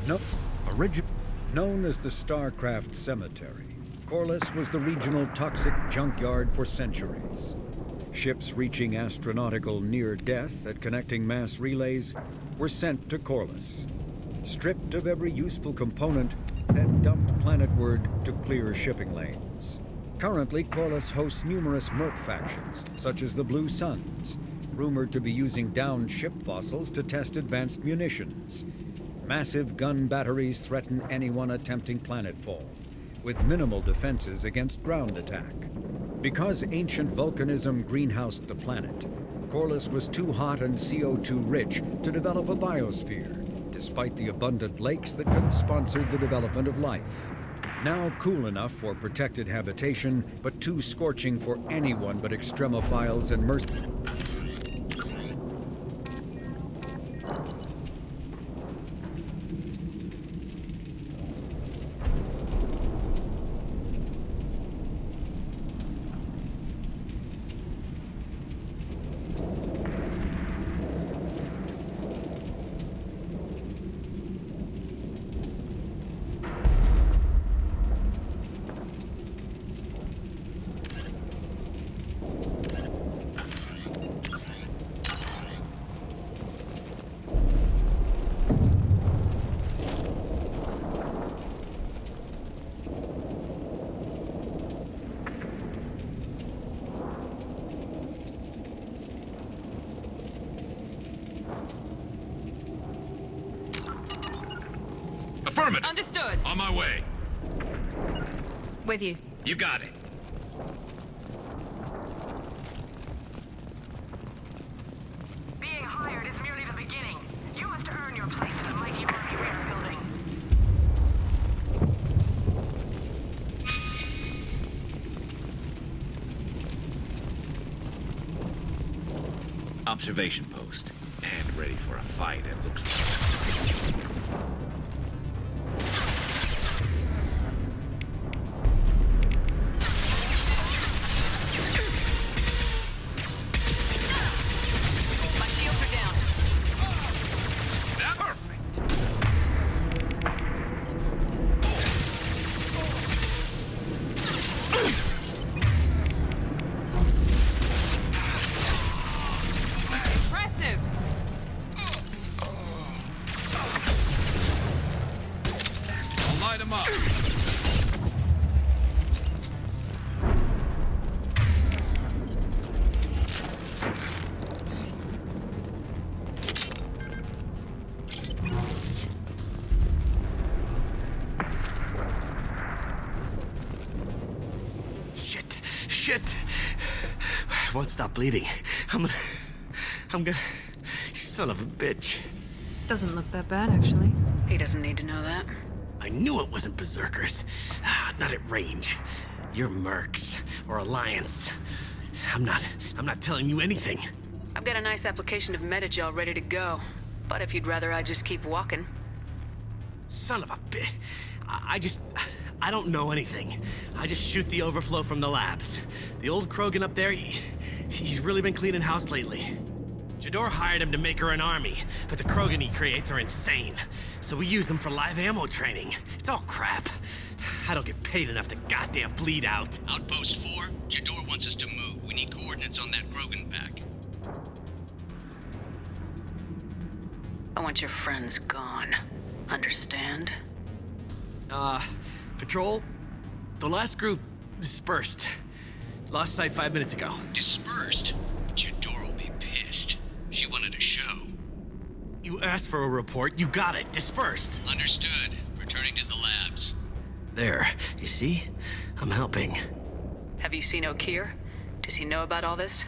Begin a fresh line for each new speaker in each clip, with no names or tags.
No, known as the Starcraft Cemetery, Corliss was the regional toxic junkyard for centuries. Ships reaching astronautical near-death at connecting mass relays were sent to Corliss, stripped of every useful component, then dumped planetward to clear shipping lanes. Currently, Corliss hosts numerous merc factions, such as the Blue Suns, rumored to be using downed ship fossils to test advanced munitions. Massive gun batteries threaten anyone attempting planetfall, with minimal defenses against ground attack. Because ancient volcanism greenhoused the planet, Corliss was too hot and CO2 rich to develop a biosphere, despite the abundant lakes that could have sponsored the development of life. Now cool enough for protected habitation, but too scorching for anyone but extremophiles and mercenaries.
Affirmative.
Understood.
On my way.
With you.
You got it.
Being hired is merely the beginning. You must earn your place in the mighty army we are building.
Observation post. And ready for a fight, it looks like.
Shit! I won't stop bleeding. I'm gonna... Son of a bitch.
Doesn't look that bad, actually.
He doesn't need to know that.
I knew it wasn't berserkers. Not at range. You're mercs, or Alliance. I'm not telling you anything.
I've got a nice application of Metagel ready to go. But if you'd rather I just keep walking.
Son of a bitch. I don't know anything. I just shoot the overflow from the labs. The old Krogan up there, he's really been cleaning house lately. Jador hired him to make her an army, but the Krogan he creates are insane. So we use them for live ammo training. It's all crap. I don't get paid enough to goddamn bleed out.
Outpost 4, Jador wants us to move. We need coordinates on that Krogan pack.
I want your friends gone. Understand?
Patrol, the last group dispersed. Lost sight 5 minutes ago.
Dispersed? Jador will be pissed. She wanted a show.
You asked for a report, you got it. Dispersed.
Understood. Returning to the labs.
There, you see? I'm helping.
Have you seen O'Keir? Does he know about all this?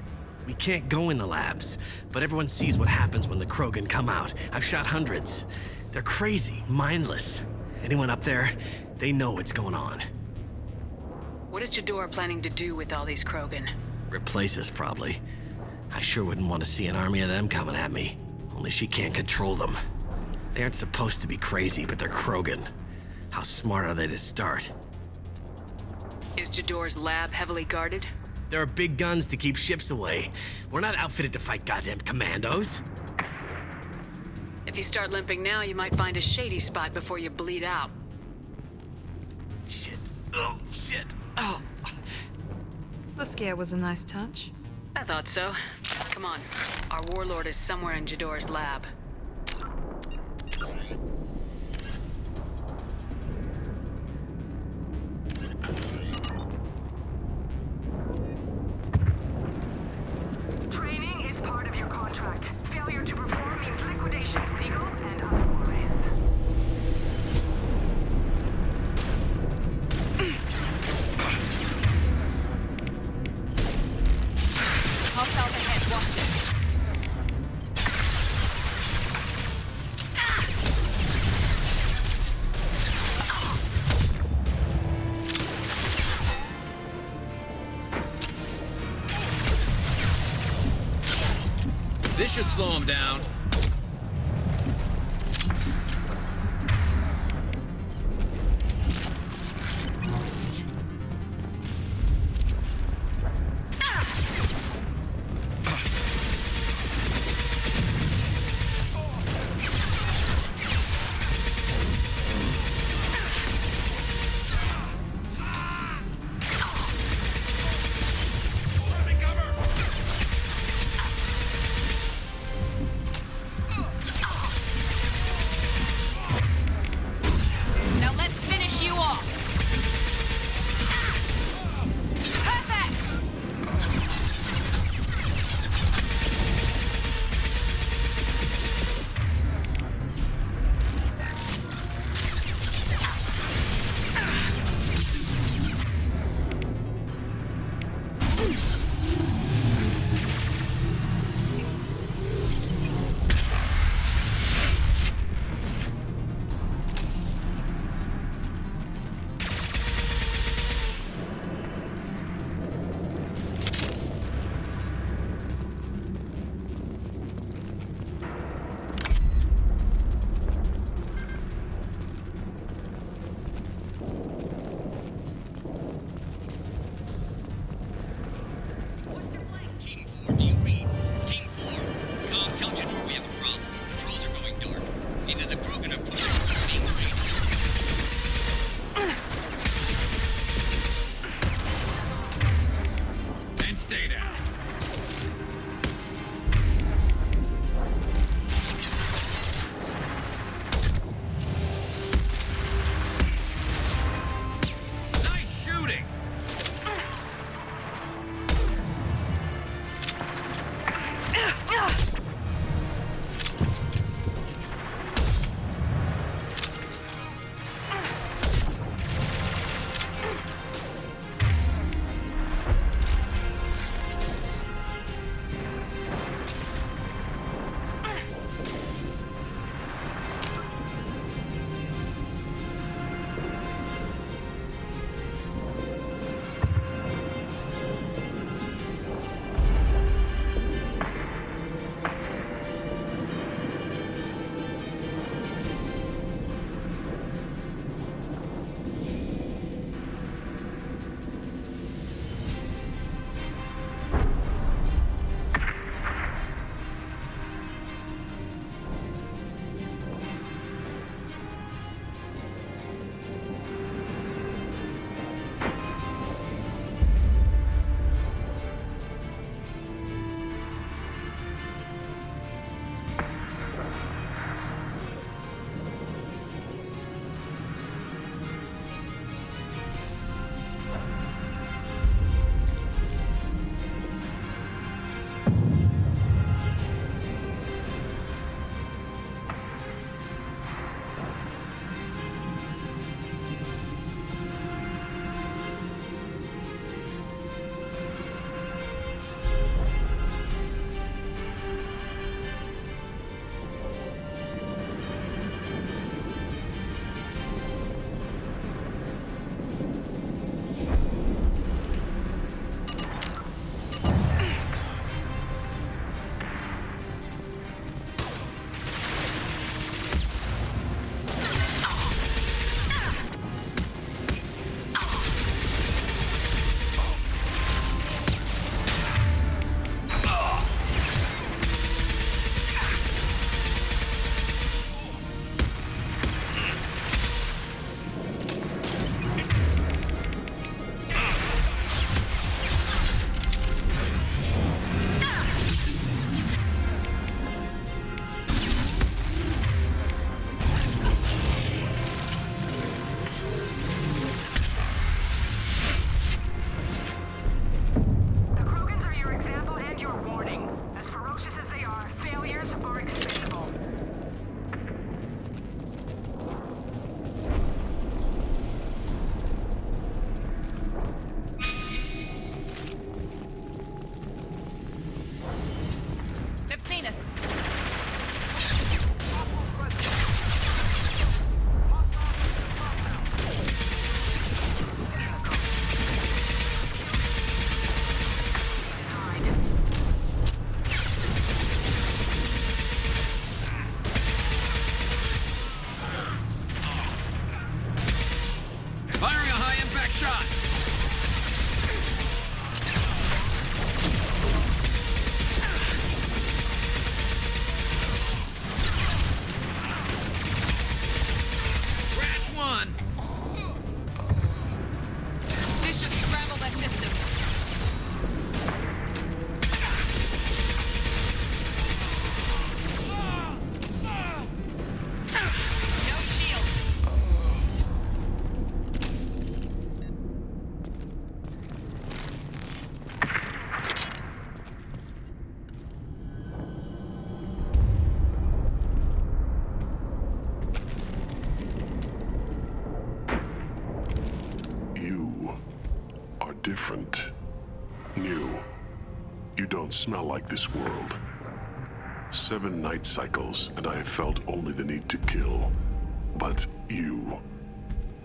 We can't go in the labs, but everyone sees what happens when the Krogan come out. I've shot hundreds. They're crazy, mindless. Anyone up there, they know what's going on.
What is Jador planning to do with all these Krogan?
Replace us, probably. I sure wouldn't want to see an army of them coming at me. Only she can't control them. They aren't supposed to be crazy, but they're Krogan. How smart are they to start?
Is Jador's lab heavily guarded?
There are big guns to keep ships away. We're not outfitted to fight goddamn commandos.
If If you start limping now, you might find a shady spot before you bleed out.
Shit. Oh, shit. Oh.
The scare was a nice touch.
I thought so. Come on. Our warlord is somewhere in Jador's lab.
Training is part of your contract. Failure to perform means liquidation, legal and otherwise.
Hostiles ahead, watch it.
This should slow him down.
Now let's finish you off. Perfect!
different. New. You don't smell like this world. 7 night cycles, and I have felt only the need to kill. But you...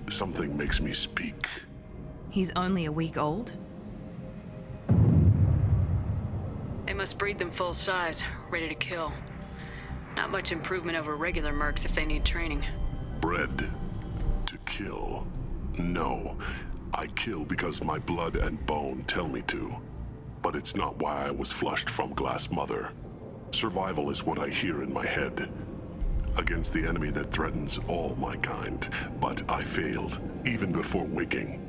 something makes me speak.
He's only a week old?
They must breed them full size, ready to kill. Not much improvement over regular mercs if they need training.
Bred to kill. No. I kill because my blood and bone tell me to. But it's not why I was flushed from Glass Mother. Survival is what I hear in my head. Against the enemy that threatens all my kind. But I failed, even before waking.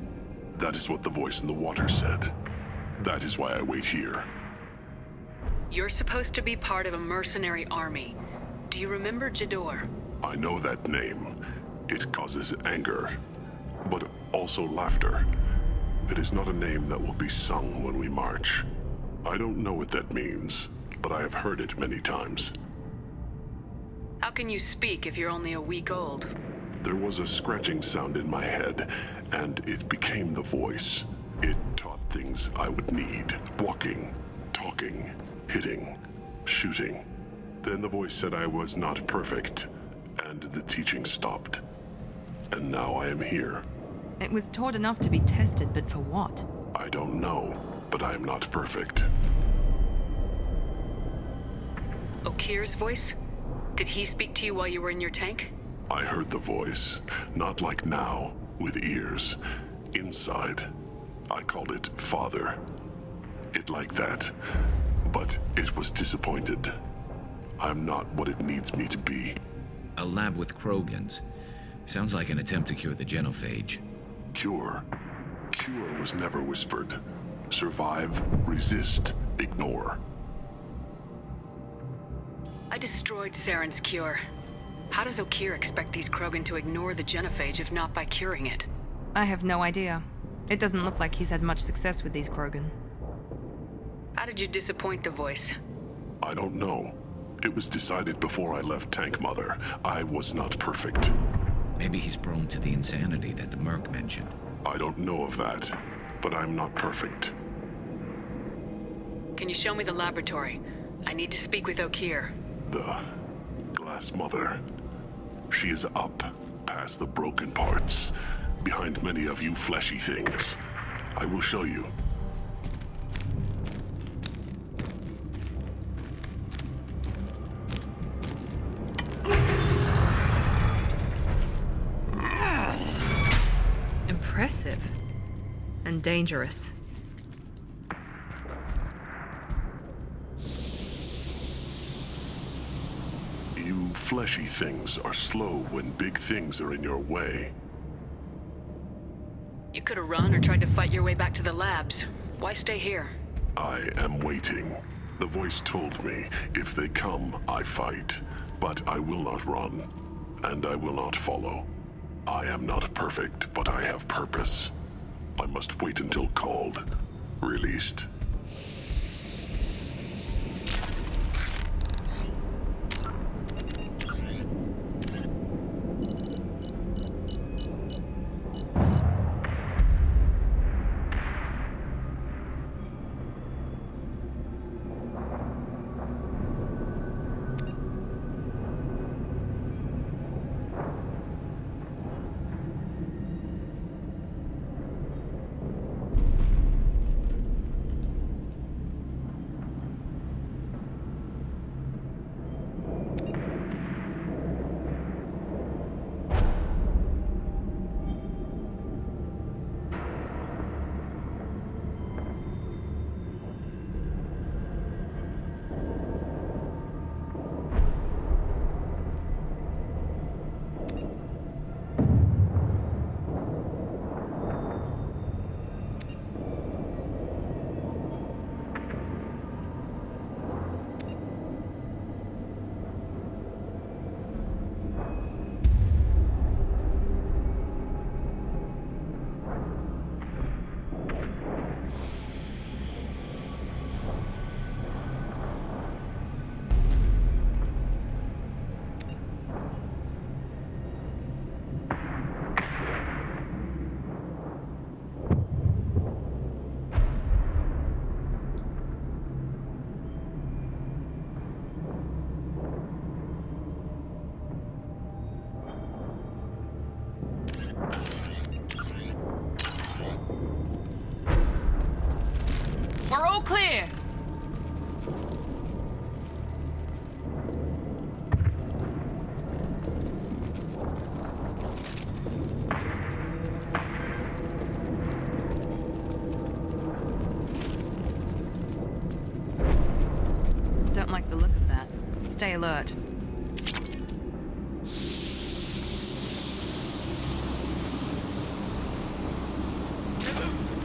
That is what the voice in the water said. That is why I wait here.
You're supposed to be part of a mercenary army. Do you remember Jador?
I know that name. It causes anger, but also laughter. It is not a name that will be sung when we march. I don't know what that means, but I have heard it many times.
How can you speak if you're only a week old?
There was a scratching sound in my head, and it became the voice. It taught things I would need. Walking, talking, hitting, shooting. Then the voice said I was not perfect, and the teaching stopped. And now I am here.
It was taught enough to be tested, but for what?
I don't know, but I am not perfect.
Okir's voice? Did he speak to you while you were in your tank?
I heard the voice, not like now, with ears. Inside. I called it Father. It like that. But it was disappointed. I'm not what it needs me to be.
A lab with Krogans. Sounds like an attempt to cure the genophage.
Cure. Cure was never whispered. Survive, resist, ignore.
I destroyed Saren's cure. How does Okir expect these Krogan to ignore the genophage if not by curing it?
I have no idea. It doesn't look like he's had much success with these Krogan.
How did you disappoint the voice?
I don't know. It was decided before I left Tank Mother. I was not perfect.
Maybe he's prone to the insanity that the Merc mentioned.
I don't know of that, but I'm not perfect.
Can you show me the laboratory? I need to speak with Okir.
The Glass Mother. She is up, past the broken parts, behind many of you fleshy things. I will show you.
Impressive. And dangerous.
You fleshy things are slow when big things are in your way.
You could have run or tried to fight your way back to the labs. Why stay here?
I am waiting. The voice told me, if they come, I fight. But I will not run, and I will not follow. I am not perfect, but I have purpose. I must wait until called, released.
We're all clear. Don't like the look of that. Stay alert.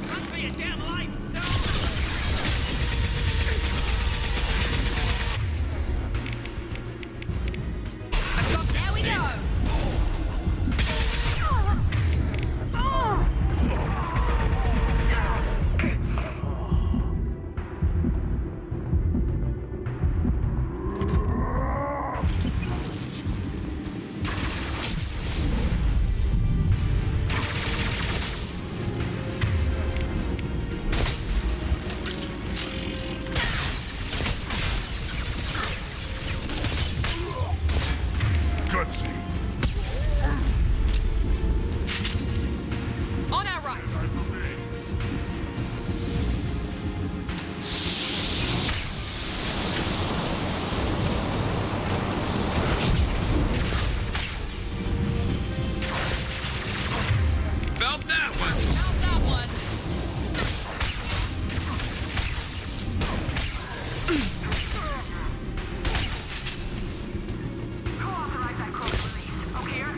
Run for your damn life! No!
There we go.
Gutsy.
On our right.
Felt that one.
Found that one.
Who authorized that Krogan release? Over here?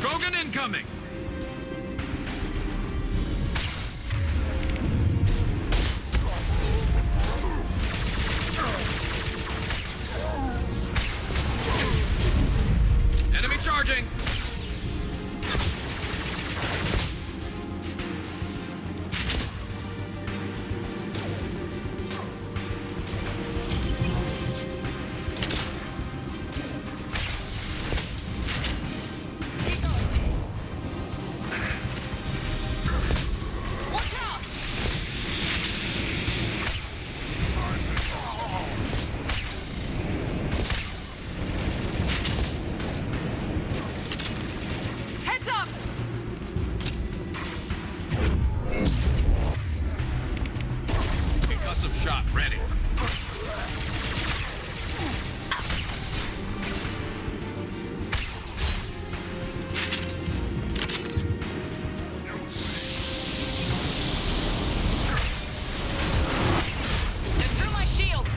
Krogan incoming. Enemy charging.
Watch out. Heads up.
Concussive shot ready.
They're through my shield.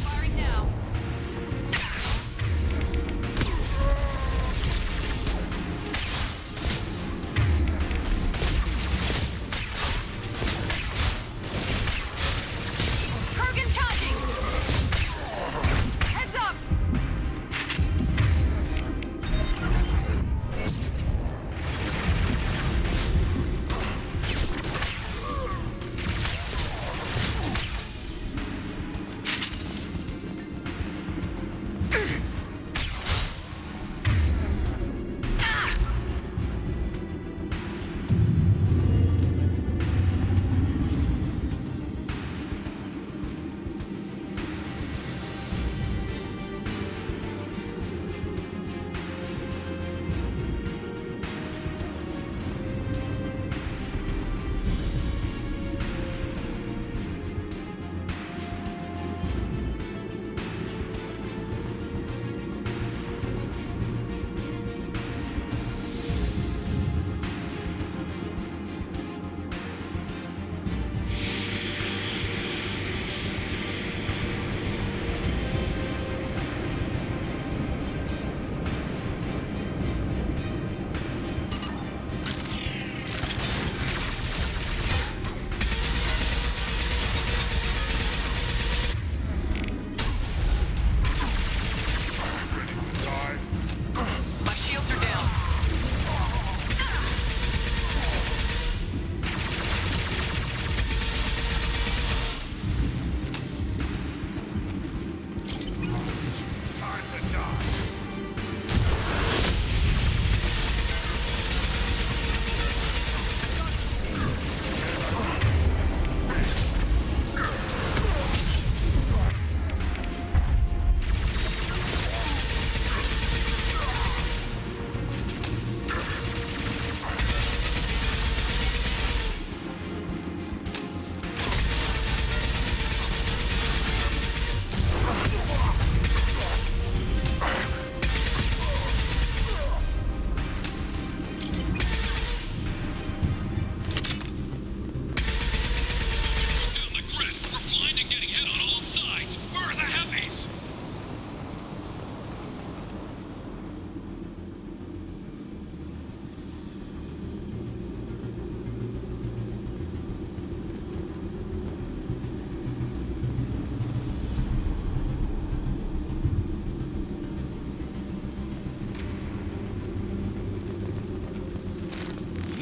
Firing now.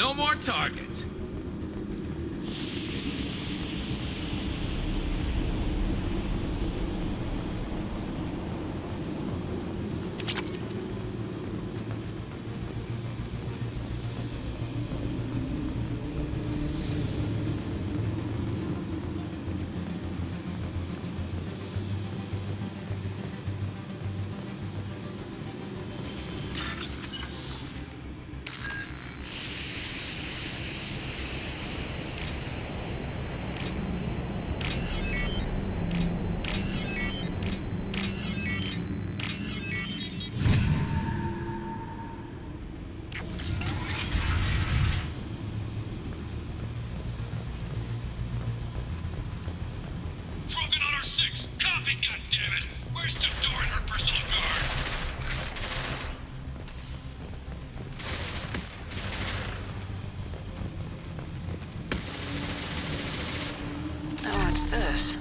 No more targets.
Where's Jador and her personal guard?
Oh, what's this?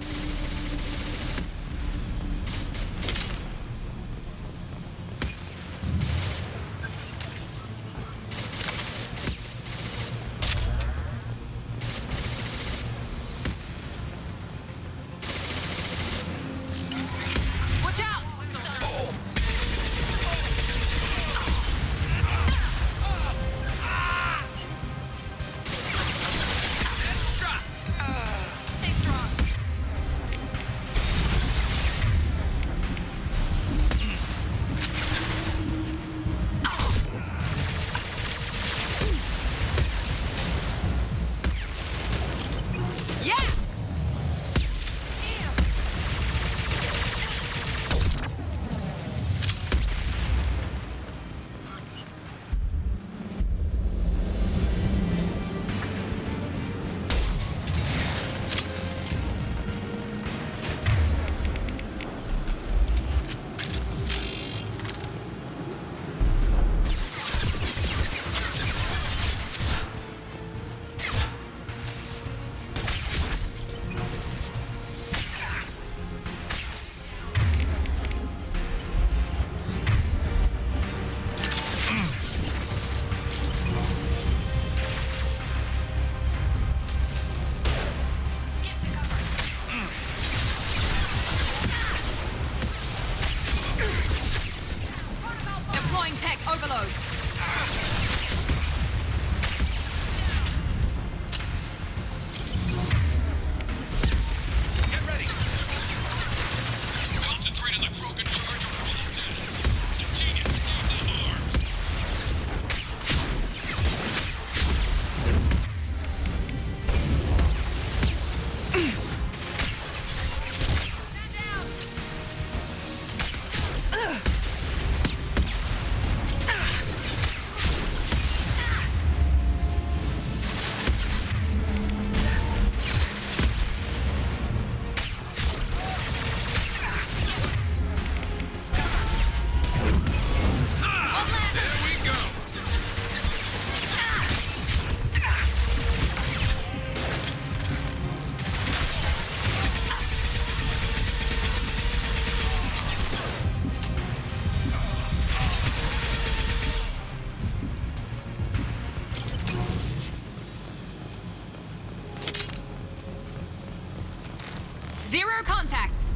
Zero contacts.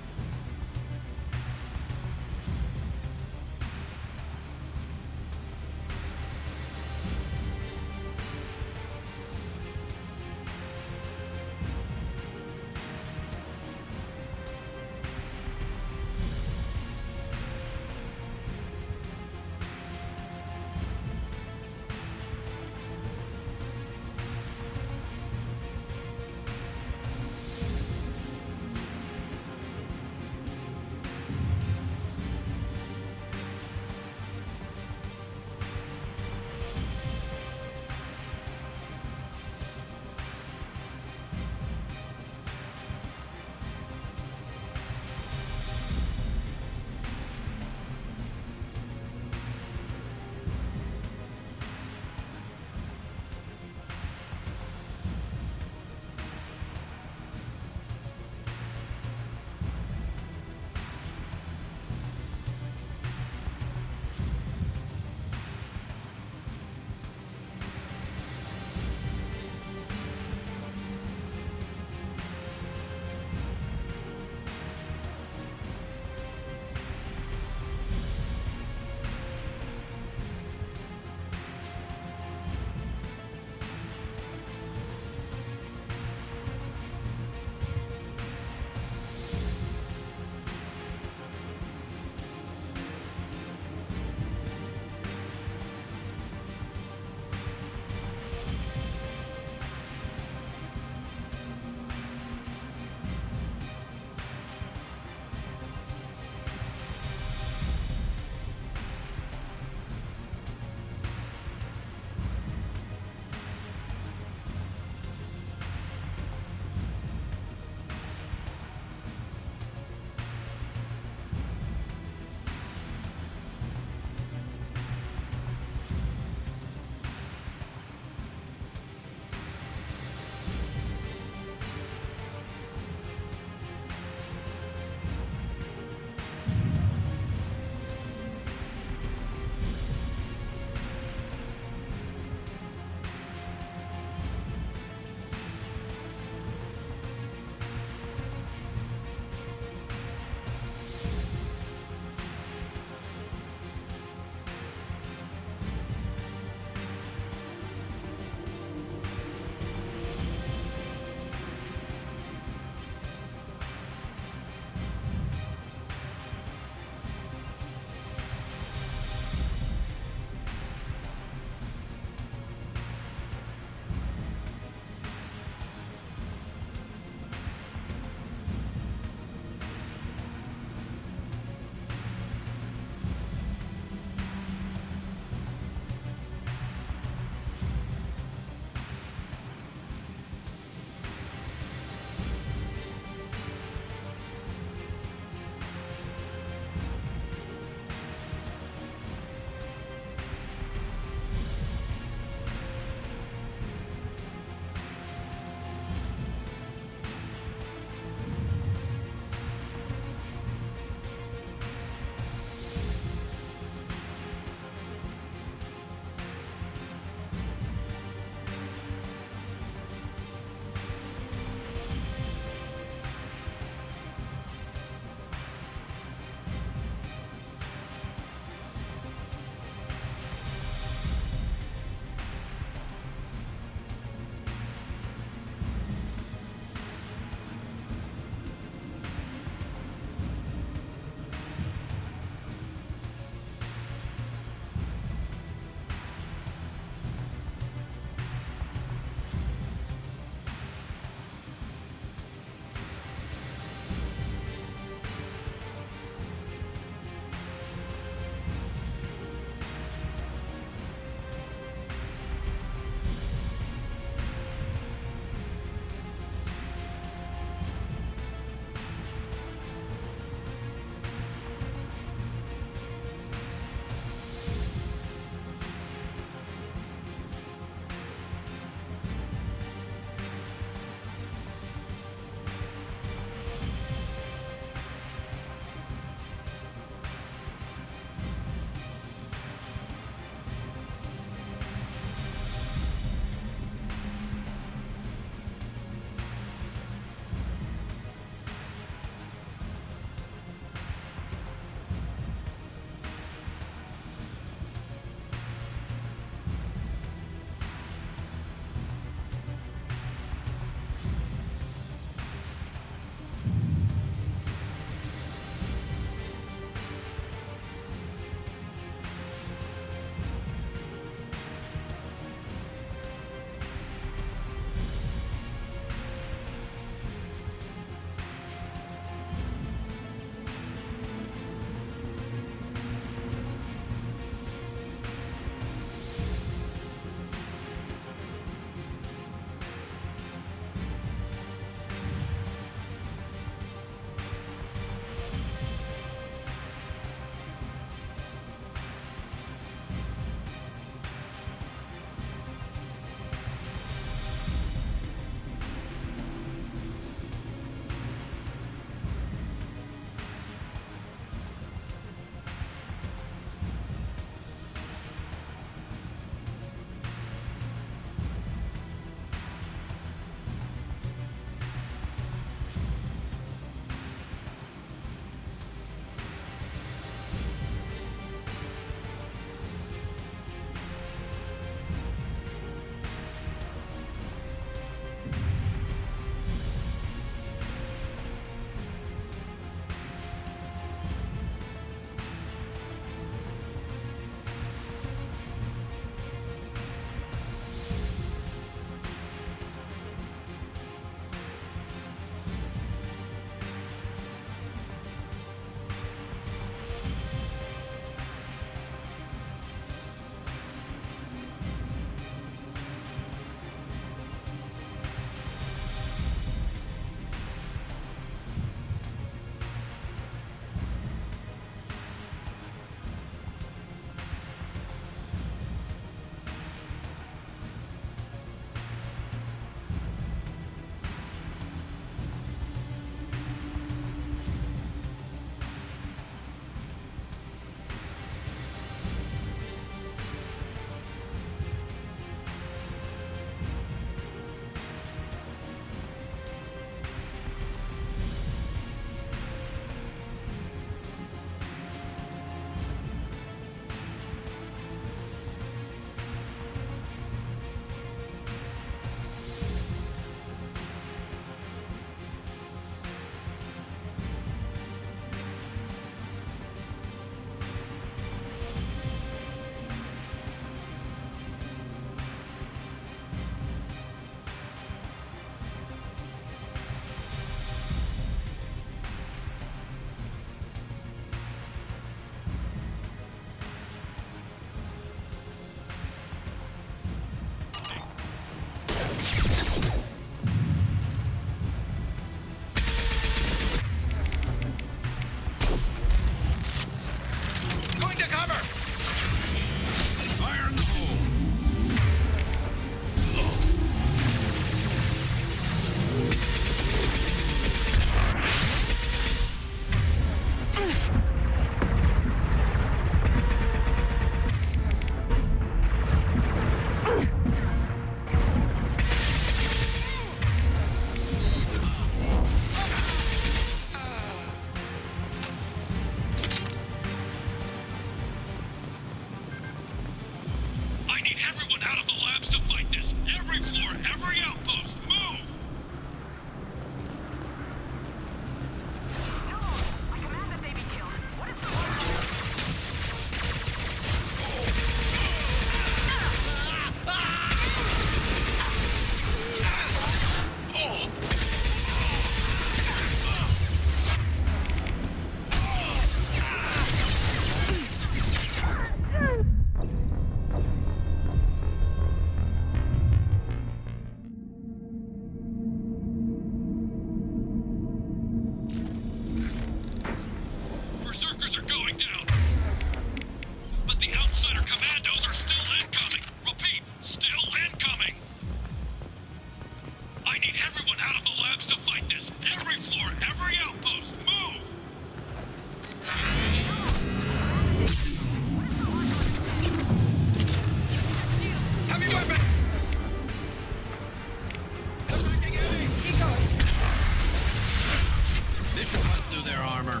should punch through their armor.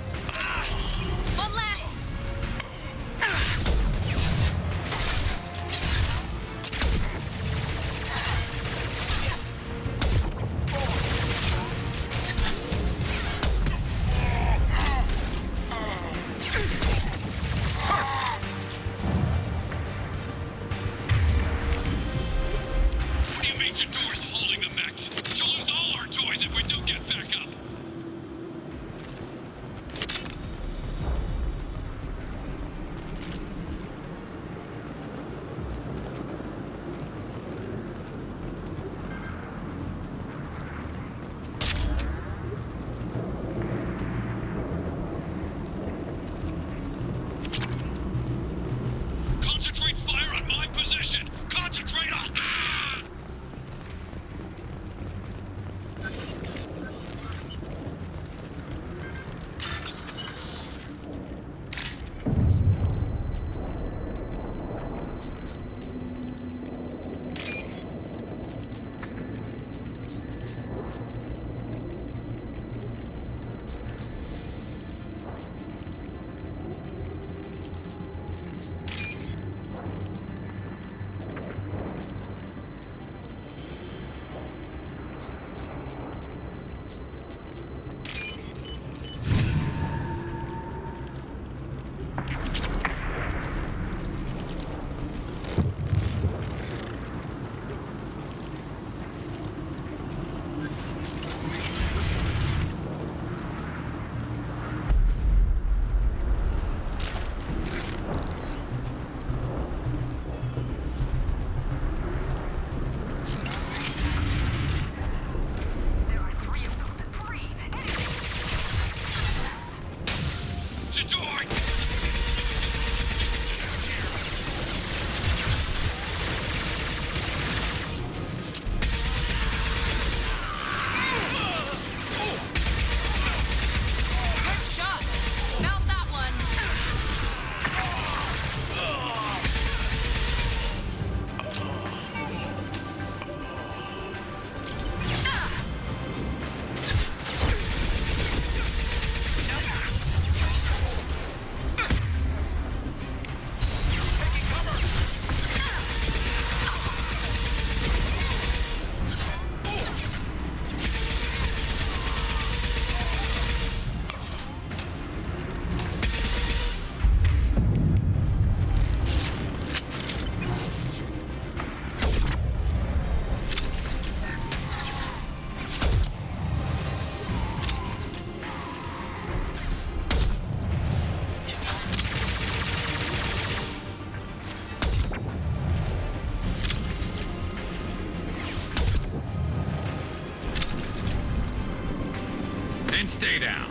One less!
What do you mean Jador's holding the mechs? She'll lose all our toys if we don't get back up. Concentrate fire on my position! Concentrate on... Ah!
There are three of them. Three!
Jador!
Good shot! Felt that one!
And stay down.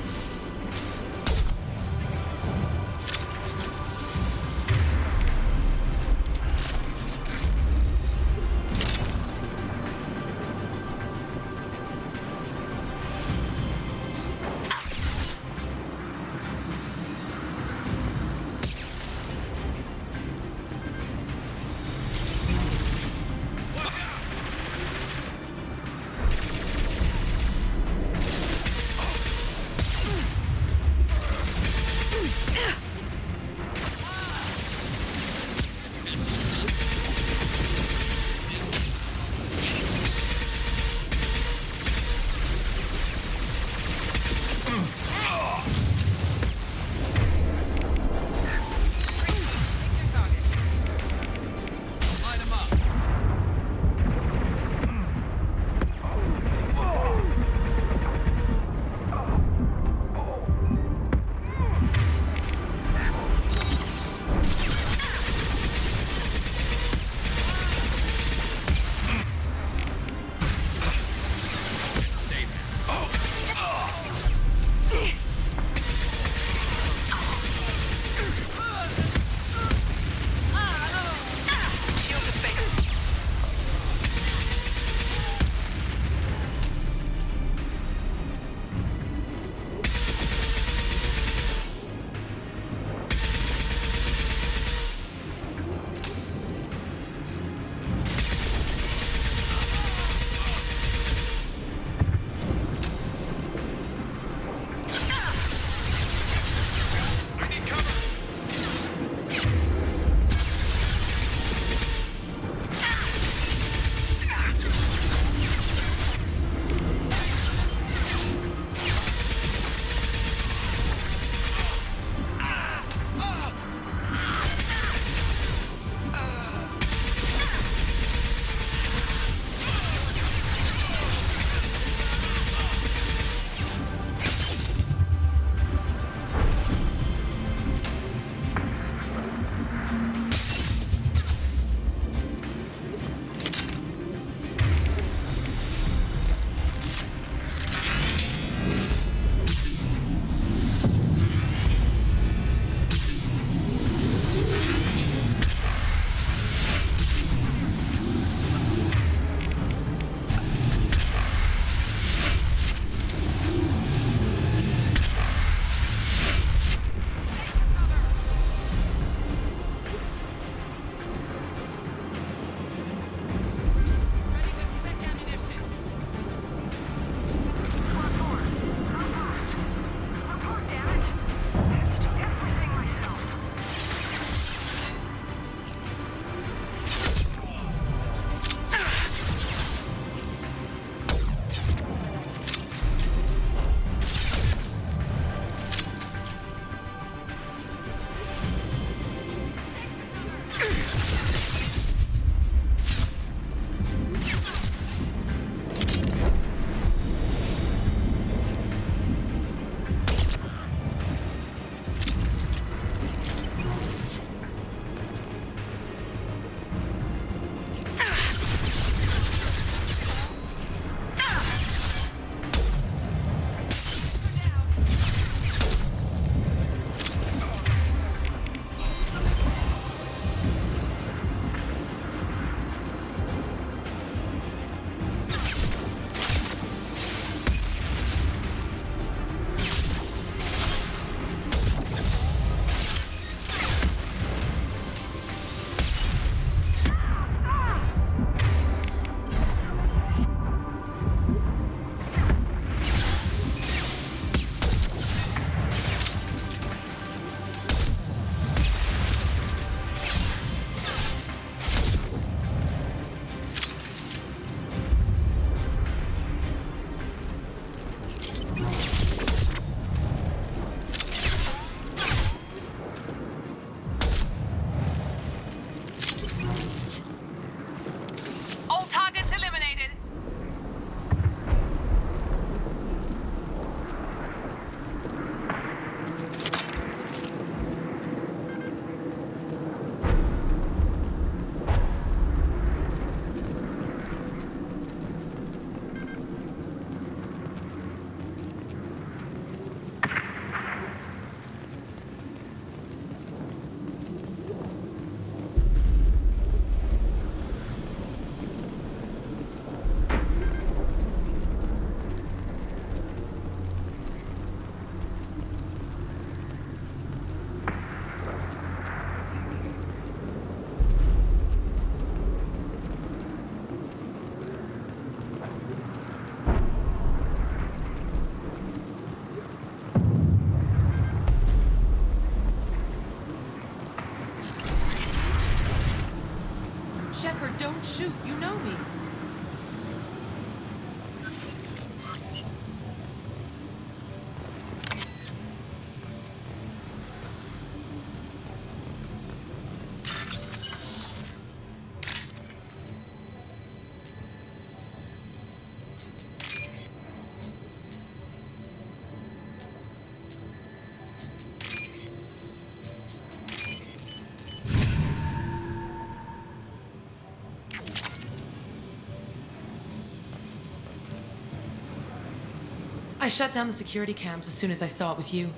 I shut down the security cams as soon as I saw it was you.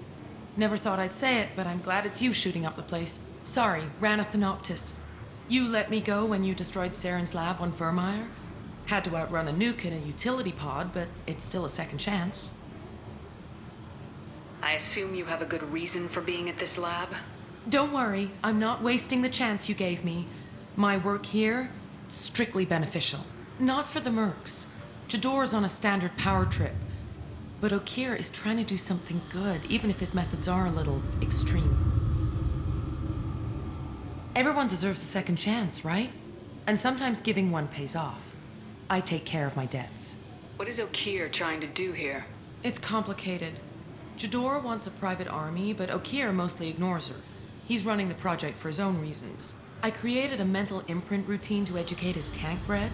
Never thought I'd say it, but I'm glad it's you shooting up the place. Sorry, Ranathanoptis. You let me go when you destroyed Saren's lab on Vermeer. Had to outrun a nuke in a utility pod, but it's still a second chance.
I assume you have a good reason for being at this lab?
Don't worry, I'm not wasting the chance you gave me. My work here, strictly beneficial. Not for the mercs. Jador's on a standard power trip. But Okeer is trying to do something good, even if his methods are a little extreme. Everyone deserves a second chance, right? And sometimes giving one pays off. I take care of my debts.
What is Okeer trying to do here?
It's complicated. Jador wants a private army, but Okeer mostly ignores her. He's running the project for his own reasons. I created a mental imprint routine to educate his tank bred.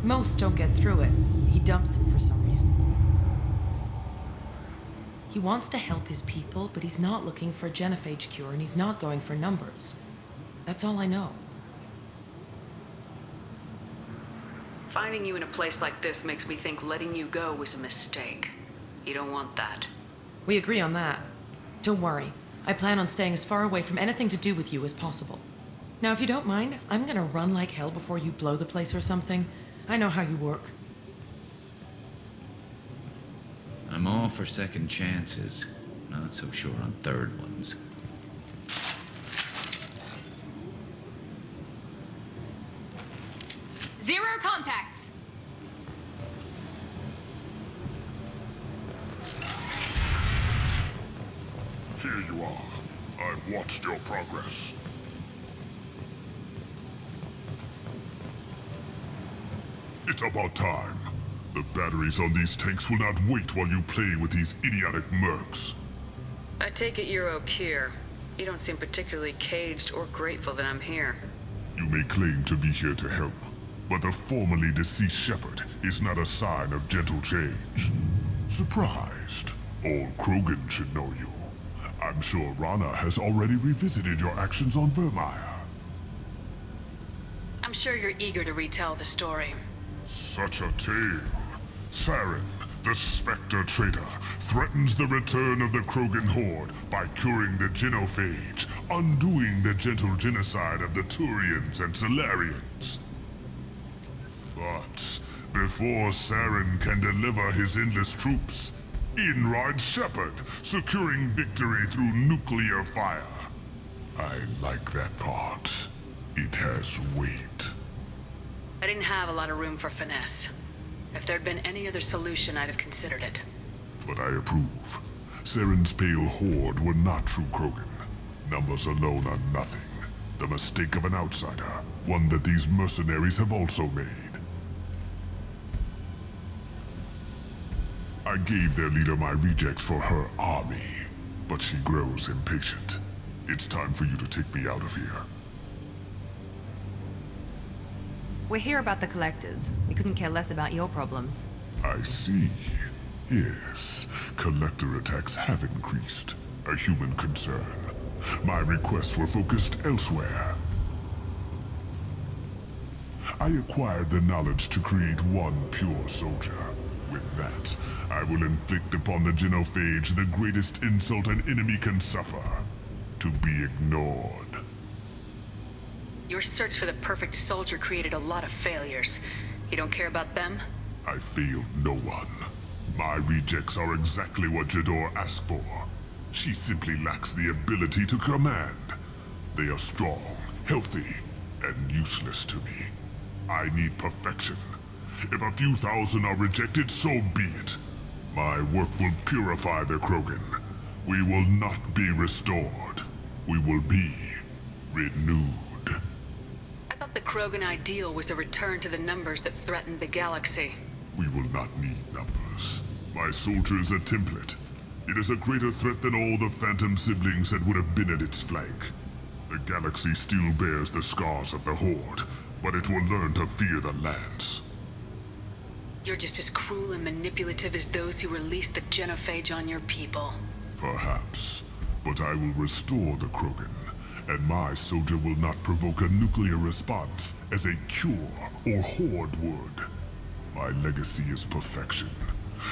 Most don't get through it. He dumps them for some reason. He wants to help his people, but he's not looking for a genophage cure, and he's not going for numbers. That's all I know.
Finding you in a place like this makes me think letting you go was a mistake. You don't want that.
We agree on that. Don't worry. I plan on staying as far away from anything to do with you as possible. Now, if you don't mind, I'm gonna run like hell before you blow the place or something. I know how you work.
I'm all for second chances. Not so sure on third ones.
Zero contacts!
Here you are. I've watched your progress. It's about time. The batteries on these tanks will not wait while you play with these idiotic mercs.
I take it you're Okeer. You don't seem particularly caged or grateful that I'm here.
You may claim to be here to help, but the formerly deceased shepherd is not a sign of gentle change. Surprised? Old Krogan should know you. I'm sure Rana has already revisited your actions on Vermeer.
I'm sure you're eager to retell the story.
Such a tale. Saren, the Spectre traitor, threatens the return of the Krogan horde by curing the genophage, undoing the gentle genocide of the Turians and Solarians. But before Saren can deliver his endless troops, in rides Shepard, securing victory through nuclear fire. I like that part. It has weight.
I didn't have a lot of room for finesse. If there'd been any other solution, I'd have considered it.
But I approve. Saren's pale horde were not true Krogan. Numbers alone are nothing. The mistake of an outsider, one that these mercenaries have also made. I gave their leader my rejects for her army, but she grows impatient. It's time for you to take me out of here.
We're here about the collectors. We couldn't care less about your problems.
I see. Yes, collector attacks have increased. A human concern. My requests were focused elsewhere. I acquired the knowledge to create one pure soldier. With that, I will inflict upon the genophage the greatest insult an enemy can suffer. To be ignored.
Your search for the perfect soldier created a lot of failures. You don't care about them?
I failed no one. My rejects are exactly what Jador asked for. She simply lacks the ability to command. They are strong, healthy, and useless to me. I need perfection. If a few thousand are rejected, so be it. My work will purify the Krogan. We will not be restored. We will be renewed.
I thought the Krogan ideal was a return to the numbers that threatened the galaxy.
We will not need numbers. My soldier is a template. It is a greater threat than all the Phantom siblings that would have been at its flank. The galaxy still bears the scars of the Horde, but it will learn to fear the Lance.
You're just as cruel and manipulative as those who released the genophage on your people.
Perhaps, but I will restore the Krogan, and my soldier will not provoke a nuclear response as a cure or Horde would. My legacy is perfection.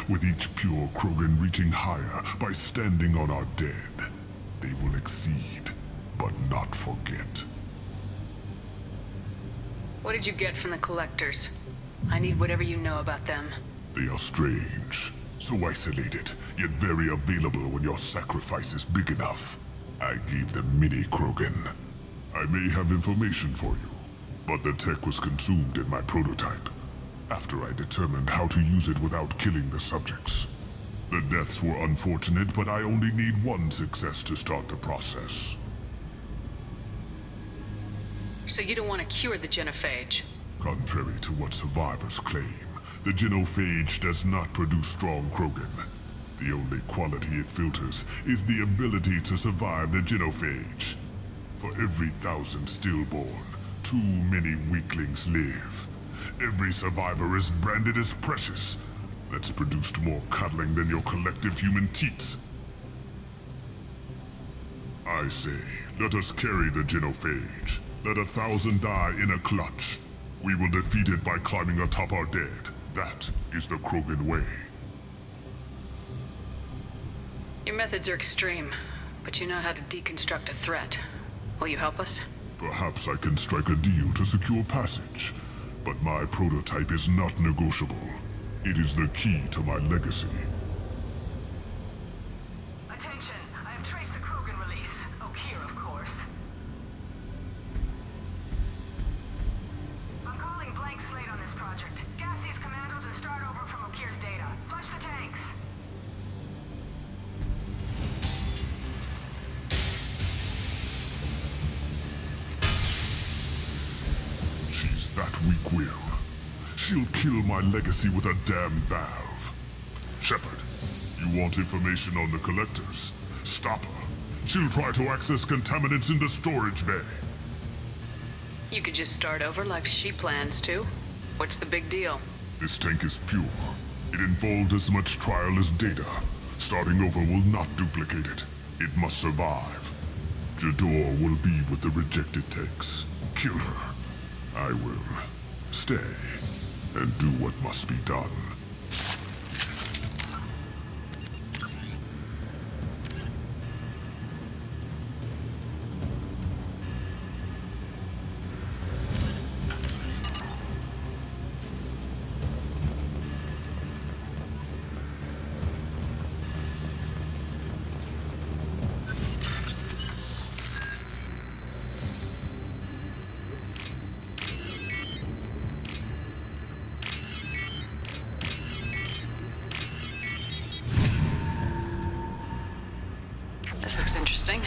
With each pure Krogan reaching higher by standing on our dead, they will exceed, but not forget.
What did you get from the collectors? I need whatever you know about them.
They are strange, so isolated, yet very available when your sacrifice is big enough. I gave them mini Krogan. I may have information for you, but the tech was consumed in my prototype, after I determined how to use it without killing the subjects. The deaths were unfortunate, but I only need one success to start the process.
So you don't want to cure the genophage?
Contrary to what survivors claim, the genophage does not produce strong Krogan. The only quality it filters is the ability to survive the genophage. For every 1,000 stillborn, too many weaklings live. Every survivor is branded as precious. That's produced more cuddling than your collective human teats. I say, let us carry the genophage. Let 1,000 die in a clutch. We will defeat it by climbing atop our dead. That is the Krogan way.
Your methods are extreme, but you know how to deconstruct a threat. Will you help us?
Perhaps I can strike a deal to secure passage. But my prototype is not negotiable. It is the key to my legacy.
Attention, I have traced the Krogan release. Okeer, of course. I'm calling blank slate on this project. Gas these commandos and start over from Okeer's data. Flush the tanks.
She's that weak-willed. She'll kill my legacy with a damn valve. Shepard, you want information on the collectors? Stop her. She'll try to access contaminants in the storage bay.
You could just start over like she plans to. What's the big deal?
This tank is pure. It involved as much trial as data. Starting over will not duplicate it. It must survive. Jador will be with the rejected tanks. Kill her. I will stay and do what must be done.
This looks interesting.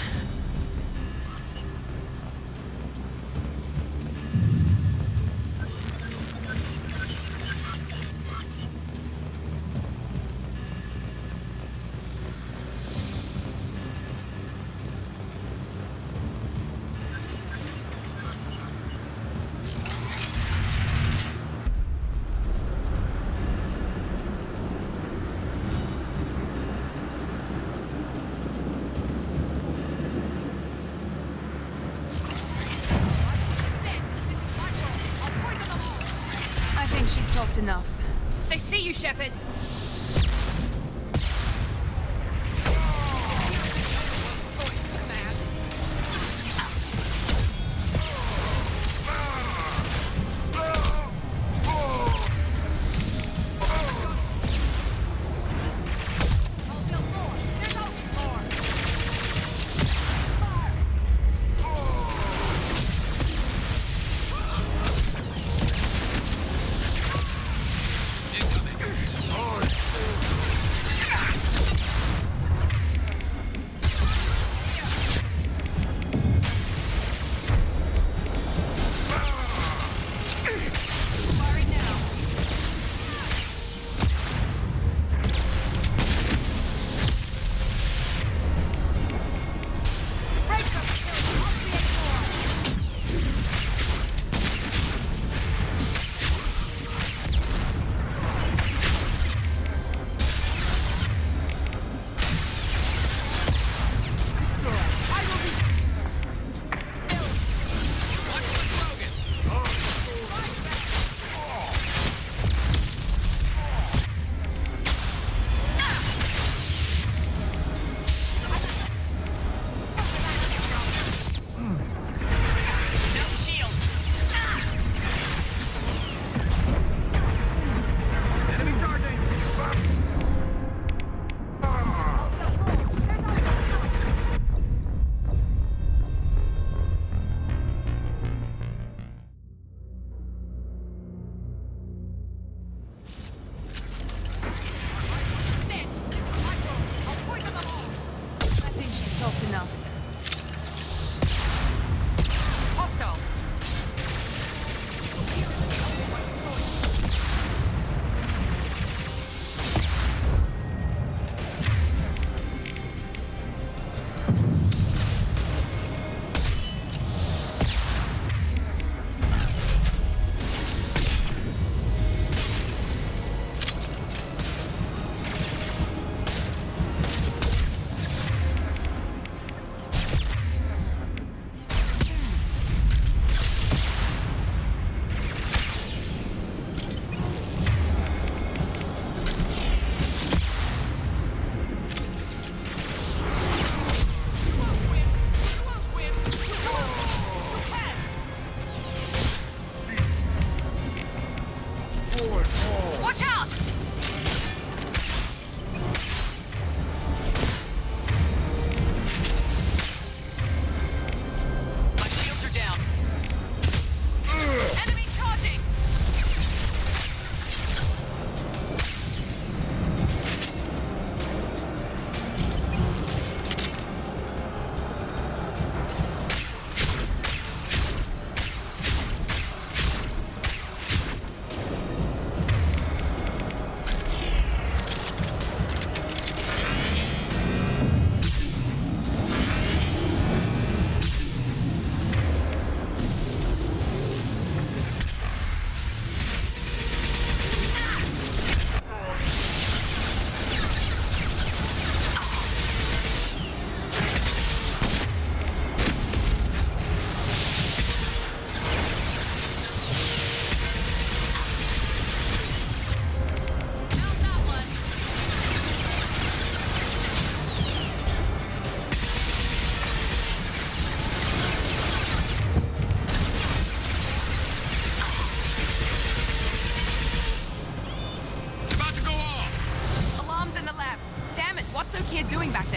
I think she's talked enough. They see you, Shepard.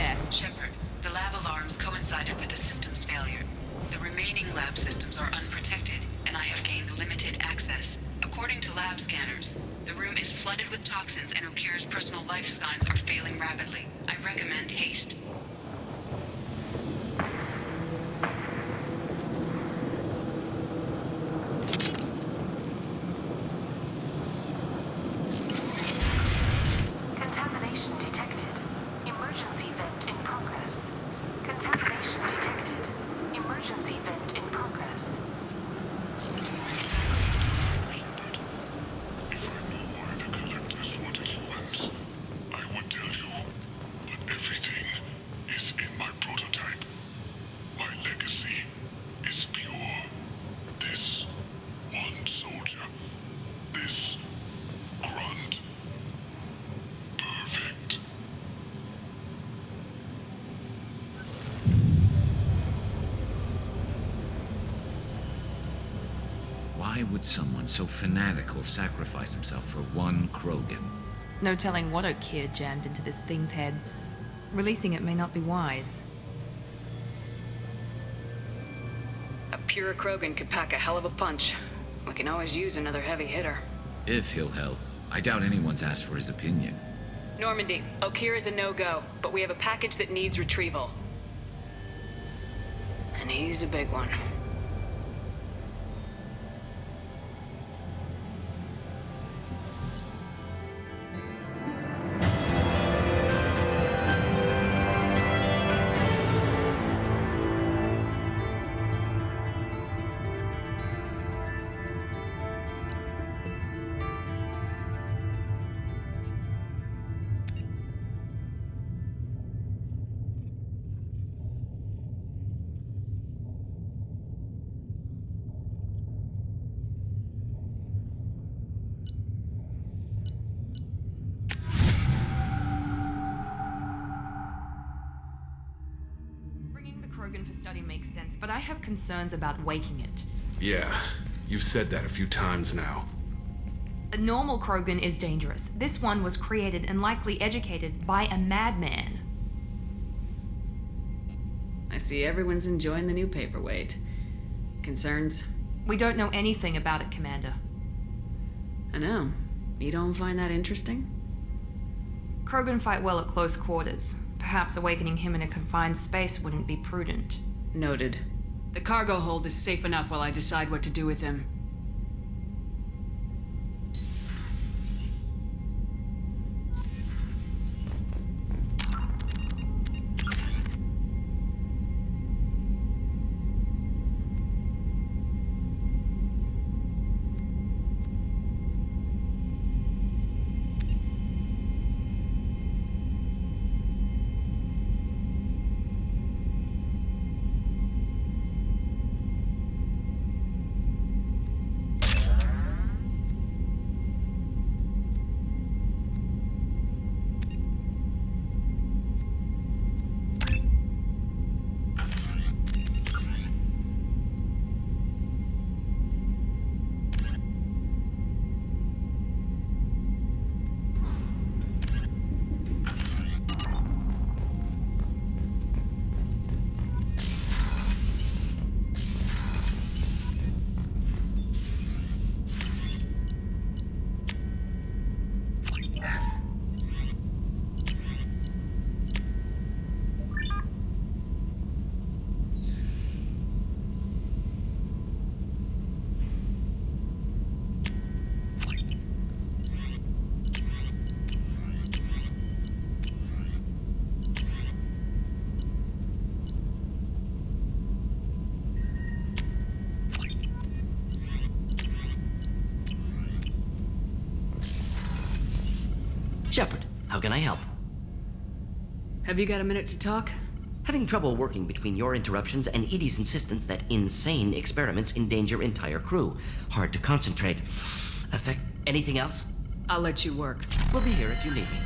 there?
Shepard, the lab alarms coincided with the system's failure. The remaining lab systems are unprotected, and I have gained limited access. According to lab scanners, the room is flooded with toxins and Okir's personal life signs are failing rapidly. I recommend haste.
Contamination detected. Emergency vent in progress. Contamination detected. Emergency vent in progress.
If I knew why the collectors wanted humans, I would tell you. But everything is in my prototype. My legacy is pure. This one soldier. This grunt. Perfect.
Why would someone so fanatical sacrifice himself for one Krogan?
No telling what Okir jammed into this thing's head. Releasing it may not be wise.
A pure Krogan could pack a hell of a punch. We can always use another heavy hitter.
If he'll help. I doubt anyone's asked for his opinion.
Normandy, Okir is a no-go, but we have a package that needs retrieval. And he's a big one.
Bringing the Krogan for study makes sense, but I have concerns about waking it.
Yeah, you've said that a few times now.
A normal Krogan is dangerous. This one was created and likely educated by a madman.
I see everyone's enjoying the new paperweight. Concerns?
We don't know anything about it, Commander.
I know. You don't find that interesting?
Krogan fight well at close quarters. Perhaps awakening him in a confined space wouldn't be prudent.
Noted. The cargo hold is safe enough while I decide what to do with him.
Shepard, how can I help?
Have you got a minute to talk?
Having trouble working between your interruptions and Edie's insistence that insane experiments endanger entire crew. Hard to concentrate. Affect anything else?
I'll let you work.
We'll be here if you need me.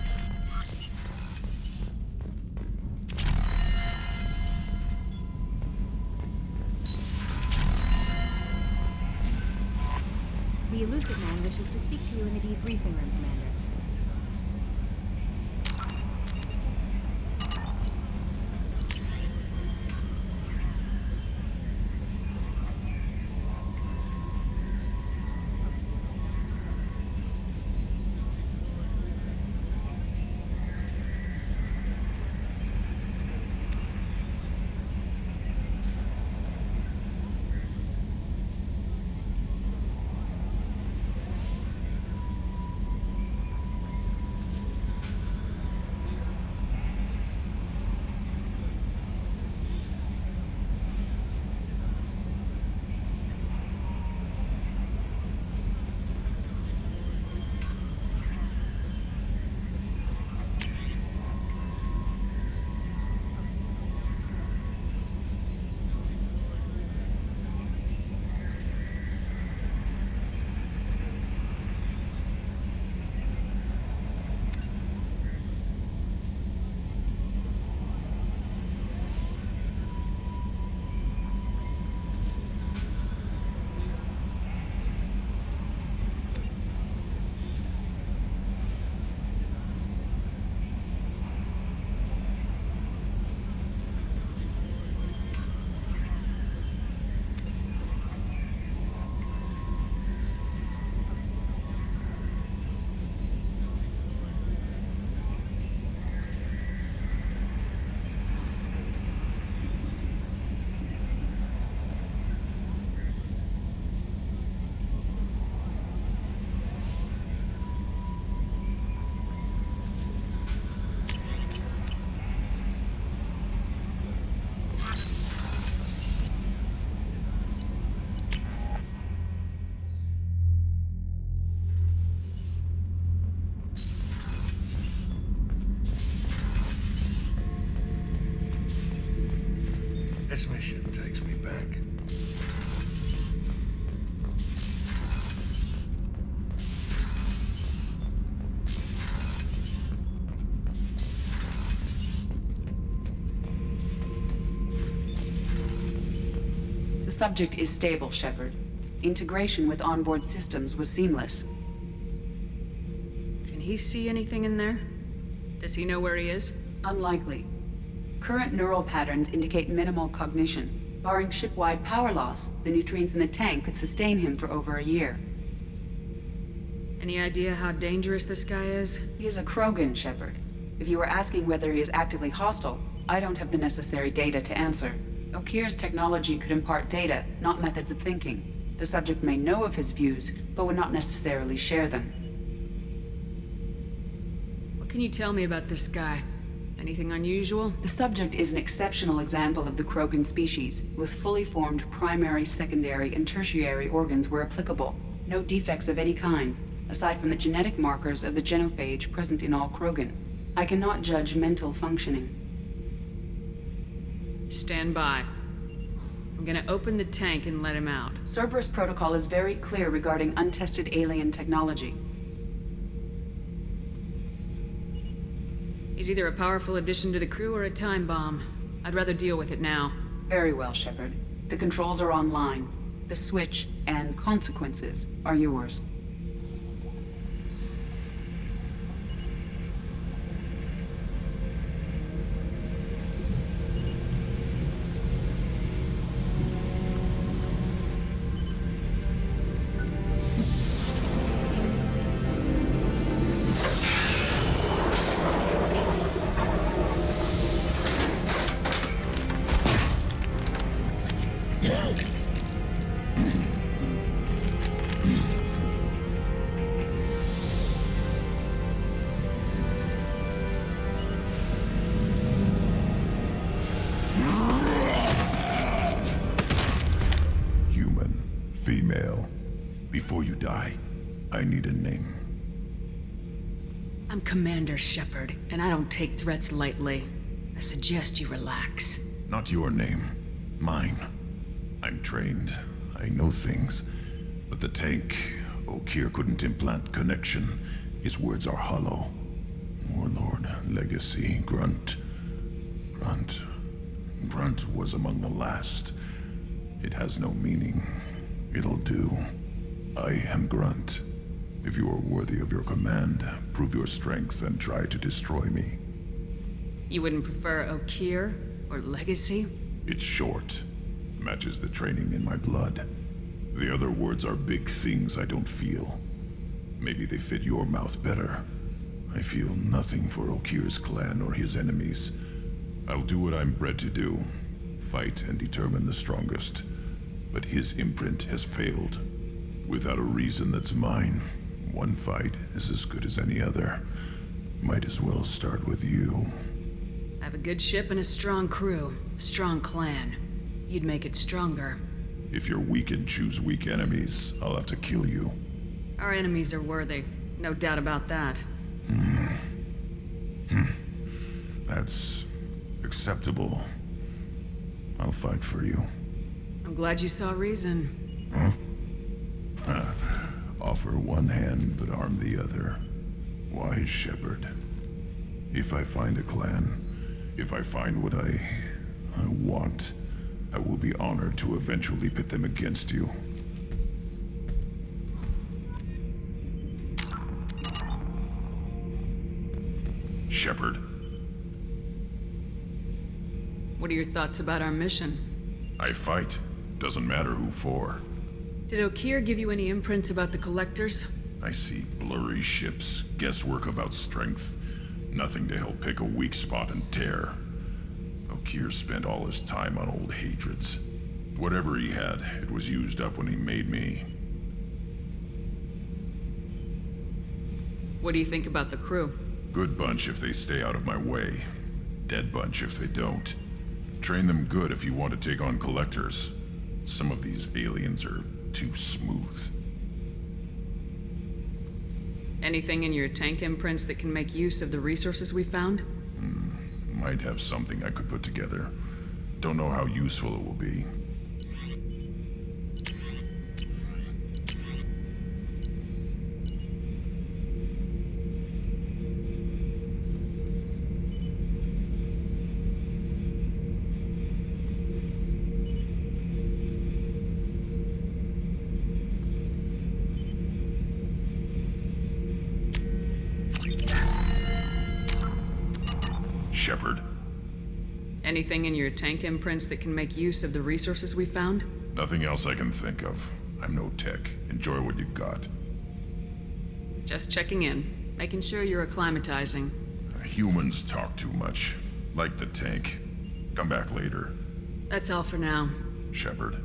The elusive man wishes to speak to you in the debriefing room, Commander.
This mission takes me back.
The subject is stable, Shepard. Integration with onboard systems was seamless.
Can he see anything in there? Does he know where he is?
Unlikely. Current neural patterns indicate minimal cognition. Barring ship-wide power loss, the nutrients in the tank could sustain him for over a year.
Any idea how dangerous this guy is?
He is a Krogan, Shepard. If you were asking whether he is actively hostile, I don't have the necessary data to answer. Okeer's technology could impart data, not methods of thinking. The subject may know of his views, but would not necessarily share them.
What can you tell me about this guy? Anything unusual?
The subject is an exceptional example of the Krogan species, with fully formed primary, secondary, and tertiary organs where applicable. No defects of any kind, aside from the genetic markers of the genophage present in all Krogan. I cannot judge mental functioning.
Stand by. I'm gonna open the tank and let him out.
Cerberus protocol is very clear regarding untested alien technology.
He's either a powerful addition to the crew or a time bomb. I'd rather deal with it now.
Very well, Shepard. The controls are online. The switch and consequences are yours.
Female. Before you die, I need a name.
I'm Commander Shepard, and I don't take threats lightly. I suggest you relax.
Not your name. Mine. I'm trained. I know things. But the tank, Okeer couldn't implant connection. His words are hollow. Warlord, Legacy, Grunt. Grunt was among the last. It has no meaning. It'll do. I am Grunt. If you are worthy of your command, prove your strength and try to destroy me.
You wouldn't prefer Okeer or Legacy?
It's short. Matches the training in my blood. The other words are big things I don't feel. Maybe they fit your mouth better. I feel nothing for Okeer's clan or his enemies. I'll do what I'm bred to do. Fight and determine the strongest. But his imprint has failed. Without a reason that's mine, one fight is as good as any other. Might as well start with you.
I have a good ship and a strong crew. A strong clan. You'd make it stronger.
If you're weak and choose weak enemies, I'll have to kill you.
Our enemies are worthy. No doubt about that.
That's acceptable. I'll fight for you.
I'm glad you saw reason.
Offer one hand, but arm the other. Wise Shepard. If I find a clan, if I find what I want, I will be honored to eventually pit them against you. Shepard.
What are your thoughts about our mission?
I fight. Doesn't matter who for.
Did Okeer give you any imprints about the Collectors?
I see blurry ships, guesswork about strength. Nothing to help pick a weak spot and tear. Okeer spent all his time on old hatreds. Whatever he had, it was used up when he made me.
What do you think about the crew?
Good bunch if they stay out of my way. Dead bunch if they don't. Train them good if you want to take on Collectors. Some of these aliens are too smooth.
Anything in your tank imprints that can make use of the resources we found?
Might have something I could put together. Don't know how useful it will be. Shepard.
Anything in your tank imprints that can make use of the resources we found?
Nothing else I can think of. I'm no tech. Enjoy what you got.
Just checking in, making sure you're acclimatizing.
Humans talk too much. Like the tank. Come back later.
That's all for now.
Shepard.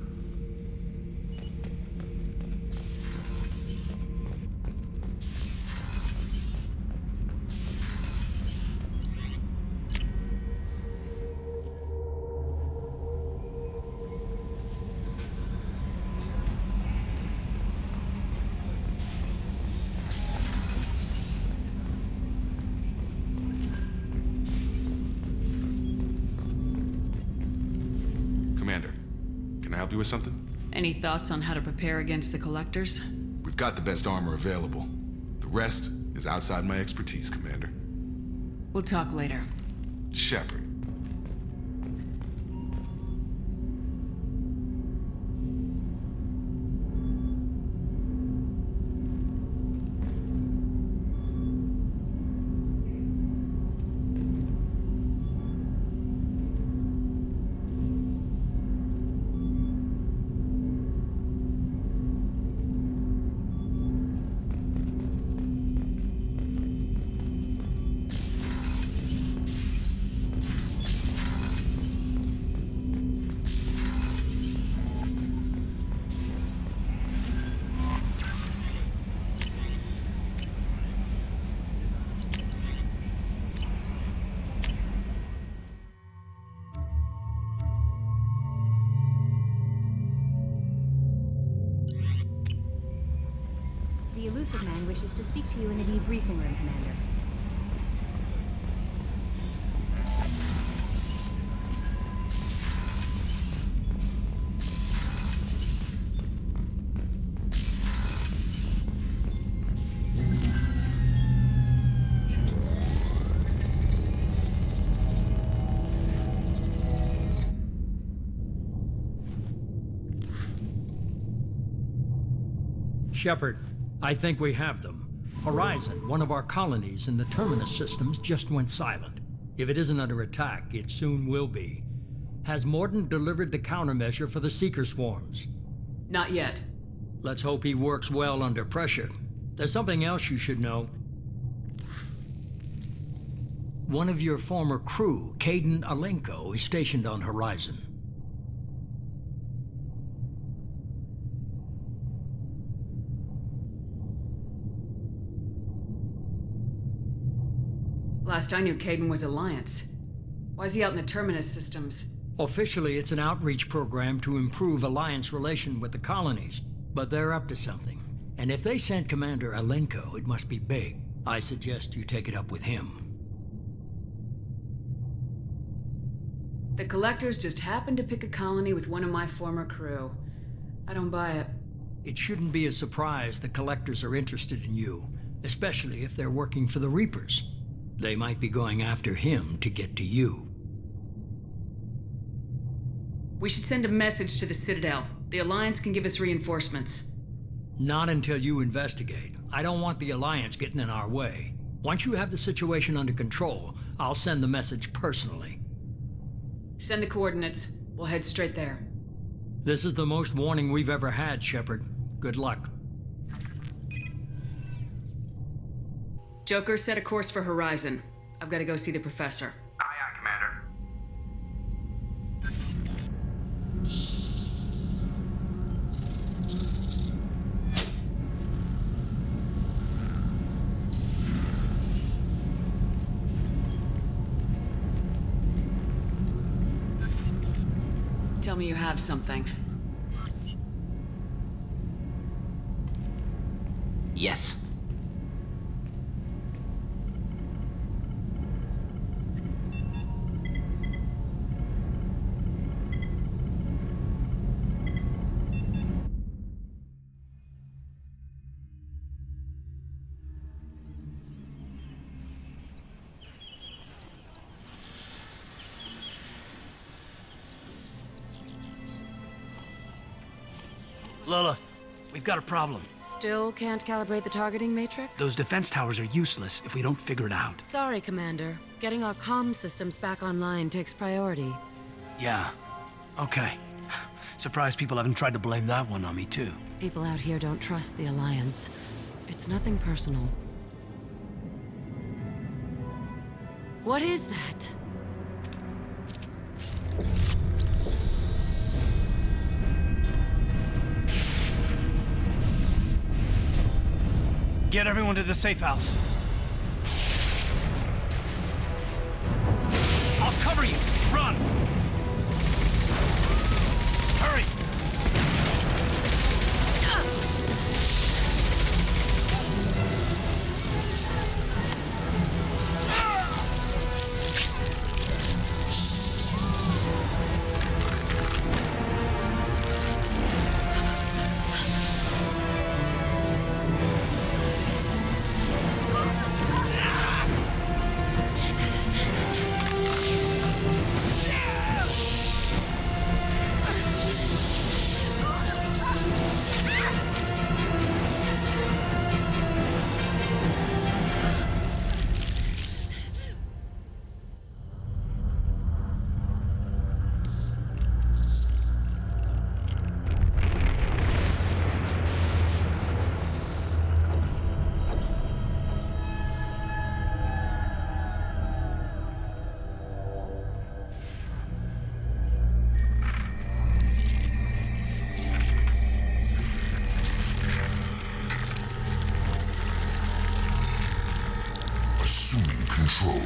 Commander, can I help you with something?
Any thoughts on how to prepare against the Collectors?
We've got the best armor available. The rest is outside my expertise, Commander.
We'll talk later.
Shepard.
The elusive man wishes to speak to you in the debriefing room, Commander.
Shepard, I think we have them. Horizon, one of our colonies in the Terminus systems, just went silent. If it isn't under attack, it soon will be. Has Mordin delivered the countermeasure for the Seeker swarms?
Not yet.
Let's hope he works well under pressure. There's something else you should know. One of your former crew, Kaidan Alenko, is stationed on Horizon.
Last I knew, Kaidan was Alliance. Why is he out in the Terminus systems?
Officially, it's an outreach program to improve Alliance relation with the colonies, but they're up to something. And if they sent Commander Alenko, it must be big. I suggest you take it up with him.
The Collectors just happened to pick a colony with one of my former crew. I don't buy it.
It shouldn't be a surprise the Collectors are interested in you, especially if they're working for the Reapers. They might be going after him to get to you.
We should send a message to the Citadel. The Alliance can give us reinforcements.
Not until you investigate. I don't want the Alliance getting in our way. Once you have the situation under control, I'll send the message personally.
Send the coordinates. We'll head straight there.
This is the most warning we've ever had, Shepard. Good luck.
Joker, set a course for Horizon. I've got to go see the Professor.
Aye, aye, Commander.
Tell me you have something.
Yes.
Lilith, we've got a problem.
Still can't calibrate the targeting matrix?
Those defense towers are useless if we don't figure it out.
Sorry, Commander. Getting our comm systems back online takes priority.
Yeah. Okay. Surprised people haven't tried to blame that one on me, too.
People out here don't trust the Alliance. It's nothing personal. What is that?
Get everyone to the safe house. I'll cover you. Run! Hurry!
Assuming control.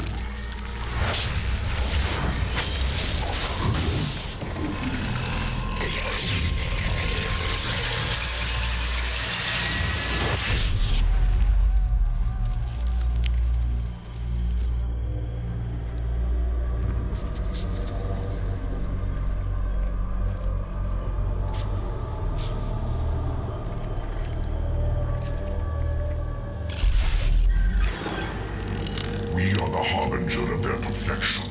We are the harbinger of their perfection.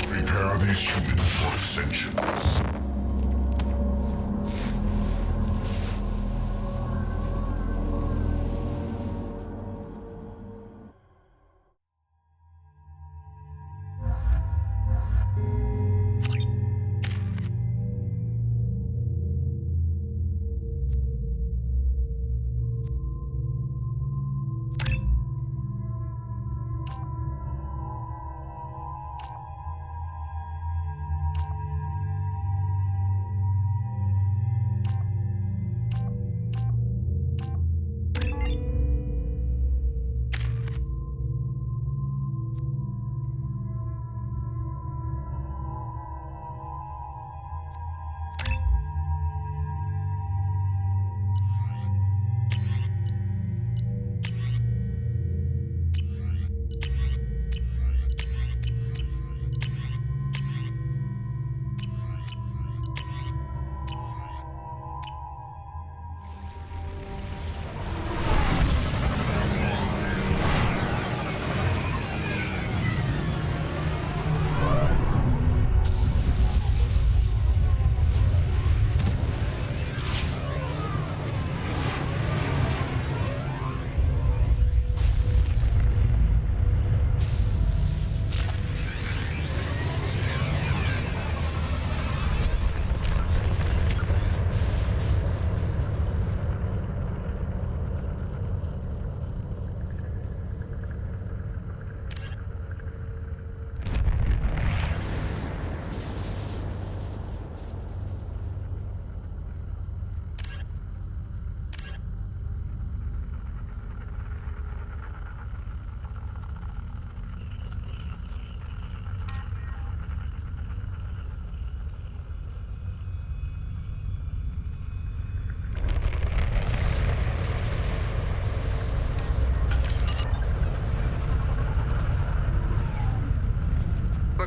Prepare these humans for ascension.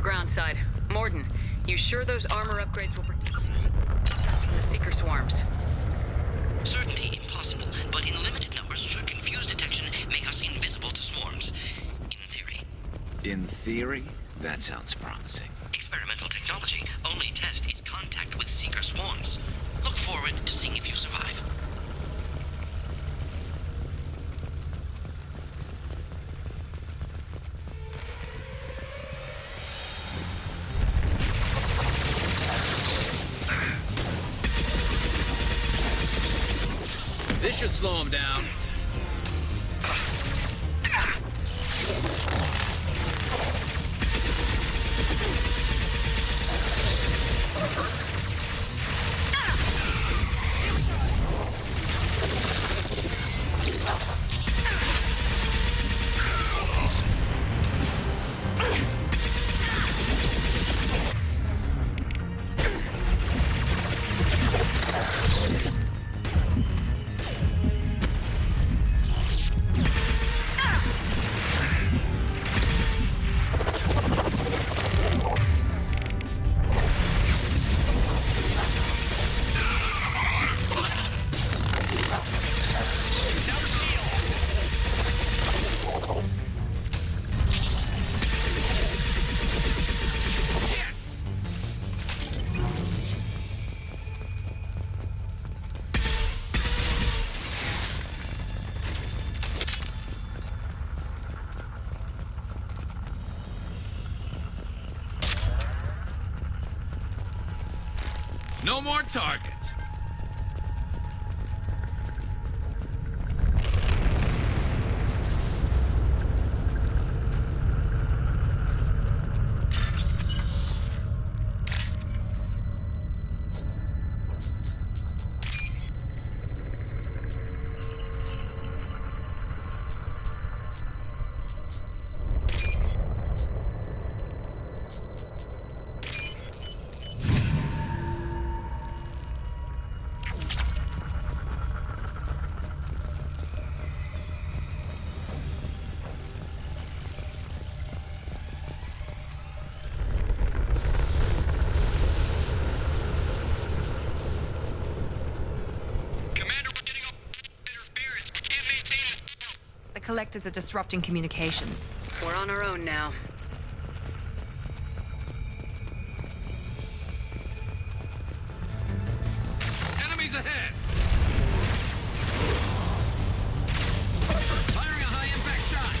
Groundside. Morden, you sure those armor upgrades will protect us from the Seeker swarms?
Certainty impossible, but in limited numbers should confuse detection make us invisible to swarms. In theory.
In theory? That sounds promising.
Experimental technology. Only test is contact with Seeker swarms. Look forward to seeing if you survive.
This should slow him down. No more targets.
The collectors are disrupting communications.
We're on our own now.
Enemies ahead! Firing a high-impact shot!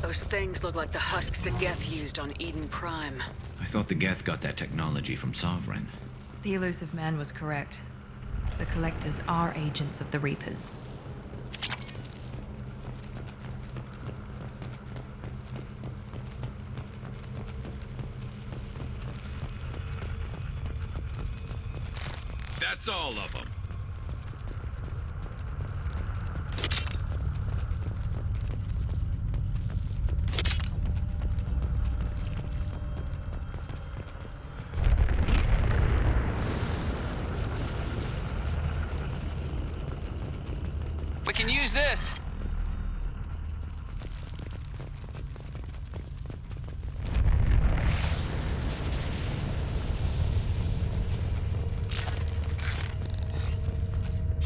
Those things look like the husks the Geth used on Eden Prime.
I thought the Geth got that technology from Sovereign.
The elusive man was correct. The collectors are agents of the Reapers.
That's all of them.
We can use this.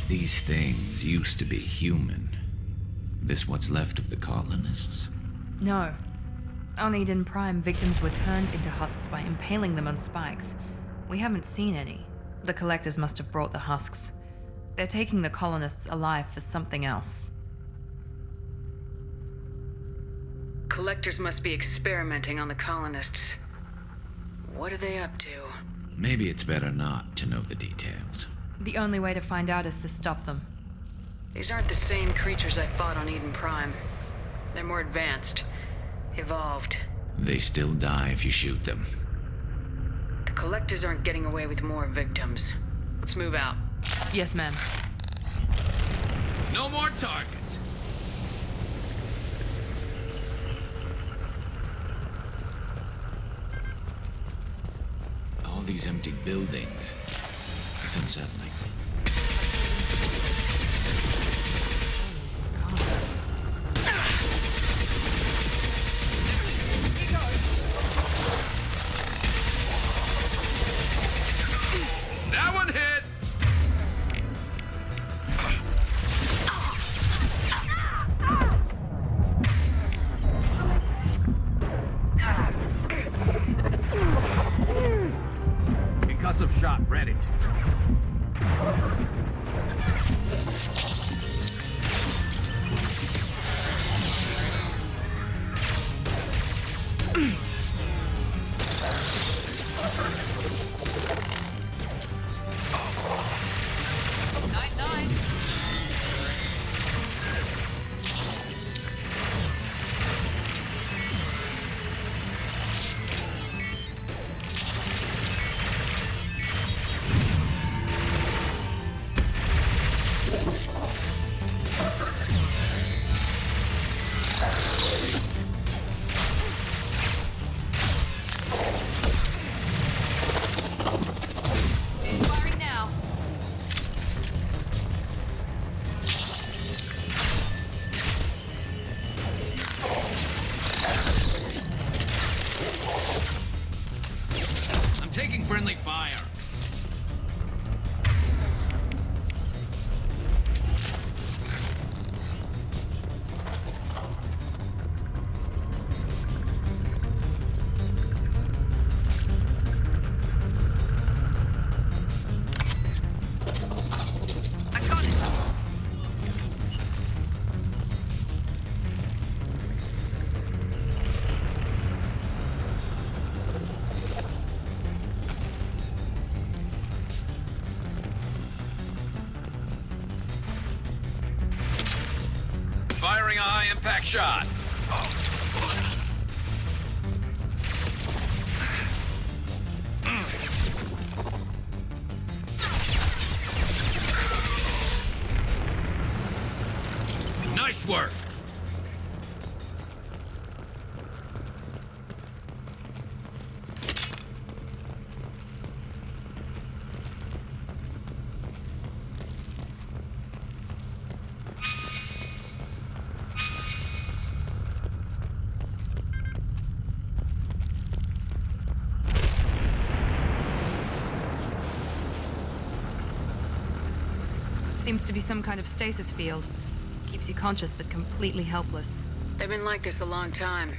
These things used to be human. This what's left of the colonists?
No. On Eden Prime, victims were turned into husks by impaling them on spikes. We haven't seen any. The collectors must have brought the husks. They're taking the colonists alive for something else.
Collectors must be experimenting on the colonists. What are they up to?
Maybe it's better not to know the details.
The only way to find out is to stop them.
These aren't the same creatures I fought on Eden Prime. They're more advanced. Evolved.
They still die if you shoot them.
The collectors aren't getting away with more victims. Let's move out.
Yes, ma'am.
No more targets.
All these empty buildings. It's unsettling.
That one hit! Concussive shot ready.
Firing now.
I'm taking friendly fire. Firing a high-impact shot. Nice work.
Seems to be some kind of stasis field. Keeps you conscious but completely helpless.
They've been like this a long time.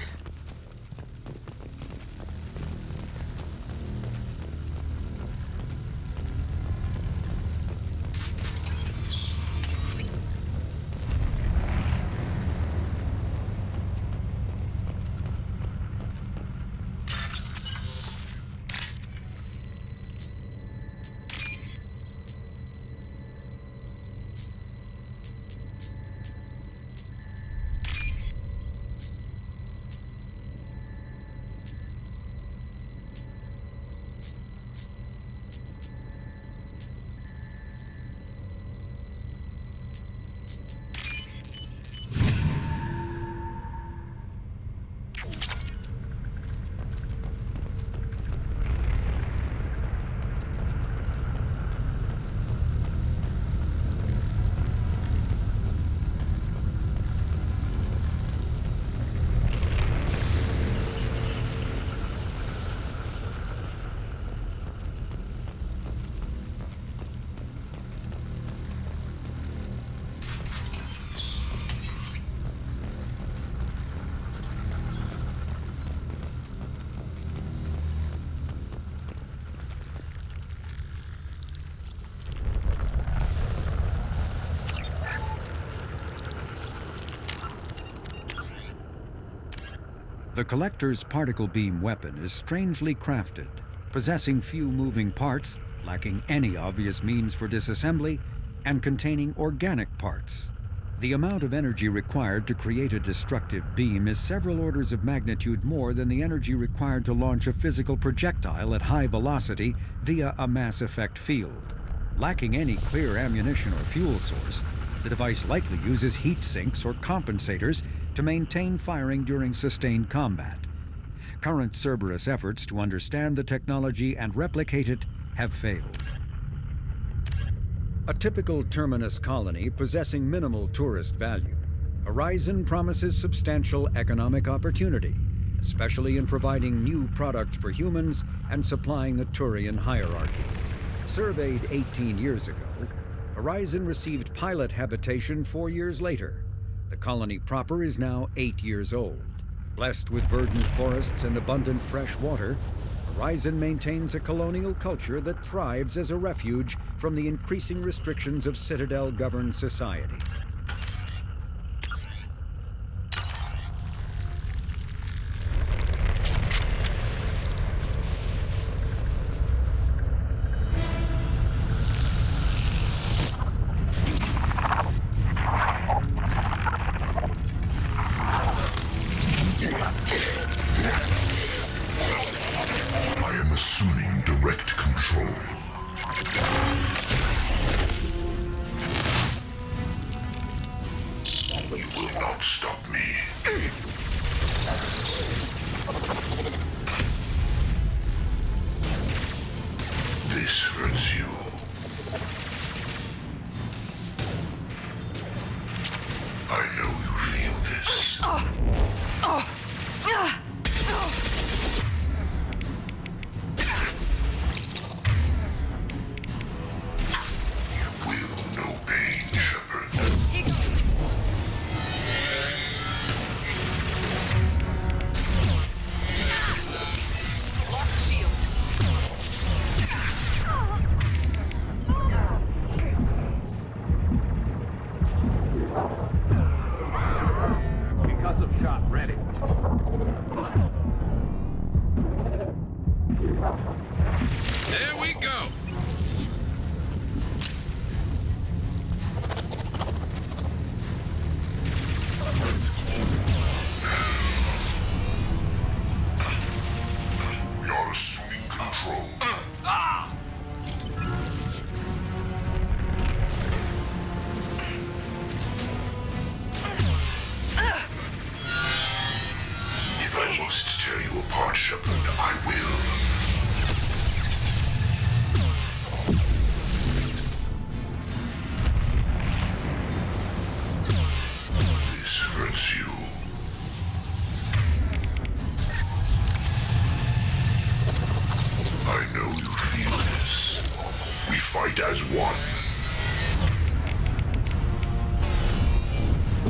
The Collector's particle beam weapon is strangely crafted, possessing few moving parts, lacking any obvious means for disassembly, and containing organic parts. The amount of energy required to create a destructive beam is several orders of magnitude more than the energy required to launch a physical projectile at high velocity via a mass effect field. Lacking any clear ammunition or fuel source, the device likely uses heat sinks or compensators to maintain firing during sustained combat. Current Cerberus efforts to understand the technology and replicate it have failed. A typical Terminus colony possessing minimal tourist value, Horizon promises substantial economic opportunity, especially in providing new products for humans and supplying the Turian hierarchy. Surveyed 18 years ago, Horizon received pilot habitation 4 years later. The colony proper is now 8 years old. Blessed with verdant forests and abundant fresh water, Horizon maintains a colonial culture that thrives as a refuge from the increasing restrictions of Citadel-governed society.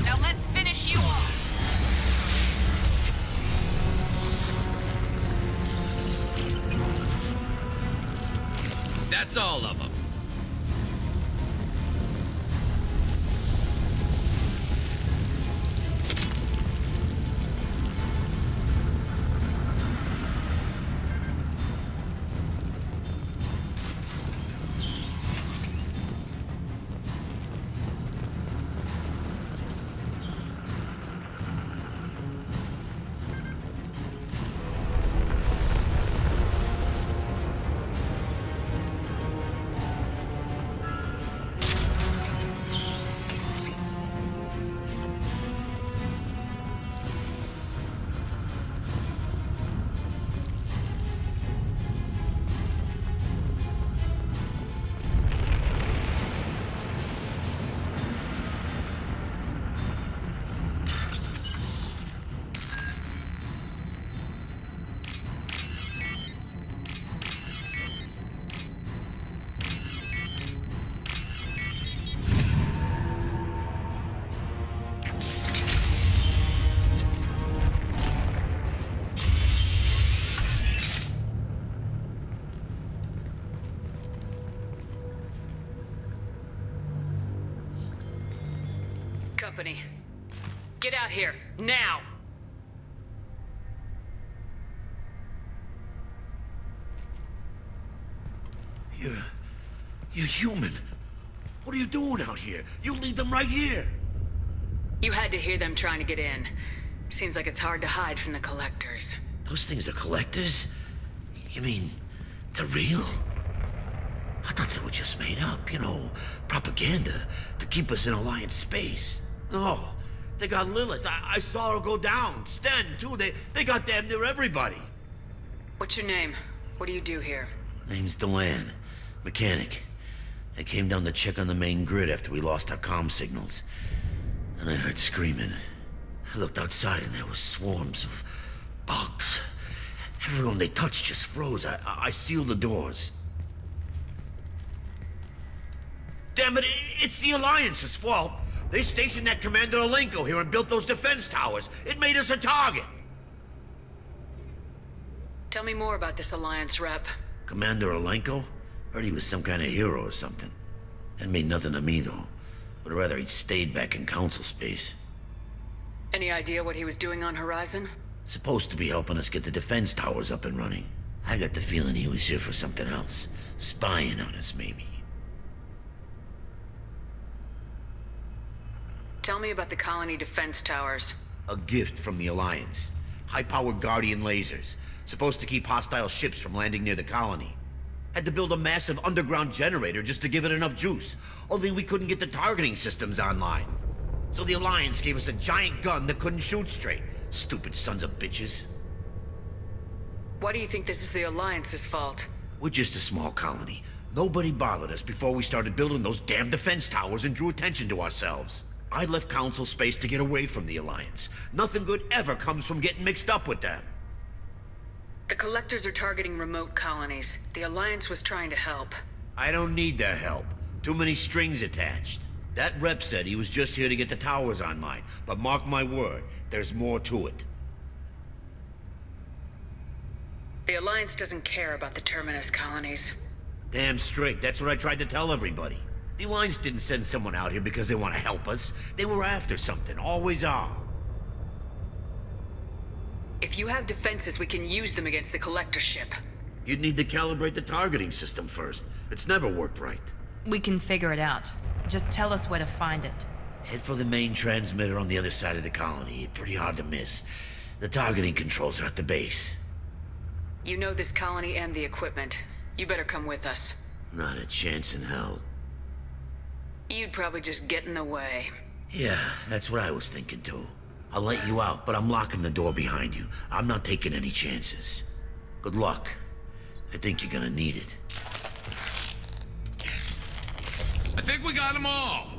Now let's finish you off.
That's all of them.
Company. Get out here, now!
You're human. What are you doing out here? You lead them right here.
You had to hear them trying to get in. Seems like it's hard to hide from the collectors.
Those things are collectors? You mean, they're real? I thought they were just made up, you know, propaganda to keep us in Alliance space. No, they got Lilith. I saw her go down. Sten, too. They got damn near everybody.
What's your name? What do you do here?
Name's Delan. Mechanic. I came down to check on the main grid after we lost our comm signals. And I heard screaming. I looked outside and there was swarms of bugs. Everyone they touched just froze. I sealed the doors. Damn it, it's the Alliance's fault. They stationed that Commander Alenko here and built those defense towers. It made us a target.
Tell me more about this Alliance rep.
Commander Alenko? Heard he was some kind of hero or something. That made nothing to me, though. Would rather he'd stayed back in Council space.
Any idea what he was doing on Horizon?
Supposed to be helping us get the defense towers up and running. I got the feeling he was here for something else. Spying on us, maybe.
Tell me about the colony defense towers.
A gift from the Alliance. High-powered Guardian lasers. Supposed to keep hostile ships from landing near the colony. Had to build a massive underground generator just to give it enough juice. Only we couldn't get the targeting systems online. So the Alliance gave us a giant gun that couldn't shoot straight. Stupid sons of bitches.
Why do you think this is the Alliance's fault?
We're just a small colony. Nobody bothered us before we started building those damn defense towers and drew attention to ourselves. I left Council space to get away from the Alliance. Nothing good ever comes from getting mixed up with them.
The Collectors are targeting remote colonies. The Alliance was trying to help.
I don't need their help. Too many strings attached. That rep said he was just here to get the towers online. But mark my word, there's more to it.
The Alliance doesn't care about the Terminus colonies.
Damn straight, that's what I tried to tell everybody. The Alliance didn't send someone out here because they want to help us. They were after something, always are.
If you have defenses, we can use them against the Collector ship.
You'd need to calibrate the targeting system first. It's never worked right.
We can figure it out. Just tell us where to find it.
Head for the main transmitter on the other side of the colony. Pretty hard to miss. The targeting controls are at the base.
You know this colony and the equipment. You better come with us.
Not a chance in hell.
You'd probably just get in the way.
Yeah, that's what I was thinking too. I'll let you out, but I'm locking the door behind you. I'm not taking any chances. Good luck. I think you're gonna need it.
I think we got them all.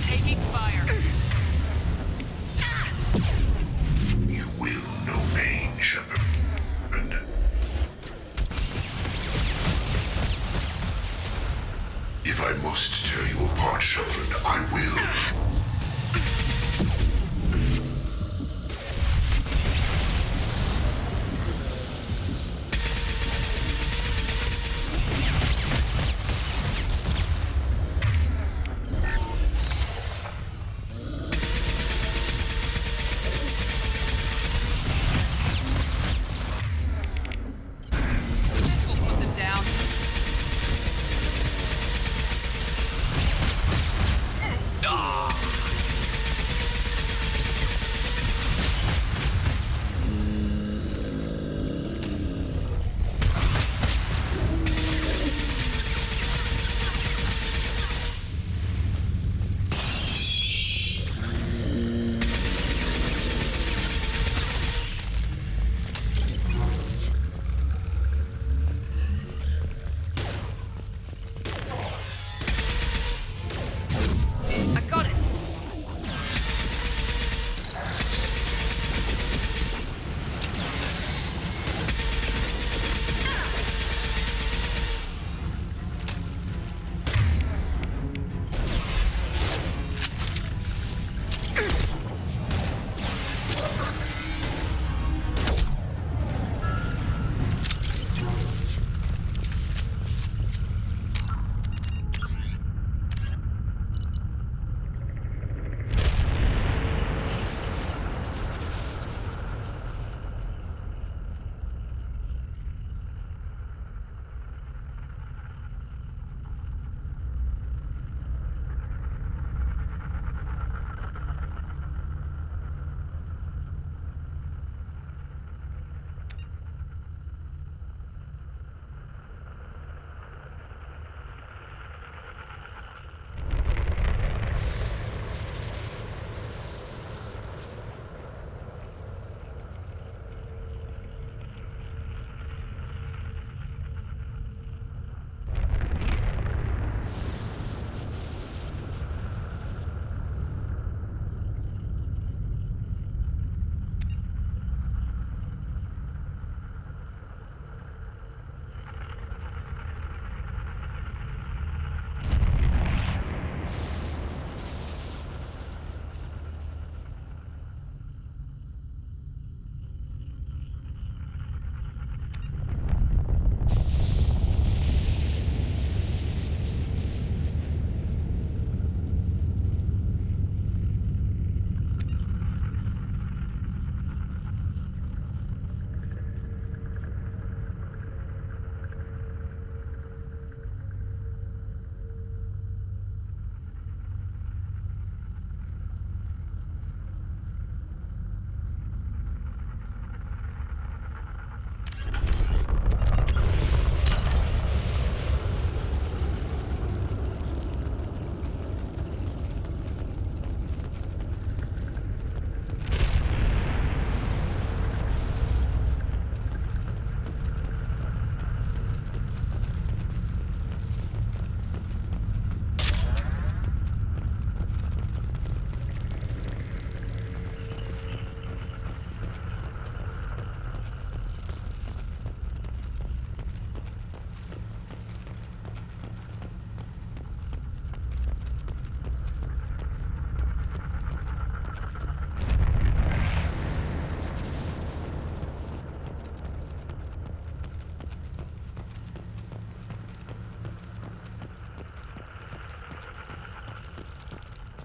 taking fire.
You will know pain, Shepard. If I must tear you apart, Shepard, I will.
This will put them down. I got it.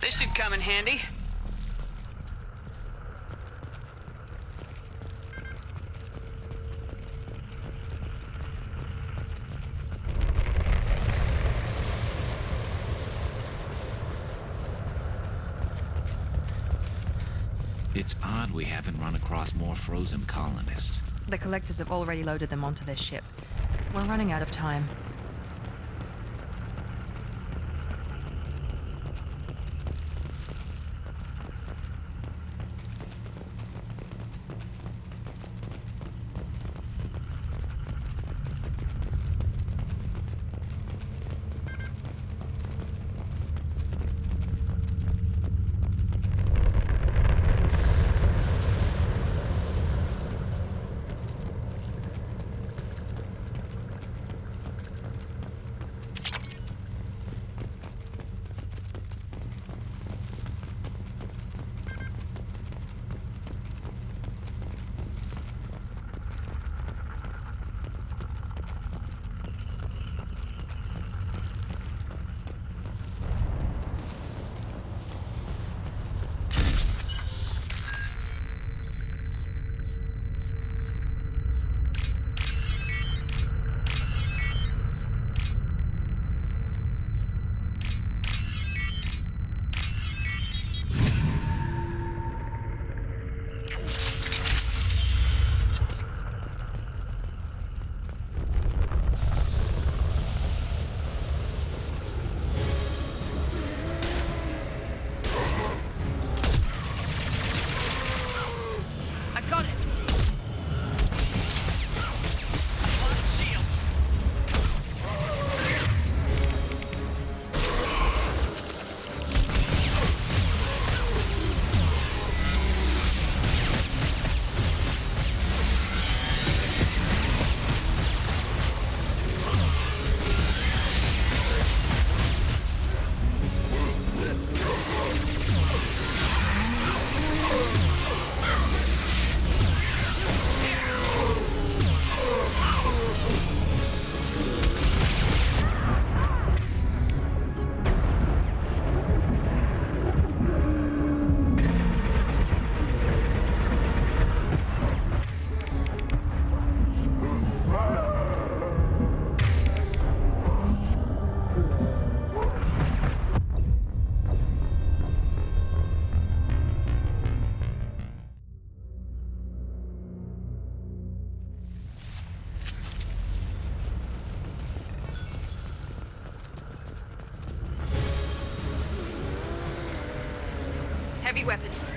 This should come in handy.
It's odd we haven't run across more frozen colonists.
The collectors have already loaded them onto their ship. We're running out of time.
Heavy weapons.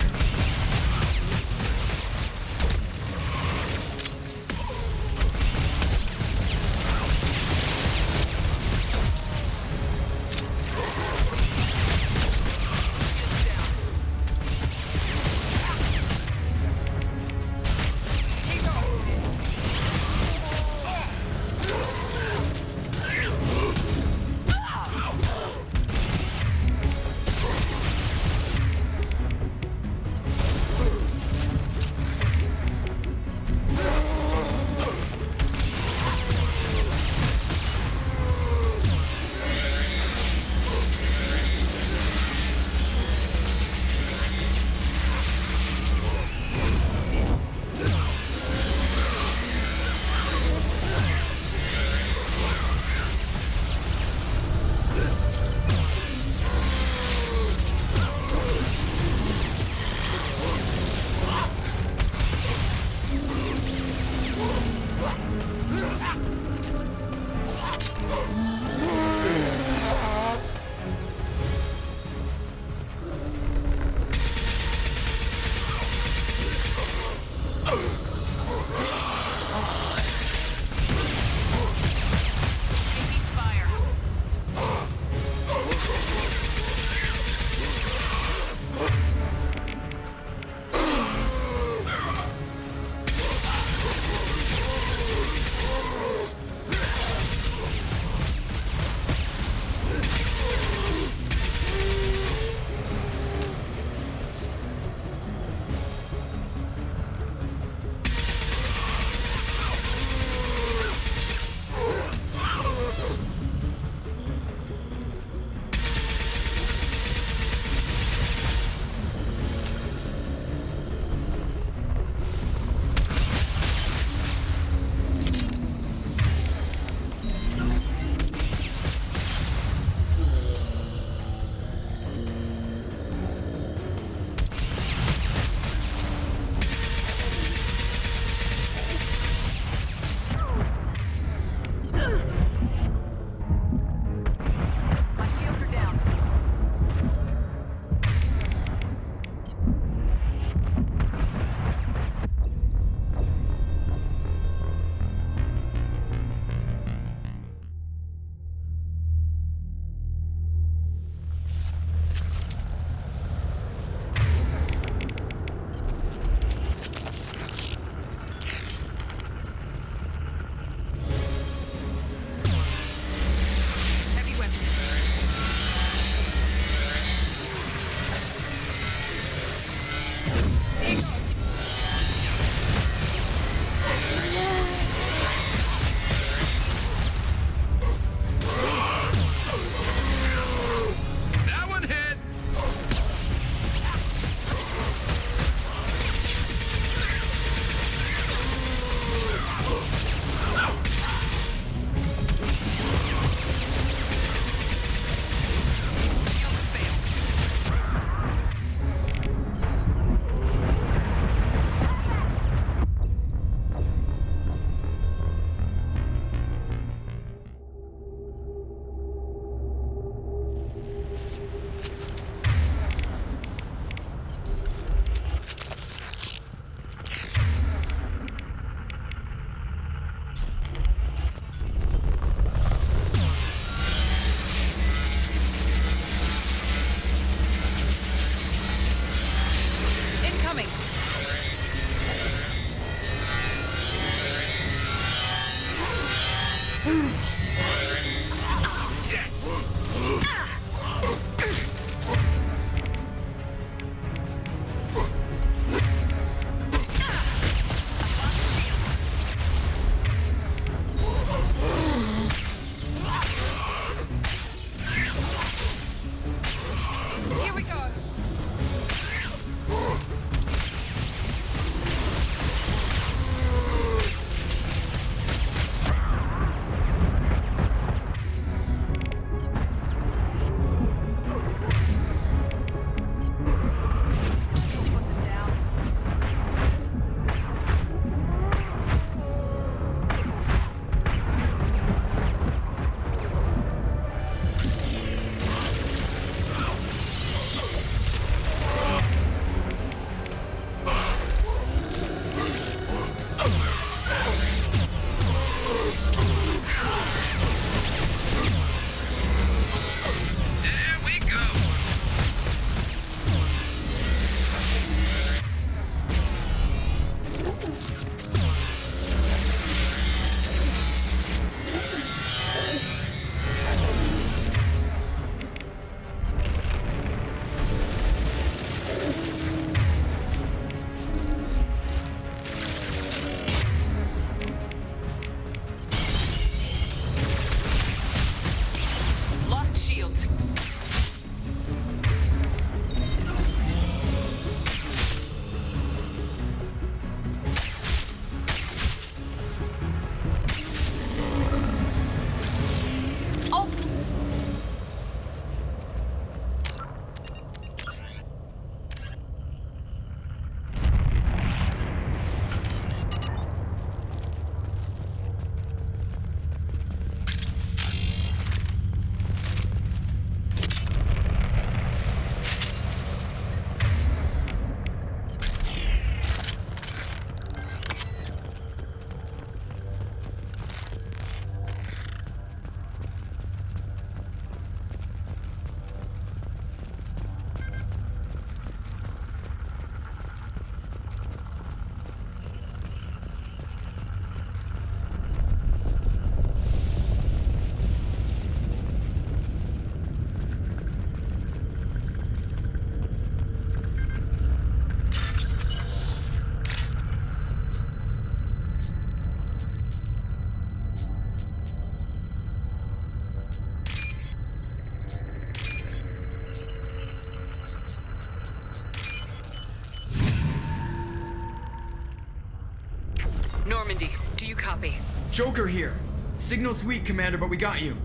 Normandy, do you copy?
Joker here. Signal's weak, Commander, but we got you.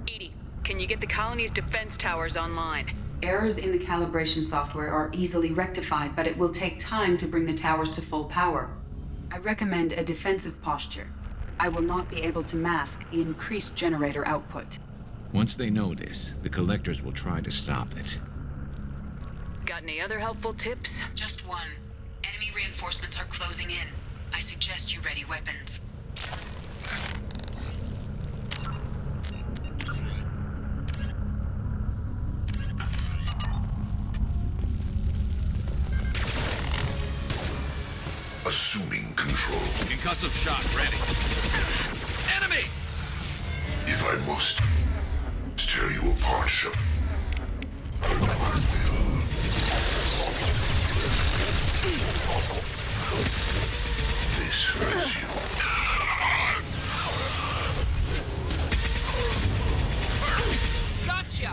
Edie, can you get the colony's defense towers online?
Errors in the calibration software are easily rectified, but it will take time to bring the towers to full power. I recommend a defensive posture. I will not be able to mask the increased generator output.
Once they know this, the Collectors will try to stop it.
Got any other helpful tips?
Just one. Enemy reinforcements are closing in. I suggest you ready weapons.
Assuming control.
Concussive shot ready. Enemy!
If I must tear you apart, Shep, this hurts you.
Gotcha!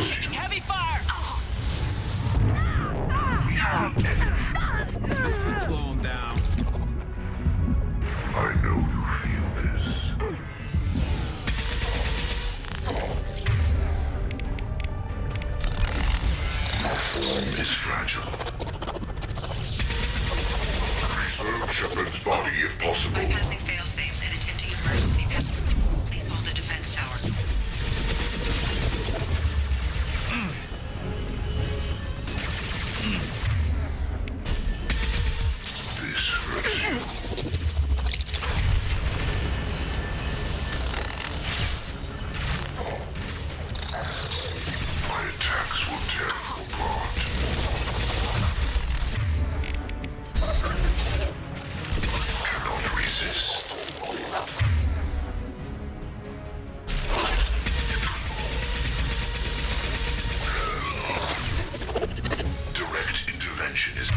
Taking heavy fire!
This will slow him down.
I know you feel this. Your form is fragile. Preserve Shepard's body if possible.
Bypassing fail-safes and attempting emergency please hold the defense tower.
This hurts you. My attacks will tear you apart. Cannot resist. Direct intervention is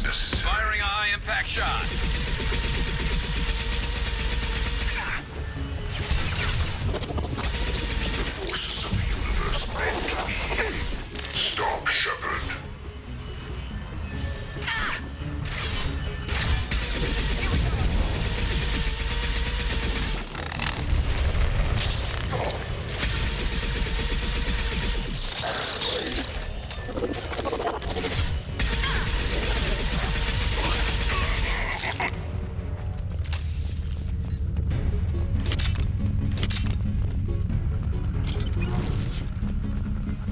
necessary.
Firing a high-impact shot.
The forces of the universe bend to me. Stop, Shepard.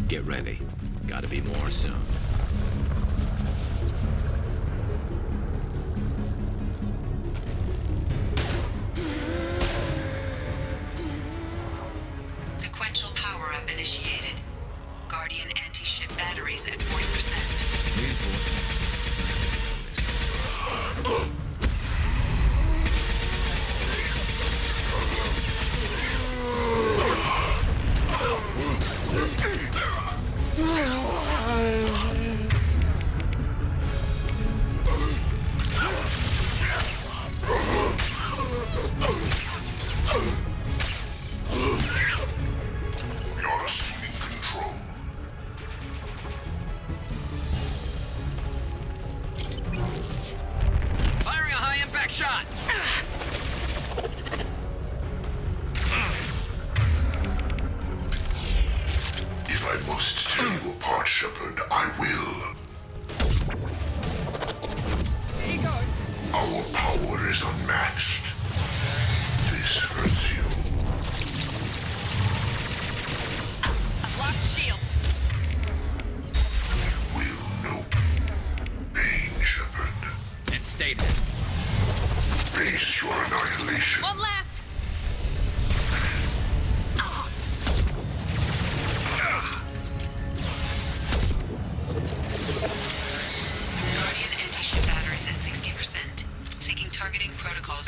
Get ready. Gotta be more soon.
Sequential power-up initiated. Guardian anti-ship batteries at 40%.
You're assuming control.
Firing a high-impact shot!
If I must tear you apart, Shepard, I will.
Here he goes.
Our power is unmatched. This hurts you.
I've lost shields.
You will know pain, Shepard.
And stay there.
Face your annihilation.
One less.
Guardian anti-ship batteries at 60%. Seeking targeting protocols.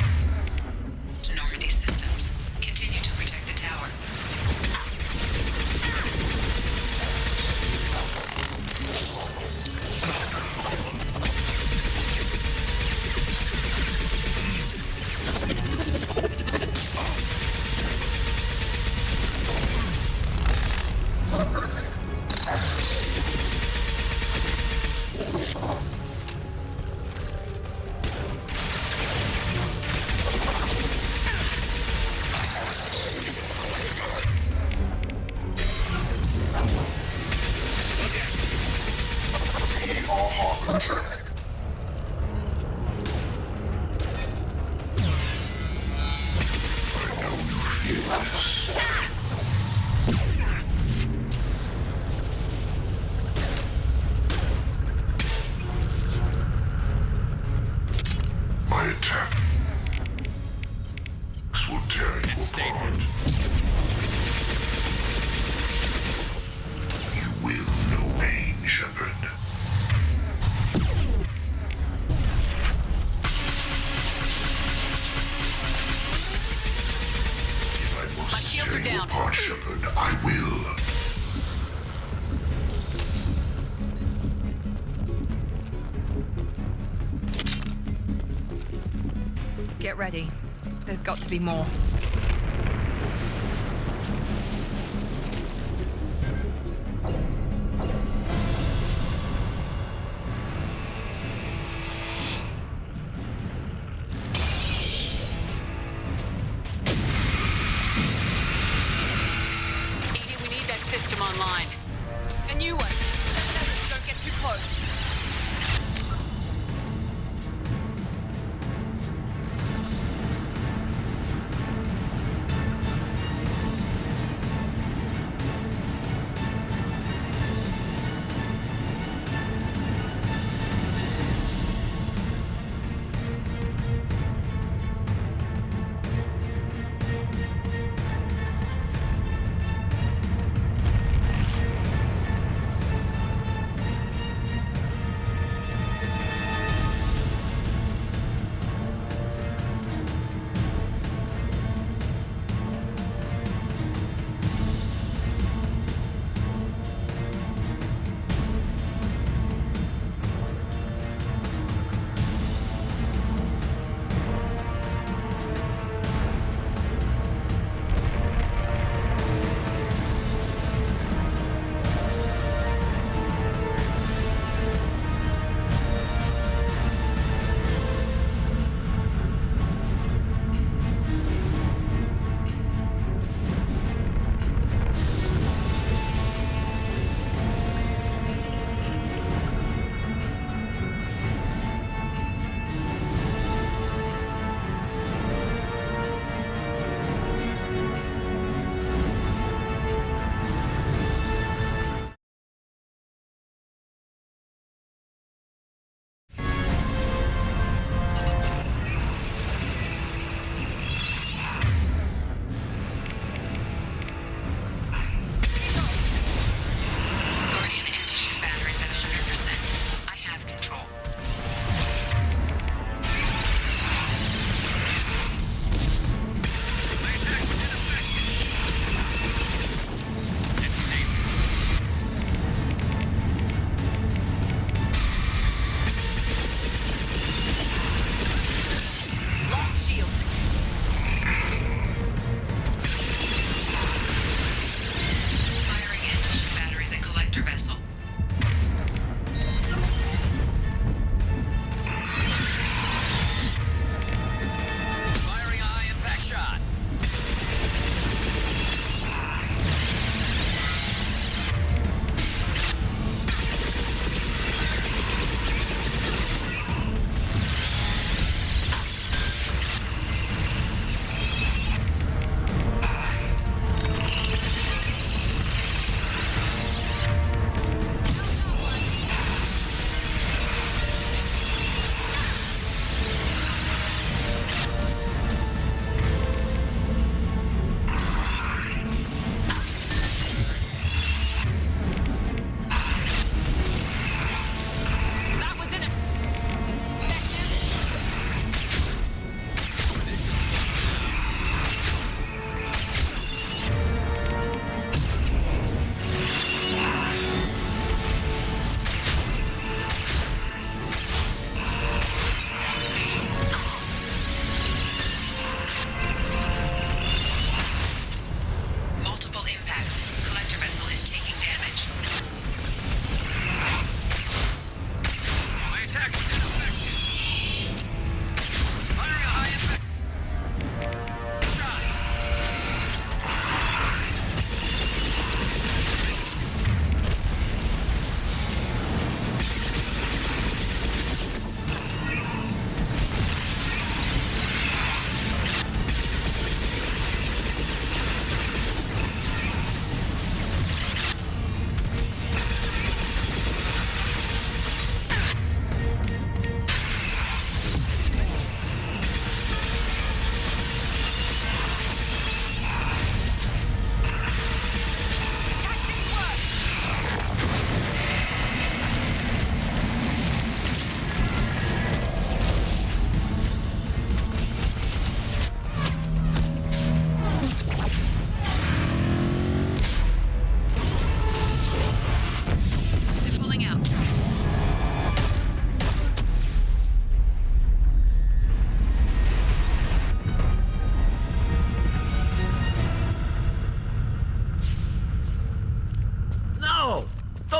ready. There's got to be more.
Edie, we need that system online. A new one. Don't get too close.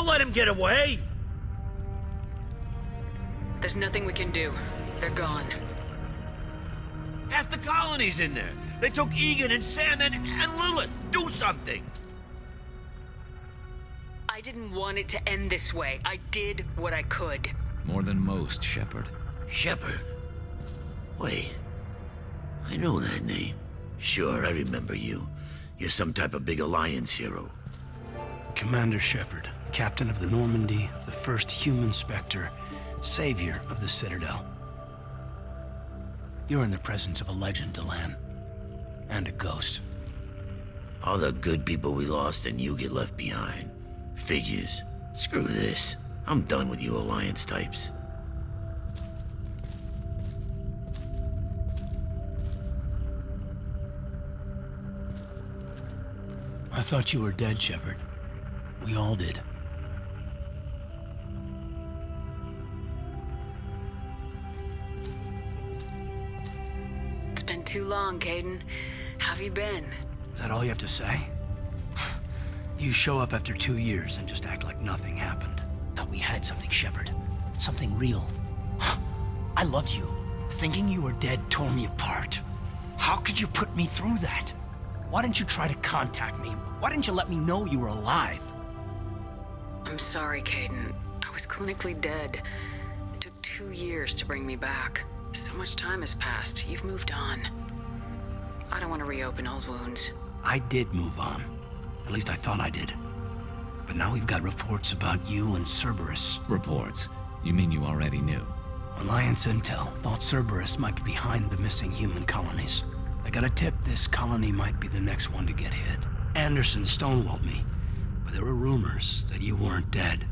Don't let him get away!
There's nothing we can do. They're gone.
Half the colony's in there. They took Egan and Sam and Lilith. Do something!
I didn't want it to end this way. I did what I could.
More than most, Shepard.
Shepard? Wait. I know that name. Sure, I remember you. You're some type of big Alliance hero.
Commander Shepard, captain of the Normandy, the first human Spectre, savior of the Citadel. You're in the presence of a legend, Delan. And a ghost.
All the good people we lost and you get left behind. Figures. Screw this. I'm done with you Alliance types.
I thought you were dead, Shepard. We all did.
It's been too long, Caden. How have you been?
Is that all you have to say? You show up after 2 years and just act like nothing happened. Thought we had something, Shepard. Something real. I loved you. Thinking you were dead tore me apart. How could you put me through that? Why didn't you try to contact me? Why didn't you let me know you were alive?
I'm sorry, Caden. I was clinically dead. It took 2 years to bring me back. So much time has passed. You've moved on. I don't want to reopen old wounds.
I did move on. At least I thought I did. But now we've got reports about you and Cerberus.
Reports? You mean you already knew?
Alliance intel thought Cerberus might be behind the missing human colonies. I got a tip this colony might be the next one to get hit. Anderson stonewalled me, but there were rumors that you weren't dead,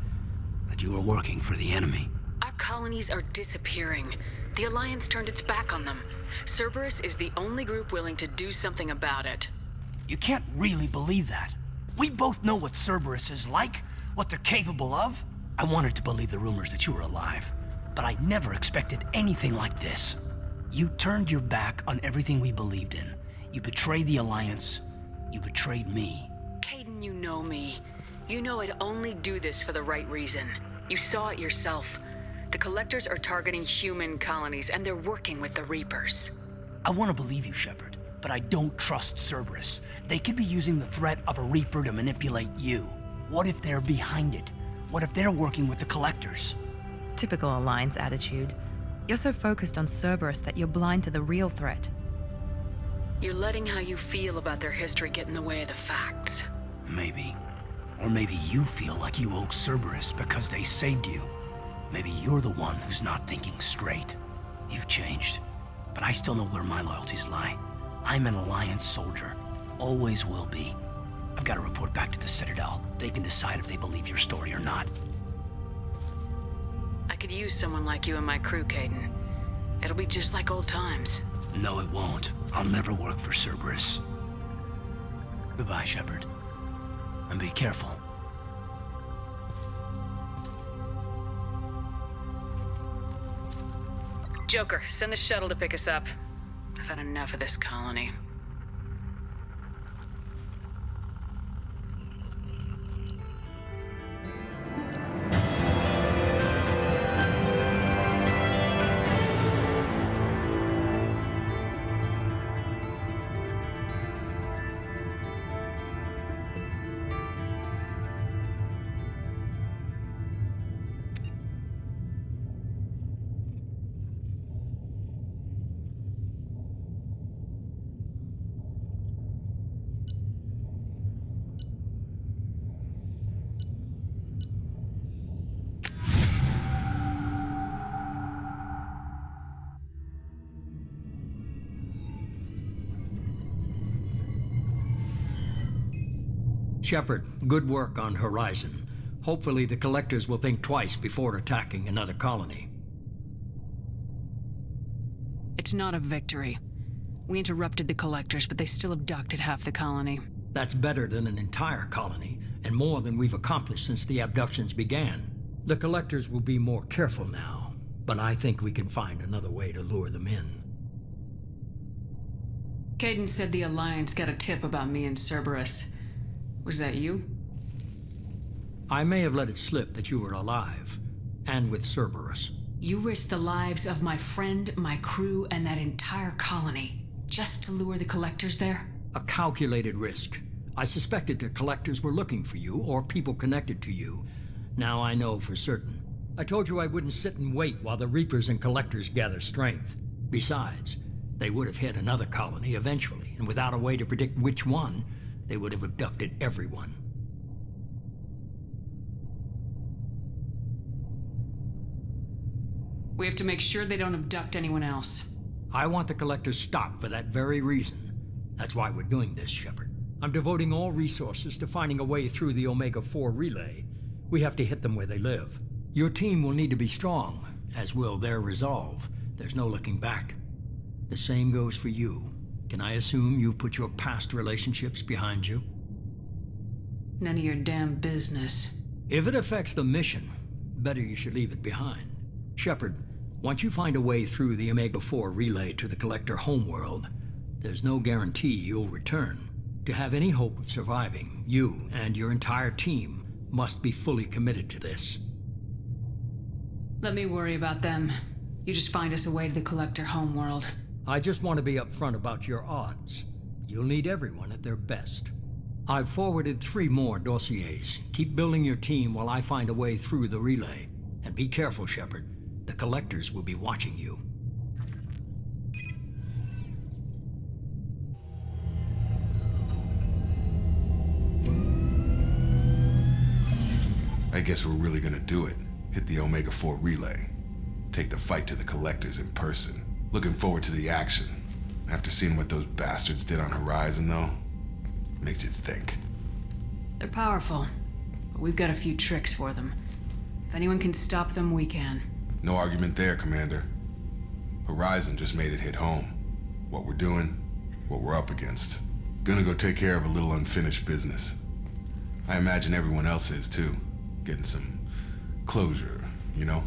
that you were working for the enemy.
Our colonies are disappearing. The Alliance turned its back on them. Cerberus is the only group willing to do something about it.
You can't really believe that. We both know what Cerberus is like, what they're capable of. I wanted to believe the rumors that you were alive, but I never expected anything like this. You turned your back on everything we believed in. You betrayed the Alliance. You betrayed me.
Caden, you know me. You know I'd only do this for the right reason. You saw it yourself. The Collectors are targeting human colonies, and they're working with the Reapers.
I want to believe you, Shepard, but I don't trust Cerberus. They could be using the threat of a Reaper to manipulate you. What if they're behind it? What if they're working with the Collectors?
Typical Alliance attitude. You're so focused on Cerberus that you're blind to the real threat.
You're letting how you feel about their history get in the way of the facts.
Maybe. Or maybe you feel like you owe Cerberus because they saved you. Maybe you're the one who's not thinking straight. You've changed, but I still know where my loyalties lie. I'm an Alliance soldier. Always will be. I've got to report back to the Citadel. They can decide if they believe your story or not.
I could use someone like you in my crew, Caden. It'll be just like old times.
No, it won't. I'll never work for Cerberus. Goodbye, Shepard. And be careful.
Joker, send the shuttle to pick us up. I've had enough of this colony.
Shepard, good work on Horizon. Hopefully the Collectors will think twice before attacking another colony.
It's not a victory. We interrupted the Collectors, but they still abducted half the colony.
That's better than an entire colony, and more than we've accomplished since the abductions began. The Collectors will be more careful now, but I think we can find another way to lure them in.
Caden said the Alliance got a tip about me and Cerberus. Was that you?
I may have let it slip that you were alive, and with Cerberus.
You risked the lives of my friend, my crew, and that entire colony, just to lure the collectors there?
A calculated risk. I suspected the collectors were looking for you, or people connected to you. Now I know for certain. I told you I wouldn't sit and wait while the Reapers and Collectors gather strength. Besides, they would have hit another colony eventually, and without a way to predict which one, they would have abducted everyone.
We have to make sure they don't abduct anyone else.
I want the Collectors stopped for that very reason. That's why we're doing this, Shepard. I'm devoting all resources to finding a way through the Omega-4 relay. We have to hit them where they live. Your team will need to be strong, as will their resolve. There's no looking back. The same goes for you. Can I assume you've put your past relationships behind you?
None of your damn business.
If it affects the mission, better you should leave it behind. Shepard, once you find a way through the Omega-4 relay to the Collector homeworld, there's no guarantee you'll return. To have any hope of surviving, you and your entire team must be fully committed to this.
Let me worry about them. You just find us a way to the Collector homeworld.
I just want to be upfront about your odds. You'll need everyone at their best. I've forwarded 3 more dossiers. Keep building your team while I find a way through the relay. And be careful, Shepard. The Collectors will be watching you.
I guess we're really gonna do it. Hit the Omega-4 relay. Take the fight to the Collectors in person. Looking forward to the action. After seeing what those bastards did on Horizon, though, makes you think.
They're powerful, but we've got a few tricks for them. If anyone can stop them, we can.
No argument there, Commander. Horizon just made it hit home. What we're doing, what we're up against. Gonna go take care of a little unfinished business. I imagine everyone else is, too. Getting some closure, you know?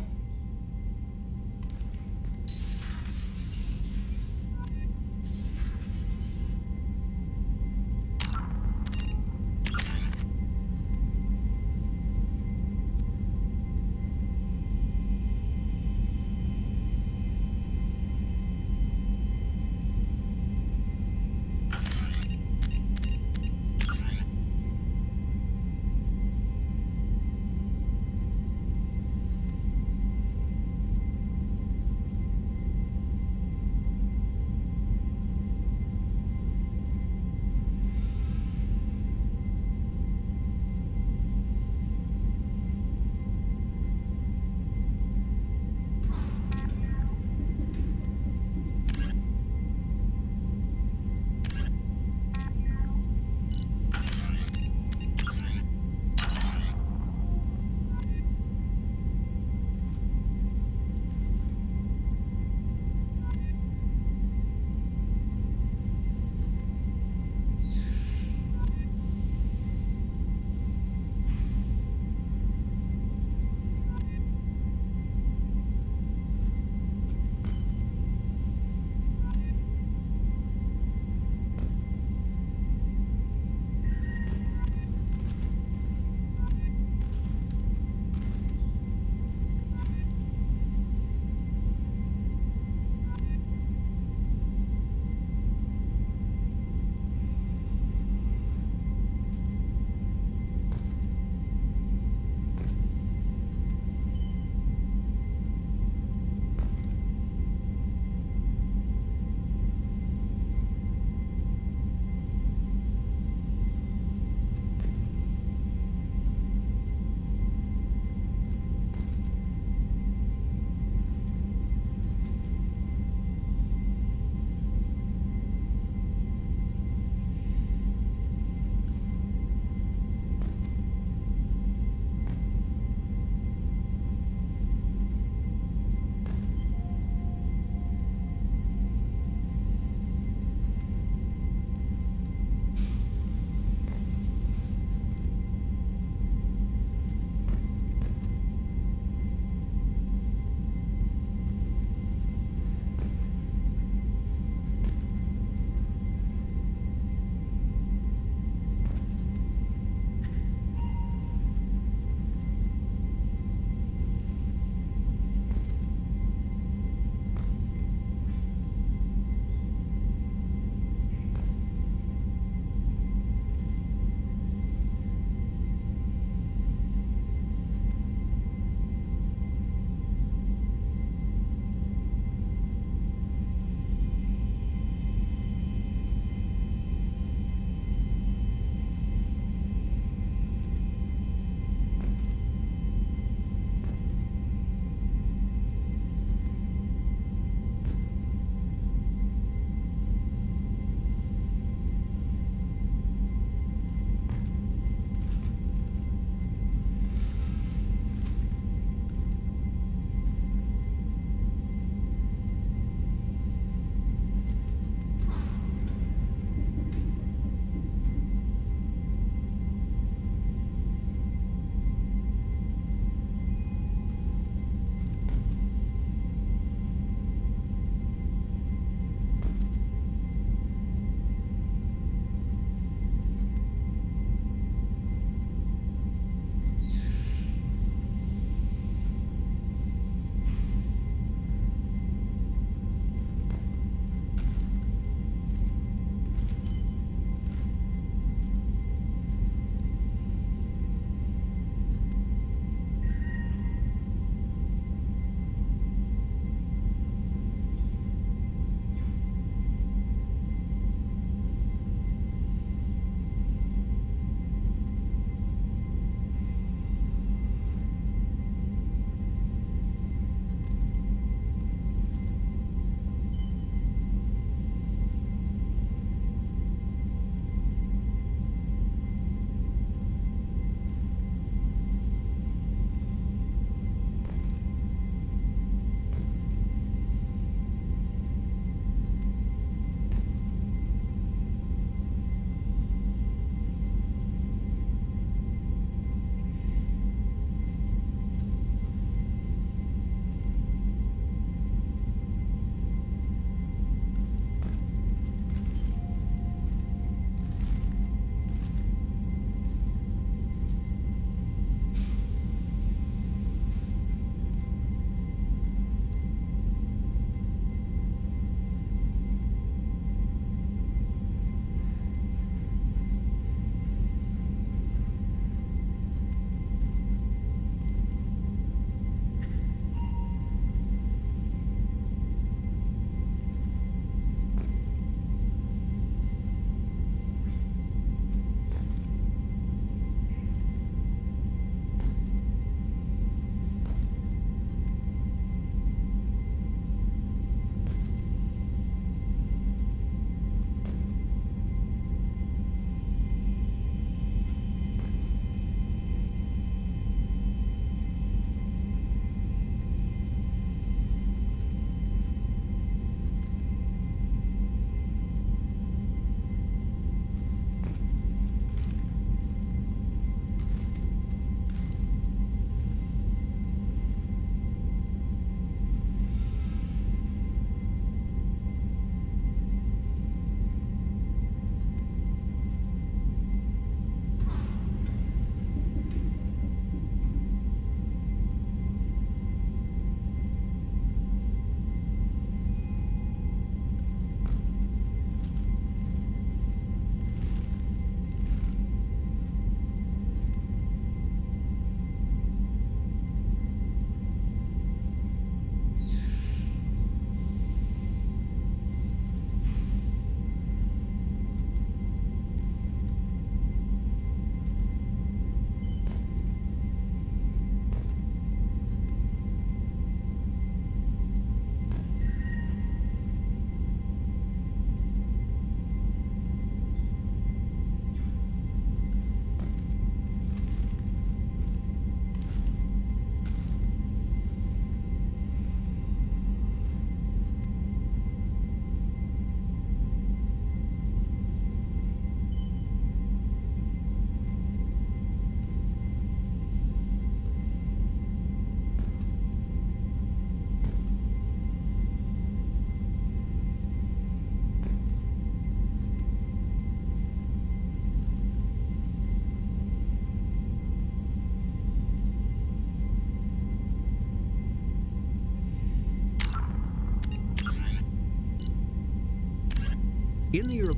In the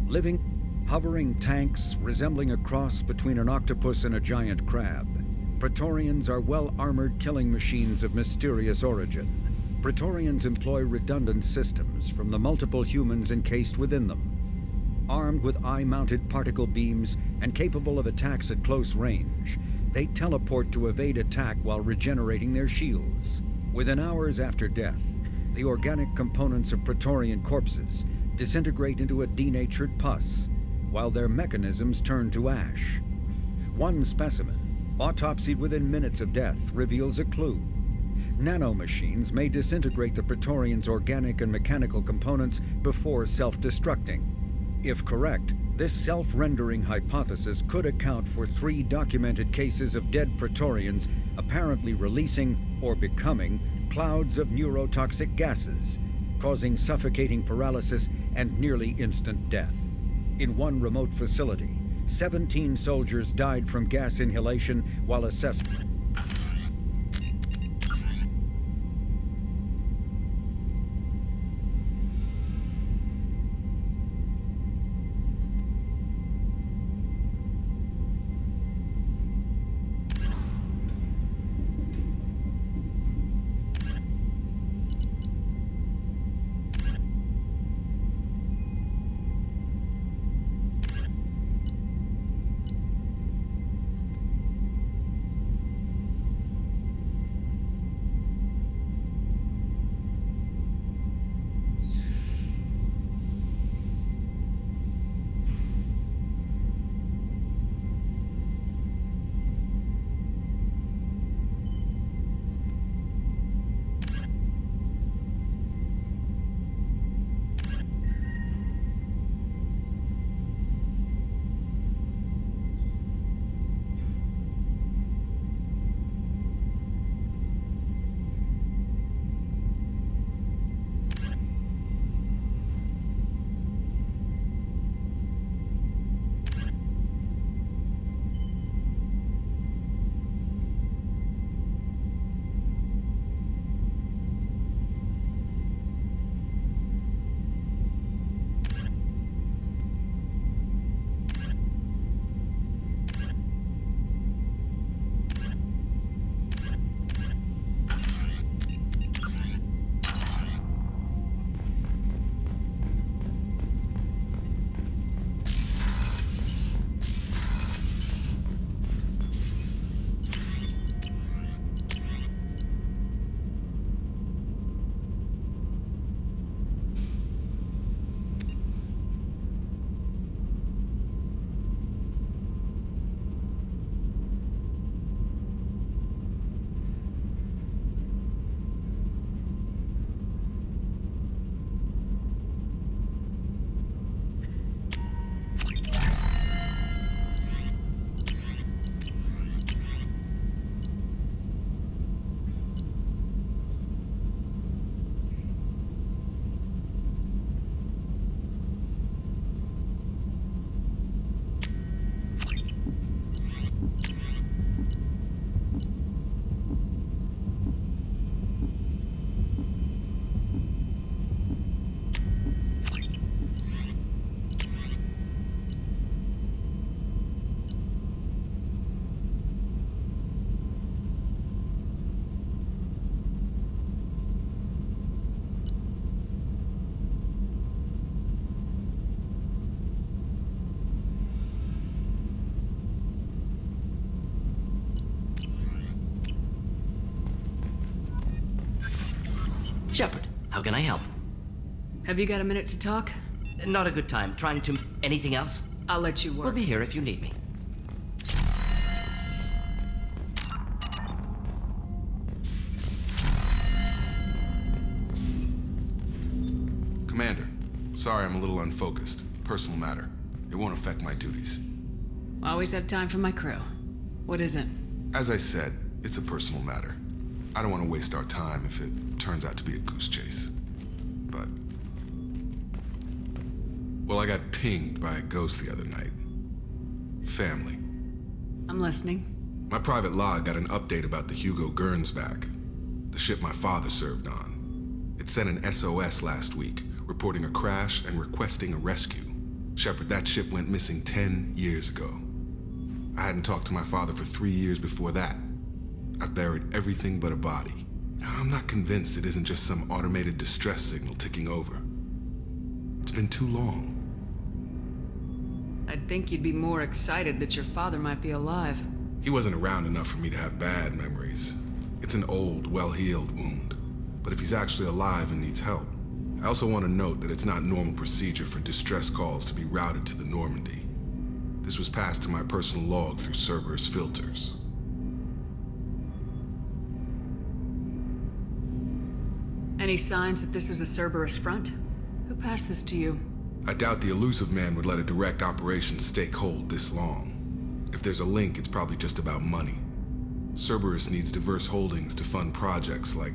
living, hovering tanks resembling a cross between an octopus and a giant crab, Praetorians are well-armored killing machines of mysterious origin. Praetorians employ redundant systems from the multiple humans encased within them. Armed with eye-mounted particle beams and capable of attacks at close range, they teleport to evade attack while regenerating their shields. Within hours after death, the organic components of Praetorian corpses disintegrate into a denatured pus, while their mechanisms turn to ash. One specimen, autopsied within minutes of death, reveals a clue. Nanomachines may disintegrate the Praetorians' organic and mechanical components before self-destructing. If correct, this self-rendering hypothesis could account for 3 documented cases of dead Praetorians apparently releasing or becoming clouds of neurotoxic gases, causing suffocating paralysis and nearly instant death. In one remote facility, 17 soldiers died from gas inhalation while assessing.
Shepard, how can I help?
Have you got a minute to talk?
Not a good time. Trying to... Anything else?
I'll let you work.
We'll be here if you need me.
Commander, sorry I'm a little unfocused. Personal matter. It won't affect my duties.
Always have time for my crew. What is it?
As I said, it's a personal matter. I don't want to waste our time if it turns out to be a goose chase. But... well, I got pinged by a ghost the other night. Family.
I'm listening.
My private log got an update about the Hugo Gernsback, the ship my father served on. It sent an SOS last week, reporting a crash and requesting a rescue. Shepard, that ship went missing 10 years ago. I hadn't talked to my father for 3 years before that. I've buried everything but a body. I'm not convinced it isn't just some automated distress signal ticking over. It's been too long.
I'd think you'd be more excited that your father might be alive.
He wasn't around enough for me to have bad memories. It's an old, well-healed wound. But if he's actually alive and needs help, I also want to note that it's not normal procedure for distress calls to be routed to the Normandy. This was passed to my personal log through Cerberus filters.
Any signs that this is a Cerberus front? Who passed this to you?
I doubt the elusive man would let a direct operation stake hold this long. If there's a link, it's probably just about money. Cerberus needs diverse holdings to fund projects like,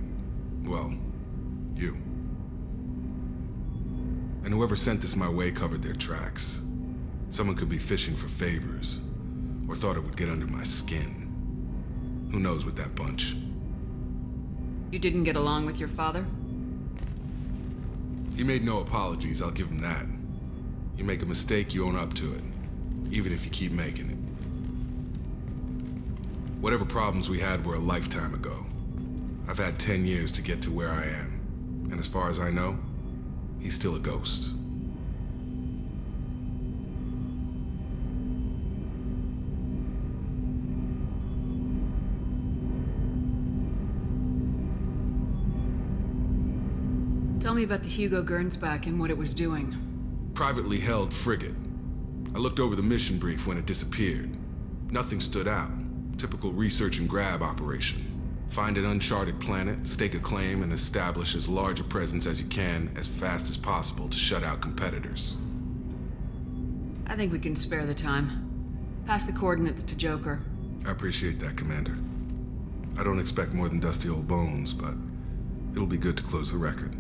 well, you. And whoever sent this my way covered their tracks. Someone could be fishing for favors, or thought it would get under my skin. Who knows with that bunch?
You didn't get along with your father?
He made no apologies, I'll give him that. You make a mistake, you own up to it, even if you keep making it. Whatever problems we had were a lifetime ago. I've had 10 years to get to where I am, and as far as I know, he's still a ghost.
Tell me about the Hugo Gernsback and what it was doing.
Privately held frigate. I looked over the mission brief when it disappeared. Nothing stood out. Typical research and grab operation. Find an uncharted planet, stake a claim, and establish as large a presence as you can as fast as possible to shut out competitors.
I think we can spare the time. Pass the coordinates to Joker.
I appreciate that, Commander. I don't expect more than dusty old bones, but it'll be good to close the record.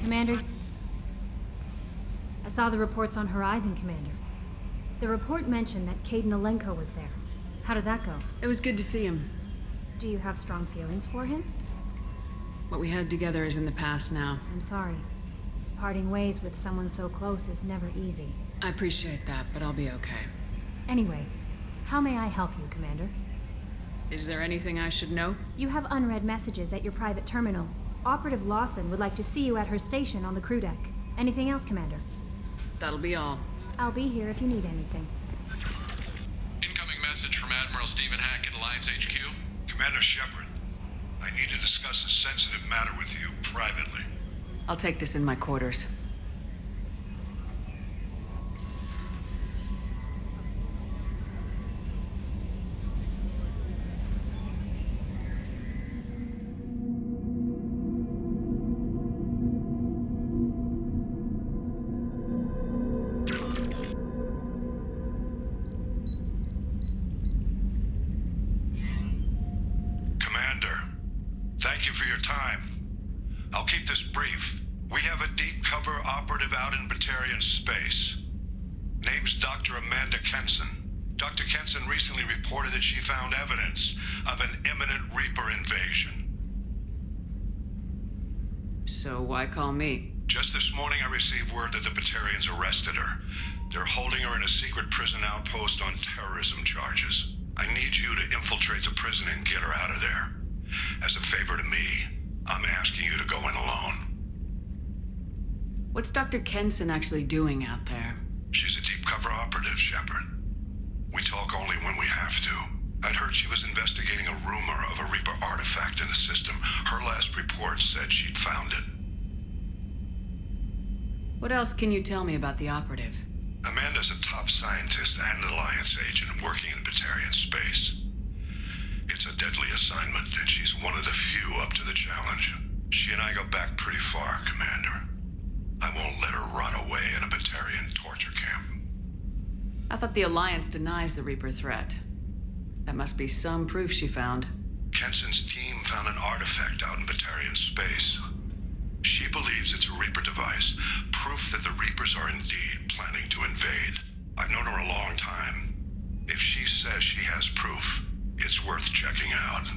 Commander, I saw the reports on Horizon, Commander. The report mentioned that Caden Alenko was there. How did that go?
It was good to see him.
Do you have strong feelings for him?
What we had together is in the past now.
I'm sorry. Parting ways with someone so close is never easy.
I appreciate that, but I'll be okay.
Anyway, how may I help you, Commander?
Is there anything I should know?
You have unread messages at your private terminal. Operative Lawson would like to see you at her station on the crew deck. Anything else, Commander?
That'll be all.
I'll be here if you need anything.
Incoming message from Admiral Stephen Hackett, Alliance HQ.
Commander Shepard, I need to discuss a sensitive matter with you privately.
I'll take this in my quarters.
Thank you for your time. I'll keep this brief. We have a deep cover operative out in Batarian space. Name's Dr. Amanda Kenson. Dr. Kenson recently reported that she found evidence of an imminent Reaper invasion.
So why call me?
Just this morning I received word that the Batarians arrested her. They're holding her in a secret prison outpost on terrorism charges. I need you to infiltrate the prison and get her out of there. As a favor to me, I'm asking you to go in alone.
What's Dr. Kenson actually doing out there?
She's a deep cover operative, Shepard. We talk only when we have to. I'd heard she was investigating a rumor of a Reaper artifact in the system. Her last report said she'd found it.
What else can you tell me about the operative?
Amanda's a top scientist and Alliance agent working in Batarian space. It's a deadly assignment, and she's one of the few up to the challenge. She and I go back pretty far, Commander. I won't let her rot away in a Batarian torture camp.
I thought the Alliance denies the Reaper threat. That must be some proof she found.
Kenson's team found an artifact out in Batarian space. She believes it's a Reaper device, proof that the Reapers are indeed planning to invade. I've known her a long time. If she says she has proof, it's worth checking out.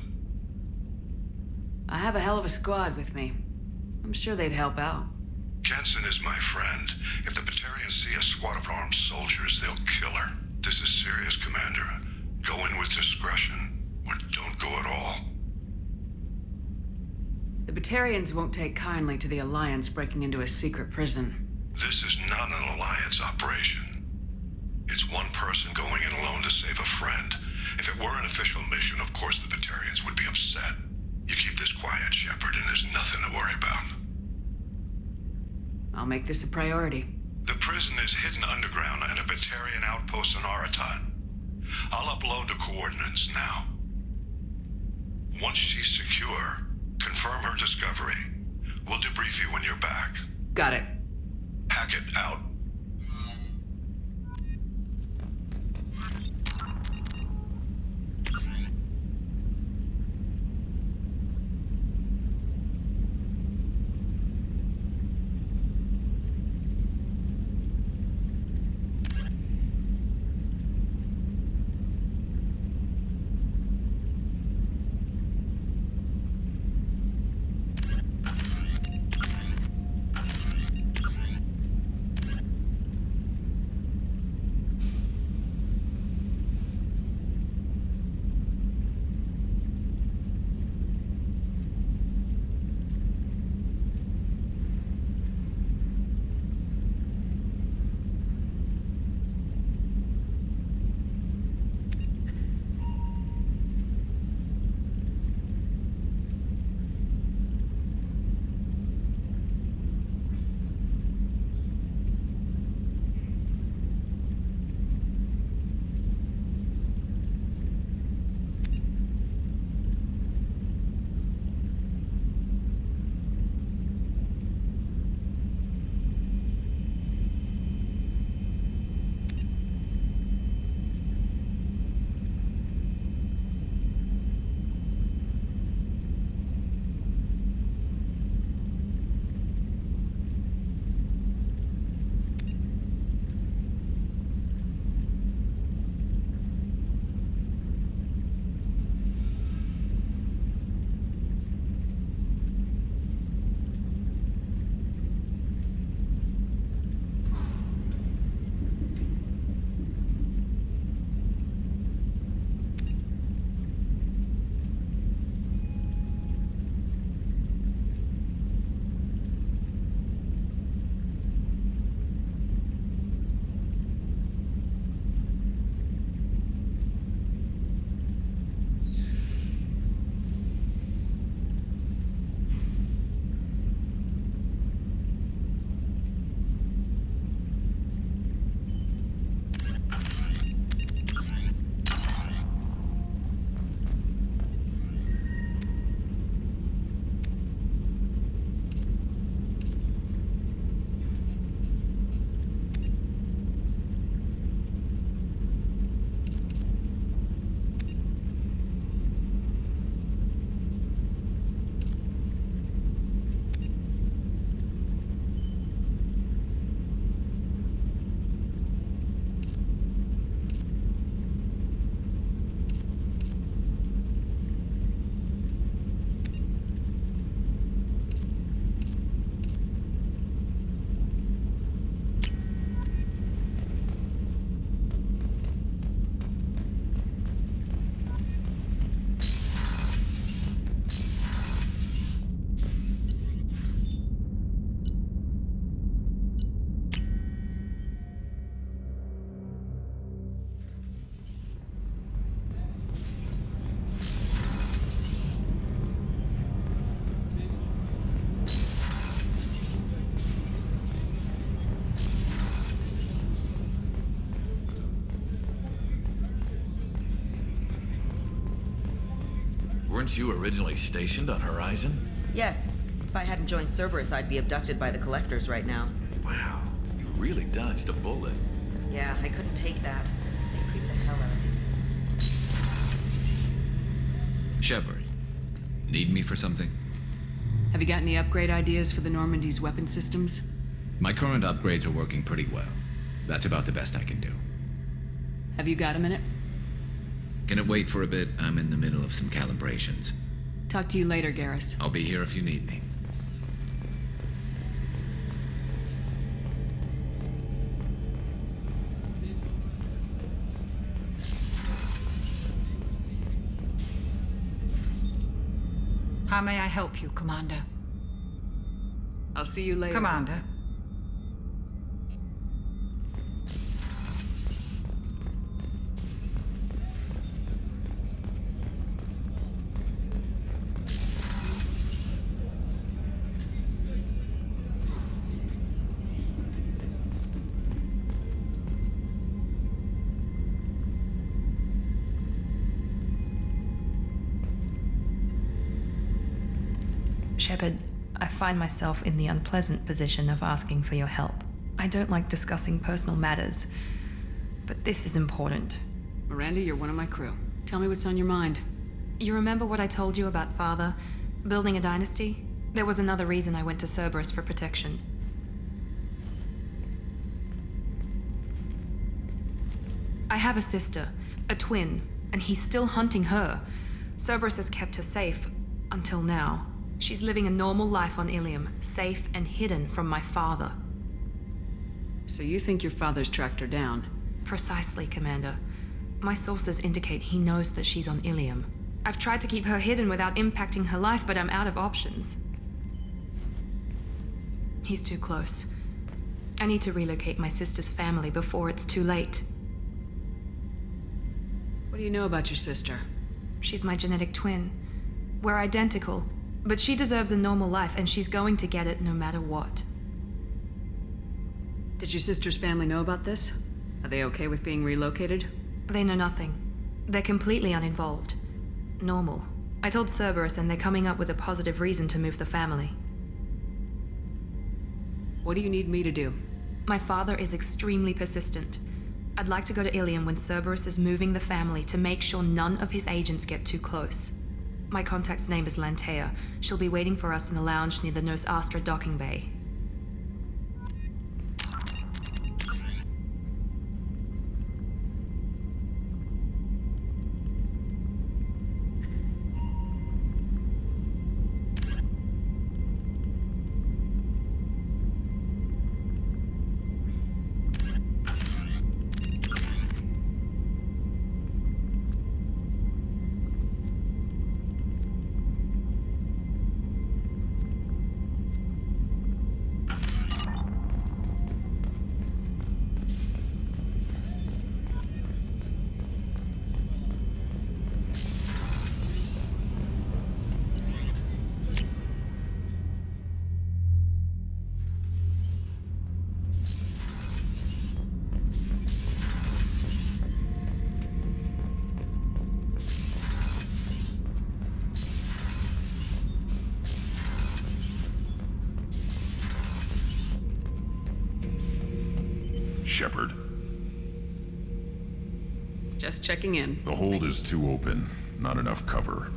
I have a hell of a squad with me. I'm sure they'd help out.
Kenson is my friend. If the Batarians see a squad of armed soldiers, they'll kill her. This is serious, Commander. Go in with discretion, or don't go at all.
The Batarians won't take kindly to the Alliance breaking into a secret prison.
This is not an Alliance operation. It's one person going in alone to save a friend. If it were an official mission, of course the Batarians would be upset. You keep this quiet, Shepard, and there's nothing to worry about.
I'll make this a priority.
The prison is hidden underground and a Batarian outpost on Aratat. I'll upload the coordinates now. Once she's secure, confirm her discovery. We'll debrief you when you're back.
Got it.
Hackett out.
Weren't you originally stationed on Horizon?
Yes. If I hadn't joined Cerberus, I'd be abducted by the Collectors right now.
Wow, you really dodged a bullet.
Yeah, I couldn't take that. They creeped the hell out of me.
Shepard, need me for something?
Have you got any upgrade ideas for the Normandy's weapon systems?
My current upgrades are working pretty well. That's about the best I can do.
Have you got a minute?
Can it wait for a bit? I'm in the middle of some calibrations.
Talk to you later, Garrus.
I'll be here if you need me.
How may I help you, Commander?
I'll see you later.
Commander.
Shepard, I find myself in the unpleasant position of asking for your help. I don't like discussing personal matters, but this is important.
Miranda, you're one of my crew. Tell me what's on your mind.
You remember what I told you about Father? Building a dynasty? There was another reason I went to Cerberus for protection. I have a sister, a twin, and he's still hunting her. Cerberus has kept her safe, until now. She's living a normal life on Ilium, safe and hidden from my father.
So you think your father's tracked her down?
Precisely, Commander. My sources indicate he knows that she's on Ilium. I've tried to keep her hidden without impacting her life, but I'm out of options. He's too close. I need to relocate my sister's family before it's too late.
What do you know about your sister?
She's my genetic twin. We're identical, but she deserves a normal life, and she's going to get it no matter what.
Did your sister's family know about this? Are they okay with being relocated?
They know nothing. They're completely uninvolved. Normal. I told Cerberus, and they're coming up with a positive reason to move the family.
What do you need me to do?
My father is extremely persistent. I'd like to go to Ilium when Cerberus is moving the family to make sure none of his agents get too close. My contact's name is Lantea. She'll be waiting for us in the lounge near the Nos Astra docking bay.
Shepard.
Just checking in.
The hold is too open. Not enough cover.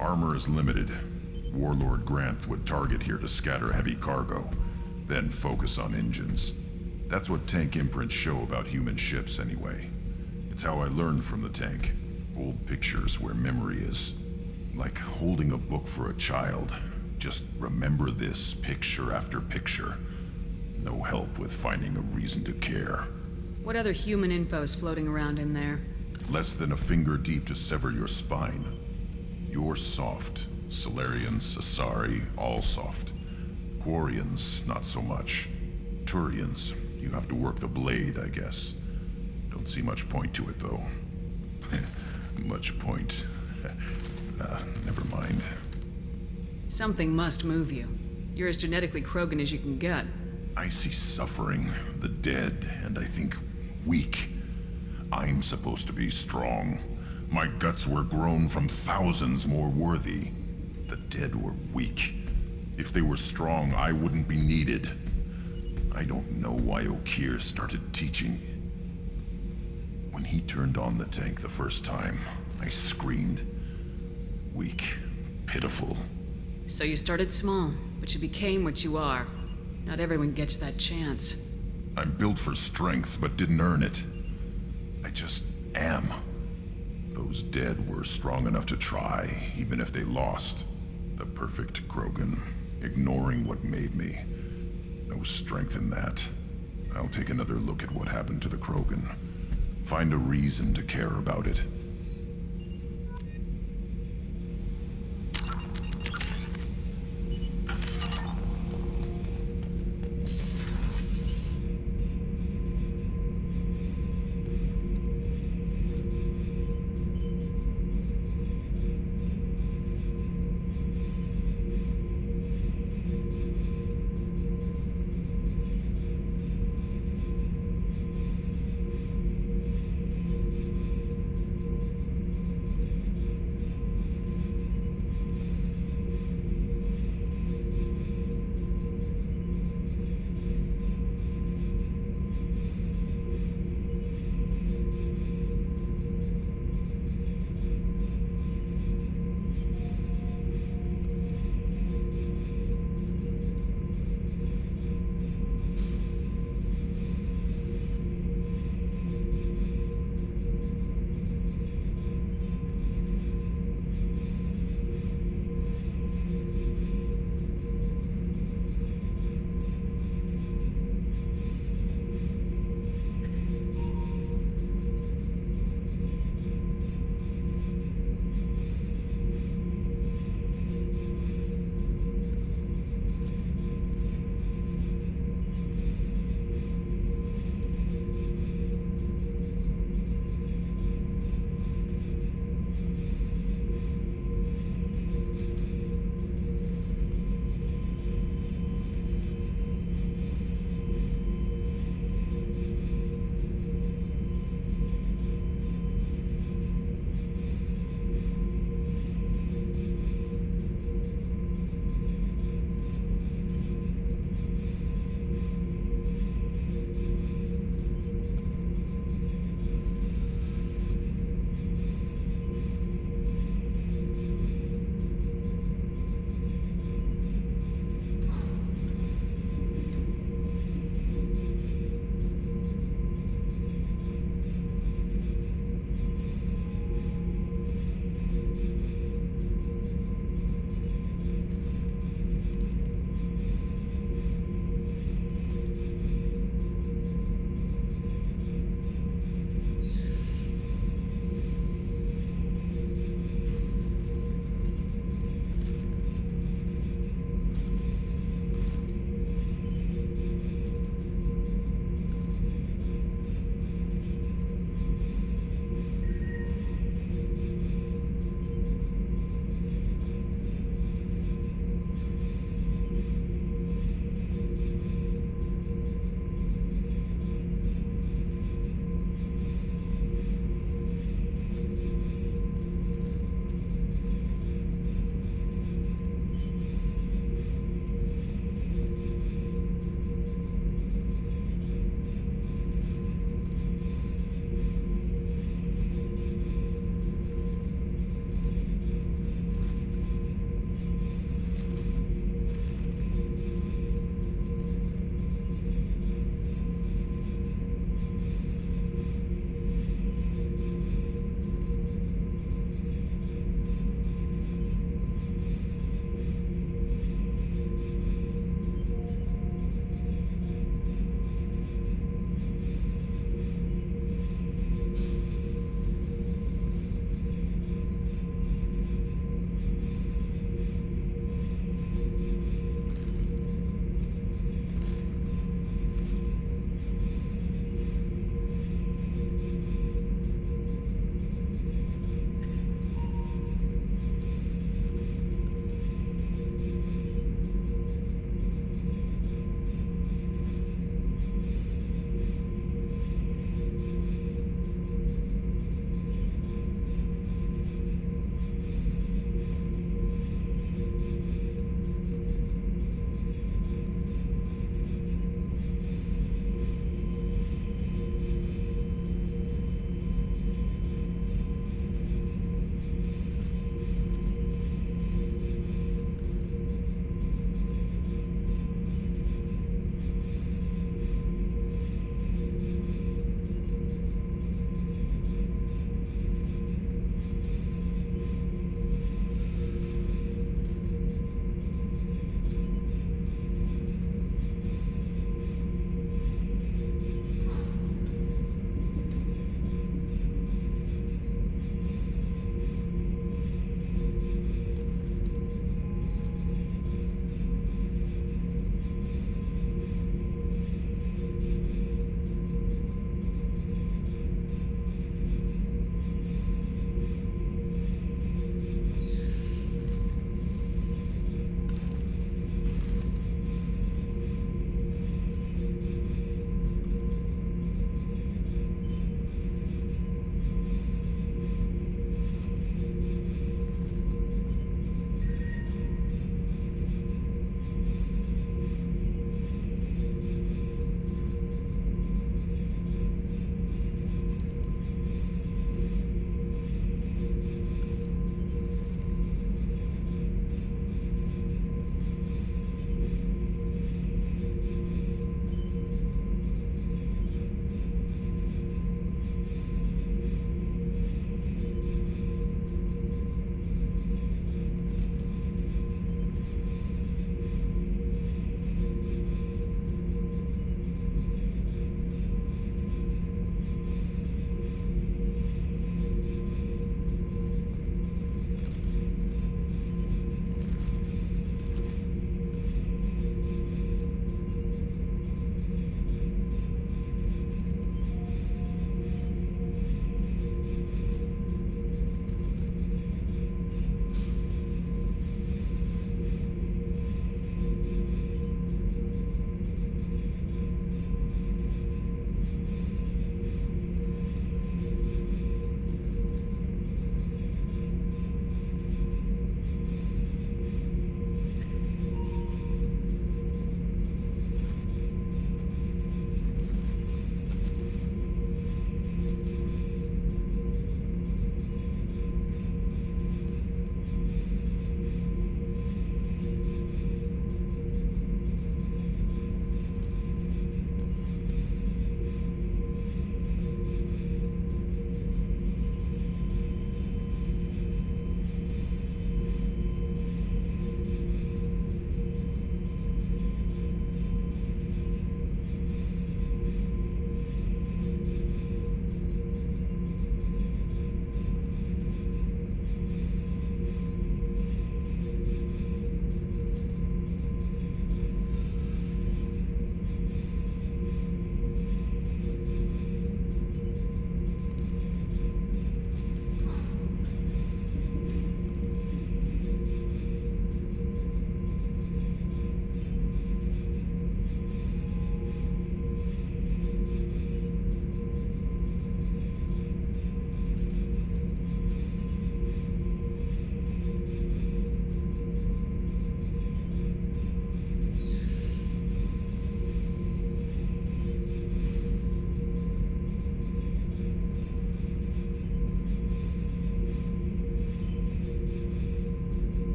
Armor is limited. Warlord Granth would target here to scatter heavy cargo, then focus on engines. That's what tank imprints show about human ships anyway. It's how I learned from the tank. Old pictures where memory is. Like holding a book for a child. Just remember this picture after picture. No help with finding a reason to care.
What other human info's floating around in there?
Less than a finger deep to sever your spine. You're soft. Solarians, Asari, all soft. Quarians, not so much. Turians, you have to work the blade, I guess. Don't see much point to it, though. Much point. Never mind.
Something must move you. You're as genetically Krogan as you can get.
I see suffering, the dead, and I think weak. I'm supposed to be strong. My guts were grown from thousands more worthy. The dead were weak. If they were strong, I wouldn't be needed. I don't know why Okeer started teaching. When he turned on the tank the first time, I screamed. Weak, pitiful.
So you started small, but you became what you are. Not everyone gets that chance.
I'm built for strength, but didn't earn it. I just am. Those dead were strong enough to try, even if they lost. The perfect Krogan, ignoring what made me. No strength in that. I'll take another look at what happened to the Krogan. Find a reason to care about it.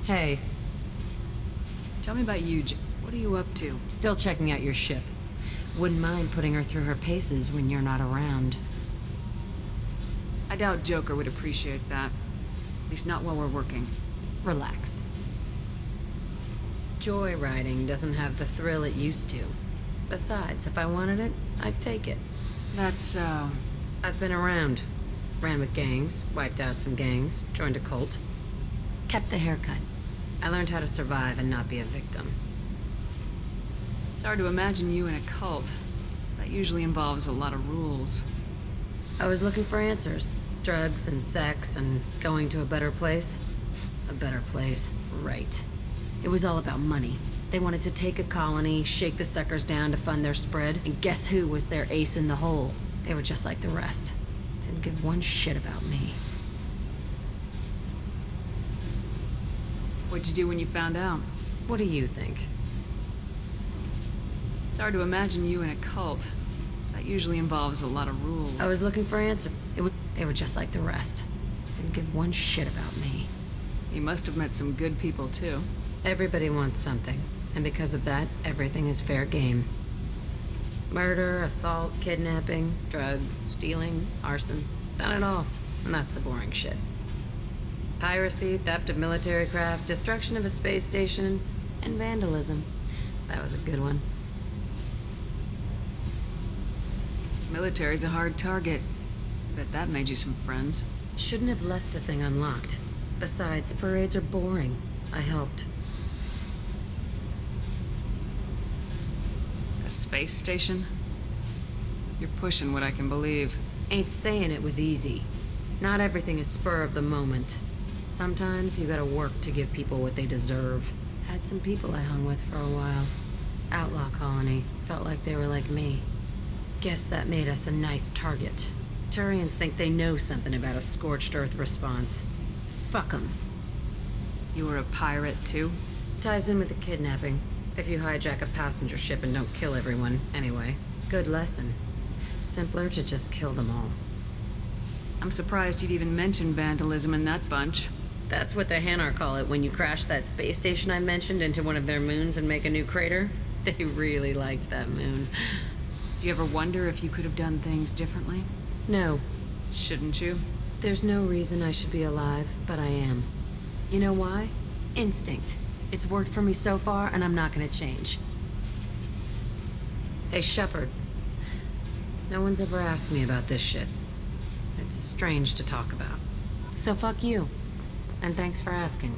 Hey.
Tell me about you, what are you up to?
Still checking out your ship. Wouldn't mind putting her through her paces when you're not around.
I doubt Joker would appreciate that. At least not while we're working.
Relax. Joyriding doesn't have the thrill it used to. Besides, if I wanted it, I'd take it.
That's so...
I've been around. Ran with gangs, wiped out some gangs, joined a cult. Kept the haircut. I learned how to survive and not be a victim.
It's hard to imagine you in a cult. That usually involves a lot of rules.
I was looking for answers. Drugs and sex and going to a better place. A better place, right. It was all about money. They wanted to take a colony, shake the suckers down to fund their spread, and guess who was their ace in the hole? They were just like the rest. Didn't give one shit about me.
What'd you do when you found out?
What do you think?
It's hard to imagine you in a cult. That usually involves a lot of rules.
I was looking for answers. They were just like the rest. Didn't give one shit about me.
You must have met some good people, too.
Everybody wants something, and because of that, everything is fair game. Murder, assault, kidnapping, drugs, stealing, arson. Done it all. And that's the boring shit. Piracy, theft of military craft, destruction of a space station, and vandalism. That was a good one.
Military's a hard target. Bet that made you some friends.
Shouldn't have left the thing unlocked. Besides, parades are boring. I helped.
A space station? You're pushing what I can believe.
Ain't saying it was easy. Not everything is spur of the moment. Sometimes you gotta work to give people what they deserve. Had some people I hung with for a while. Outlaw colony. Felt like they were like me. Guess that made us a nice target. Turians think they know something about a scorched earth response. Fuck 'em.
You were a pirate, too?
Ties in with the kidnapping. If you hijack a passenger ship and don't kill everyone, anyway. Good lesson. Simpler to just kill them all.
I'm surprised you'd even mention vandalism in that bunch.
That's what the Hanar call it when you crash that space station I mentioned into one of their moons and make a new crater. They really liked that moon.
Do you ever wonder if you could have done things differently?
No.
Shouldn't you?
There's no reason I should be alive, but I am. You know why? Instinct. It's worked for me so far, and I'm not gonna change. Hey, Shepard. No one's ever asked me about this shit. It's strange to talk about. So fuck you. And thanks for asking.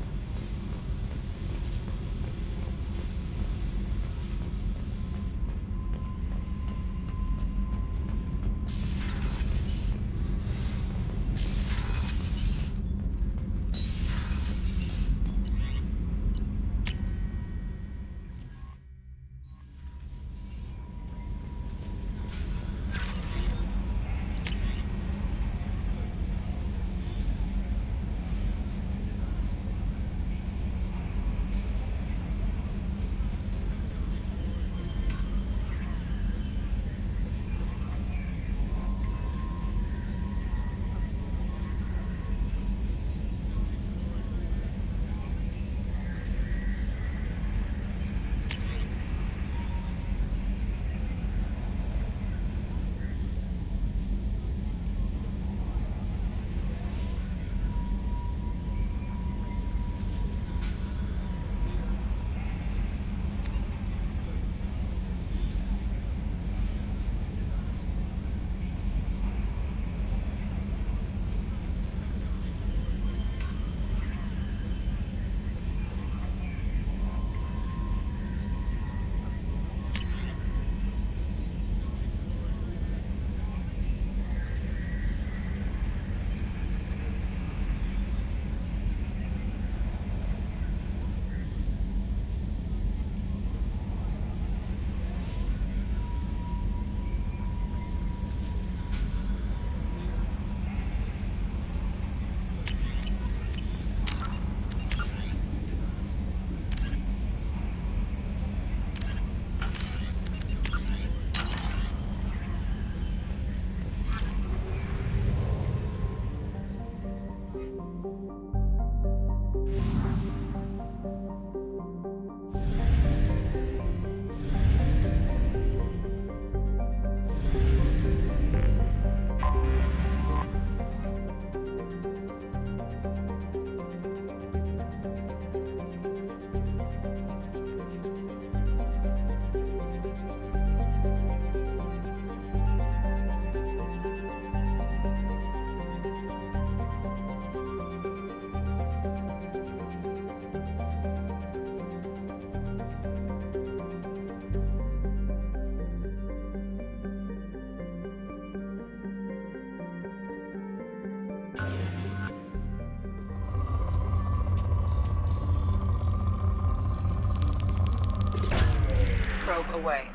Probe away.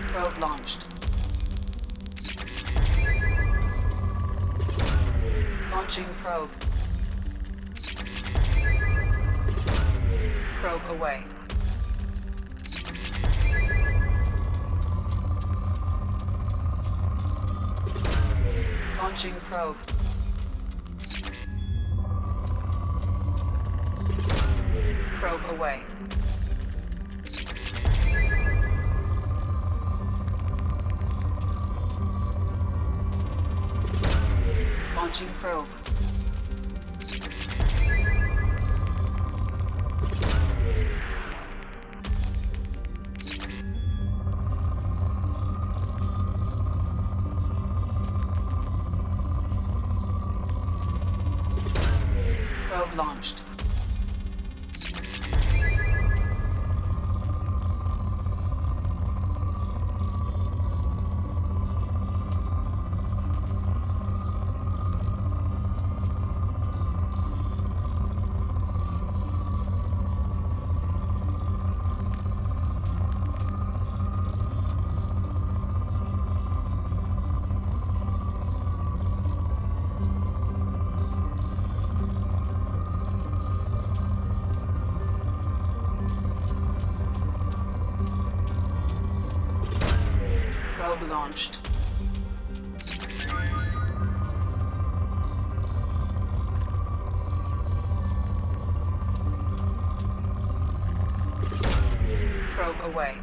Probe launched. Launching probe. Probe away. Launching probe. Probe away. Launching probe. Probe launched. Probe launched. Probe away.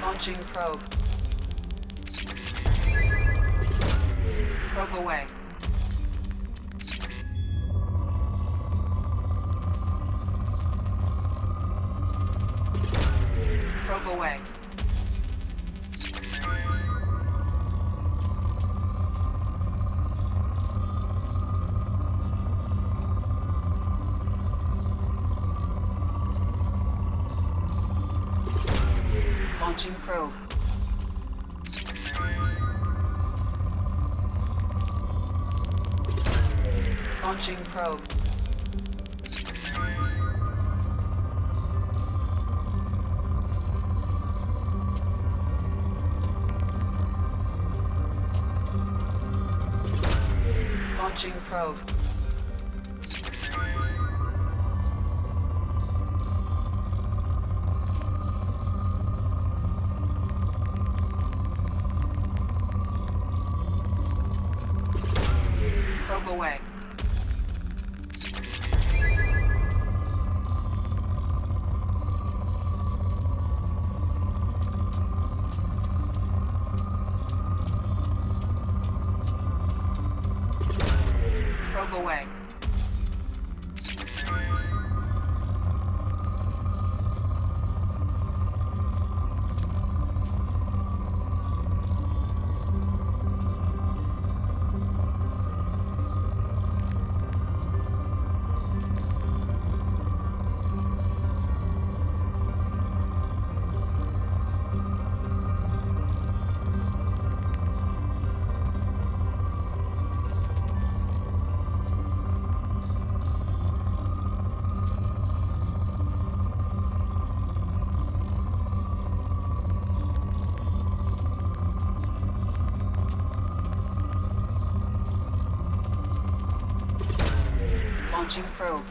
Launching probe. Probe away. Probe away. Launching probe. Launching probe. Launching probe. Probe away. Probe away. Launching probe.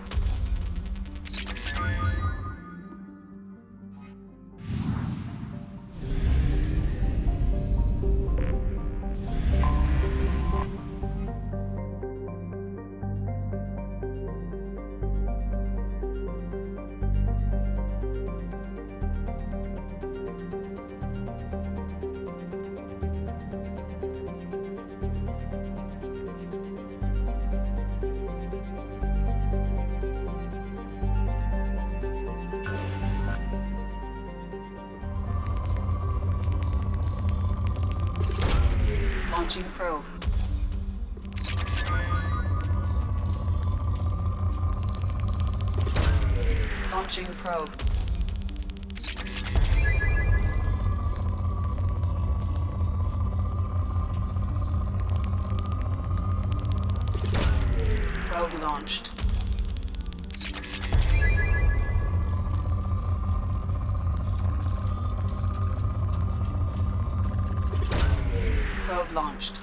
Launching probe. Launching probe. Probe launched. Probe launched.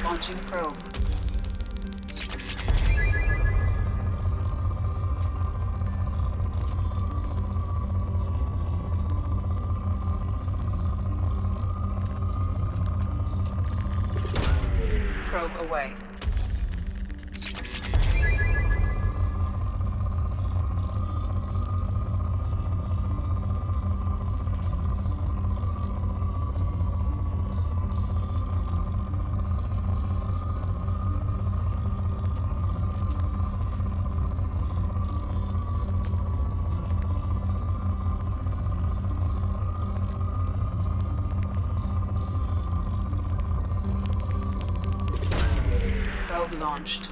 Launching probe. Probe away. Probe launched.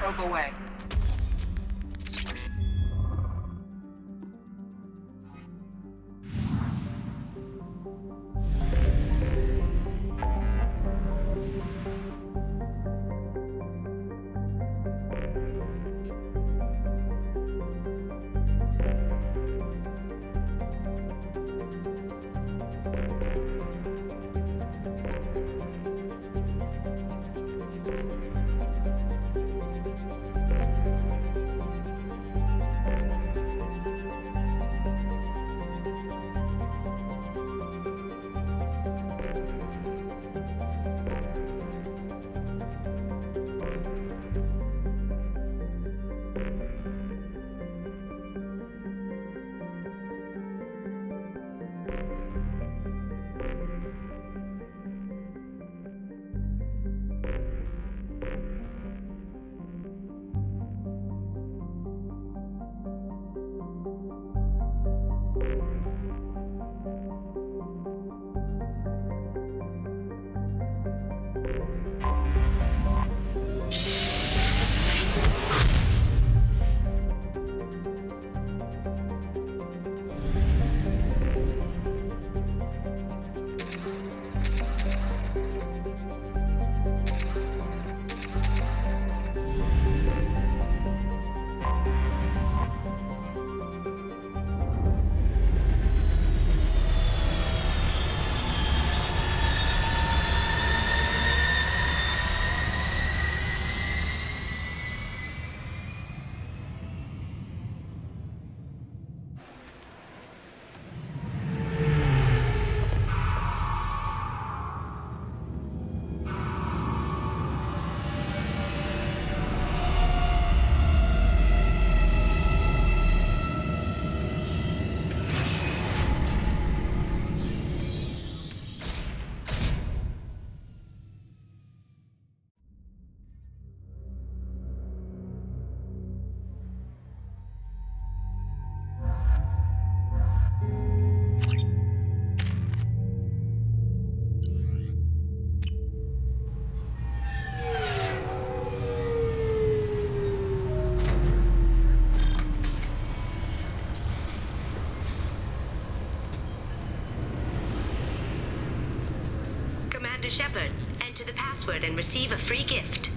Probe away.
Shepard, enter the password and receive a free gift.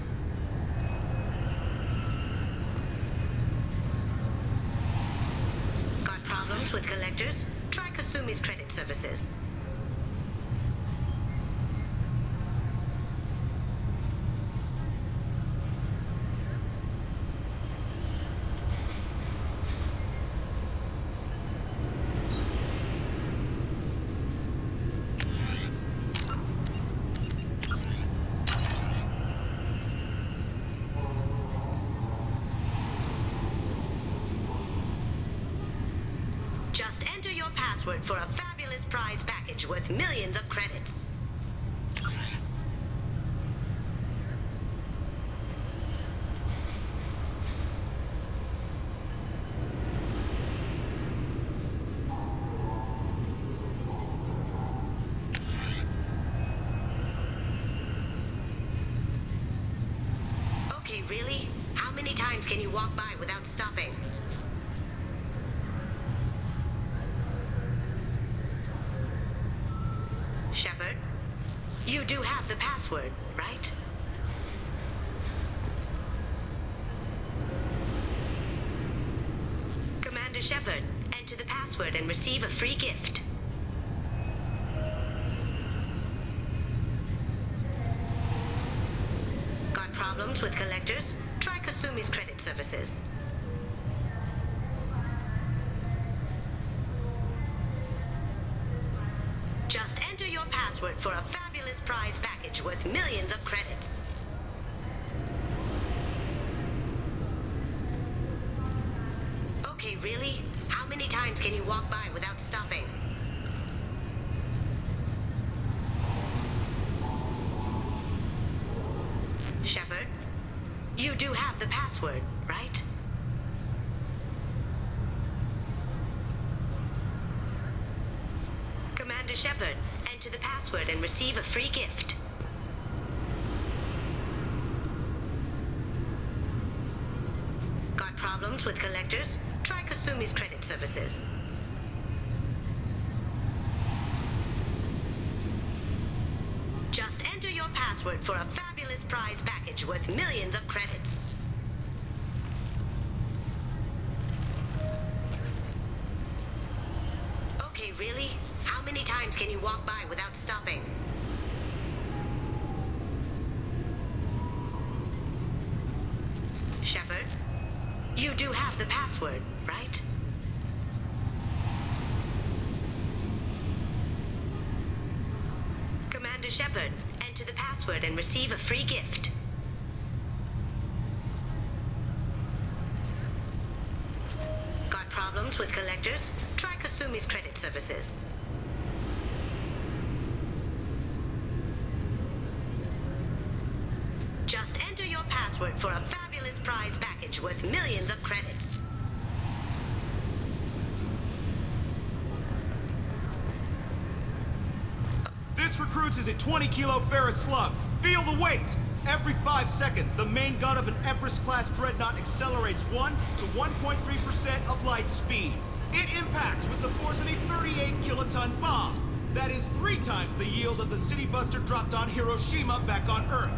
Got problems with collectors? Try Kasumi's credit services. password for a fabulous prize package worth millions of credits. Okay, really? How many times can you walk by without stopping? Shepard, you do have the password, right? Commander Shepard, enter the password and receive a free gift. Got problems with collectors? Try Kasumi's credit services. Just enter your password for a fabulous prize package worth millions of credits. Okay, really? How many times can you walk by without stopping? Shepard, you do have the password, right? Commander Shepard, enter the password and receive a free gift. Got problems with collectors? Try Kasumi's credit services. Just enter your password for a fabulous prize package worth millions of credits. Okay, really? How many times can you walk by without stopping? Shepard, you do have the password, right? Commander Shepard, enter the password and receive a free gift. Got problems with collectors? Try Kasumi's credit services. Just enter your password for a fabulous prize package worth millions of credits.
This recruits is a 20-kilo ferrous slug. Feel the weight! Every 5 seconds, the main gun of an Everest-class dreadnought accelerates 1 to 1.3% of light speed. It impacts with the force of a 38-kiloton bomb. That is 3 times the yield of the city buster dropped on Hiroshima back on Earth.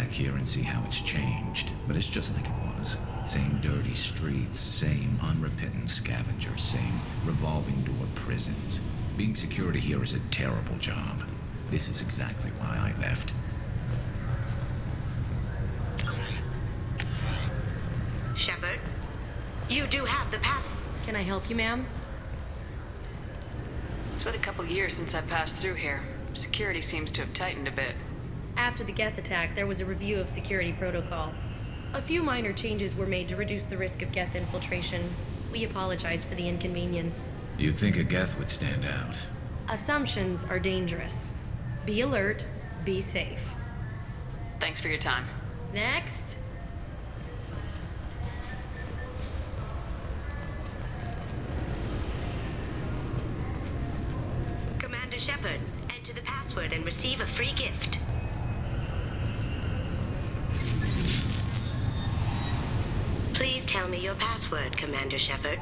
Here and see how it's changed, but it's just like it was. Same dirty streets, same unrepentant scavengers, same revolving door prisons. Being security here is a terrible job. This is exactly why I left.
Shepard, you do have the pass.
Can I help you, ma'am?
It's been a couple years since I passed through here. Security seems to have tightened a bit.
After the Geth attack, there was a review of security protocol. A few minor changes were made to reduce the risk of Geth infiltration. We apologize for the inconvenience.
You'd think a Geth would stand out.
Assumptions are dangerous. Be alert, be safe.
Thanks for your time.
Next.
Commander Shepard, enter the password and receive a free gift. Please tell me your password, Commander Shepard.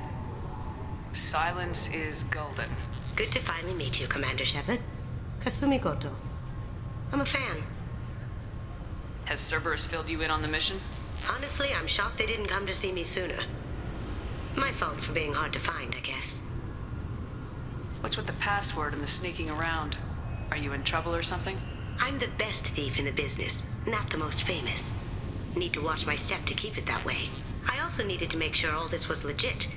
Silence is golden.
Good to finally meet you, Commander Shepard. Kasumi Goto. I'm a fan.
Has Cerberus filled you in on the mission?
Honestly, I'm shocked they didn't come to see me sooner. My fault for being hard to find, I guess.
What's with the password and the sneaking around? Are you in trouble or something?
I'm the best thief in the business. not the most famous. Need to watch my step to keep it that way. I also needed to make sure all this was legit.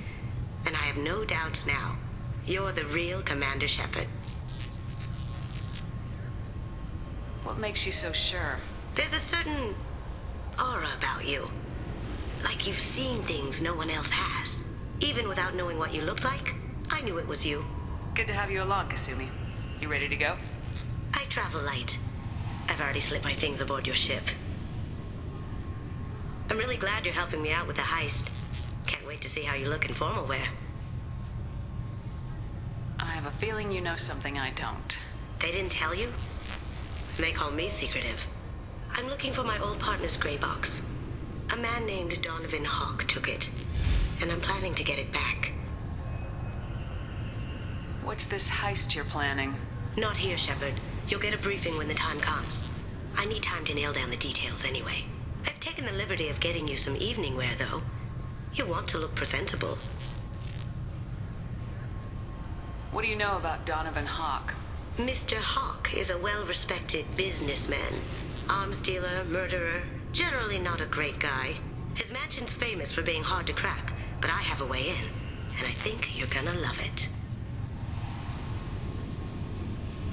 And I have no doubts now. You're the real Commander Shepard.
What makes you so sure?
There's a certain aura about you. Like you've seen things no one else has. Even without knowing what you looked like, I knew it was you.
Good to have you along, Kasumi. You ready to go?
I travel light. I've already slipped my things aboard your ship. I'm really glad you're helping me out with the heist. Can't wait to see how you look in formal wear.
I have a feeling you know something I don't.
They didn't tell you? They call me secretive. I'm looking for my old partner's gray box. A man named Donovan Hawk took it, and I'm planning to get it back.
What's this heist you're planning?
Not here, Shepard. You'll get a briefing when the time comes. I need time to nail down the details anyway. I've taken the liberty of getting you some evening wear, though. You want to look presentable.
What do you know about Donovan Hawk?
Mr. Hawk is a well-respected businessman. Arms dealer, murderer, generally not a great guy. His mansion's famous for being hard to crack, but I have a way in, and I think you're gonna love it.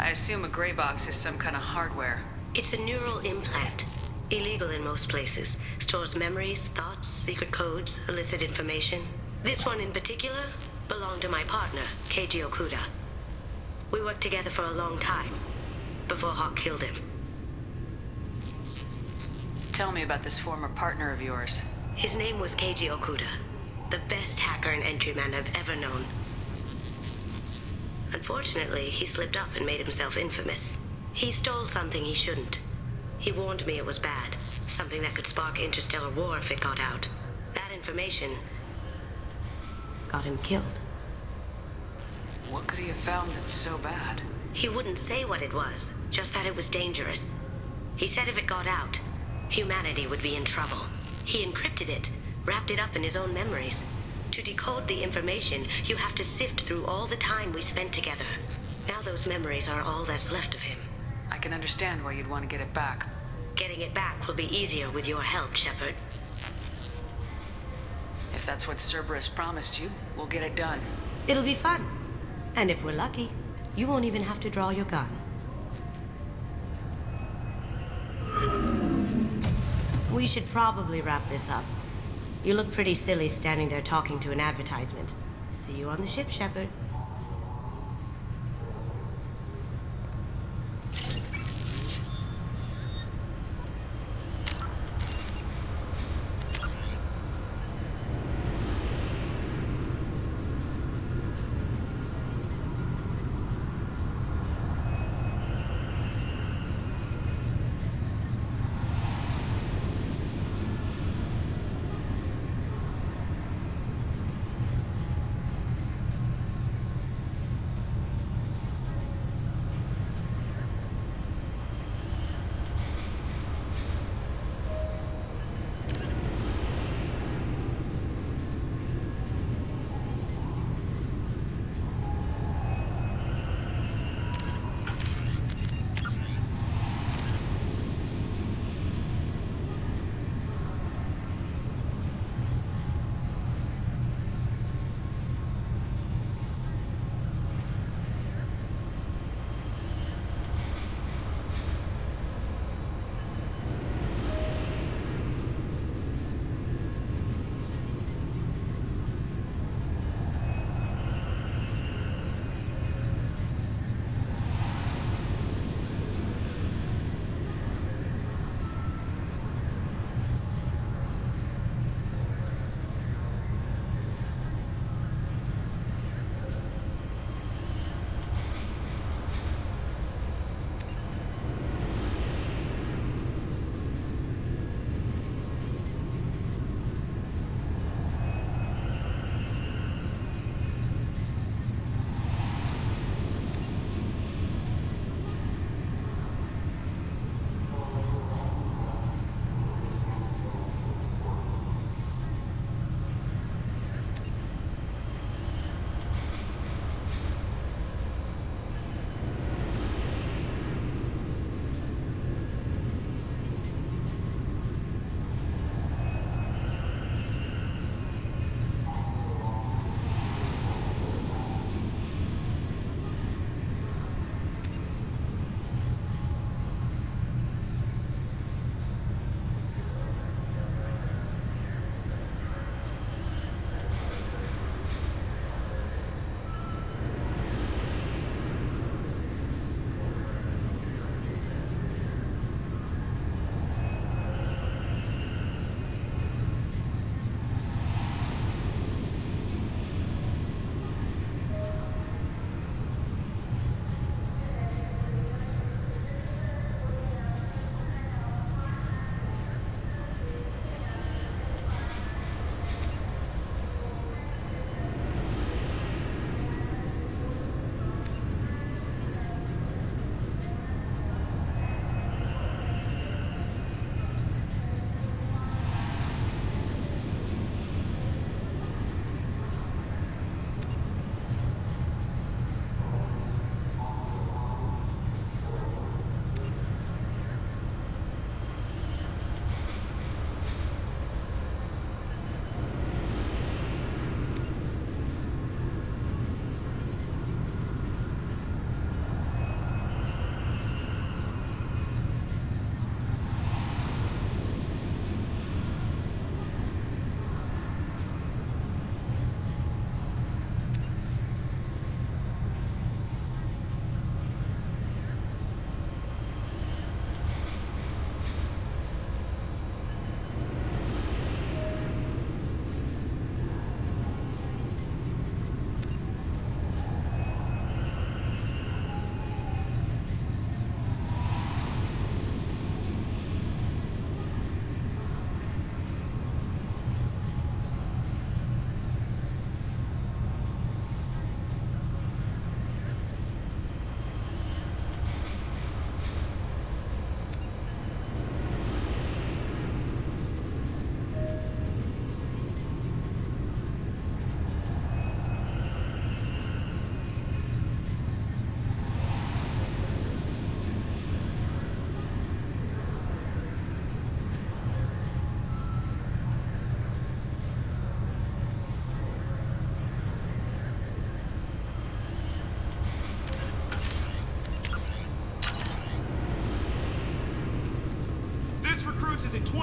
I assume a gray box is some kind of hardware.
It's a neural implant. Illegal in most places. Stores memories, thoughts, secret codes, illicit information. This one in particular belonged to my partner, Keiji Okuda. We worked together for a long time, before Hawk killed him.
Tell me about this former partner of yours.
His name was Keiji Okuda, the best hacker and entryman I've ever known. Unfortunately, he slipped up and made himself infamous. He stole something he shouldn't. He warned me it was bad, something that could spark interstellar war if it got out. That information got him killed.
What could he have found that's so bad?
He wouldn't say what it was, just that it was dangerous. He said if it got out, humanity would be in trouble. He encrypted it, wrapped it up in his own memories. To decode the information, you have to sift through all the time we spent together. Now those memories are all that's left of him.
I can understand why you'd want to get it back.
Getting it back will be easier with your help, Shepard.
If that's what Cerberus promised you, we'll get it done.
It'll be fun. And if we're lucky, you won't even have to draw your gun. We should probably wrap this up. You look pretty silly standing there talking to an advertisement. See you on the ship, Shepard.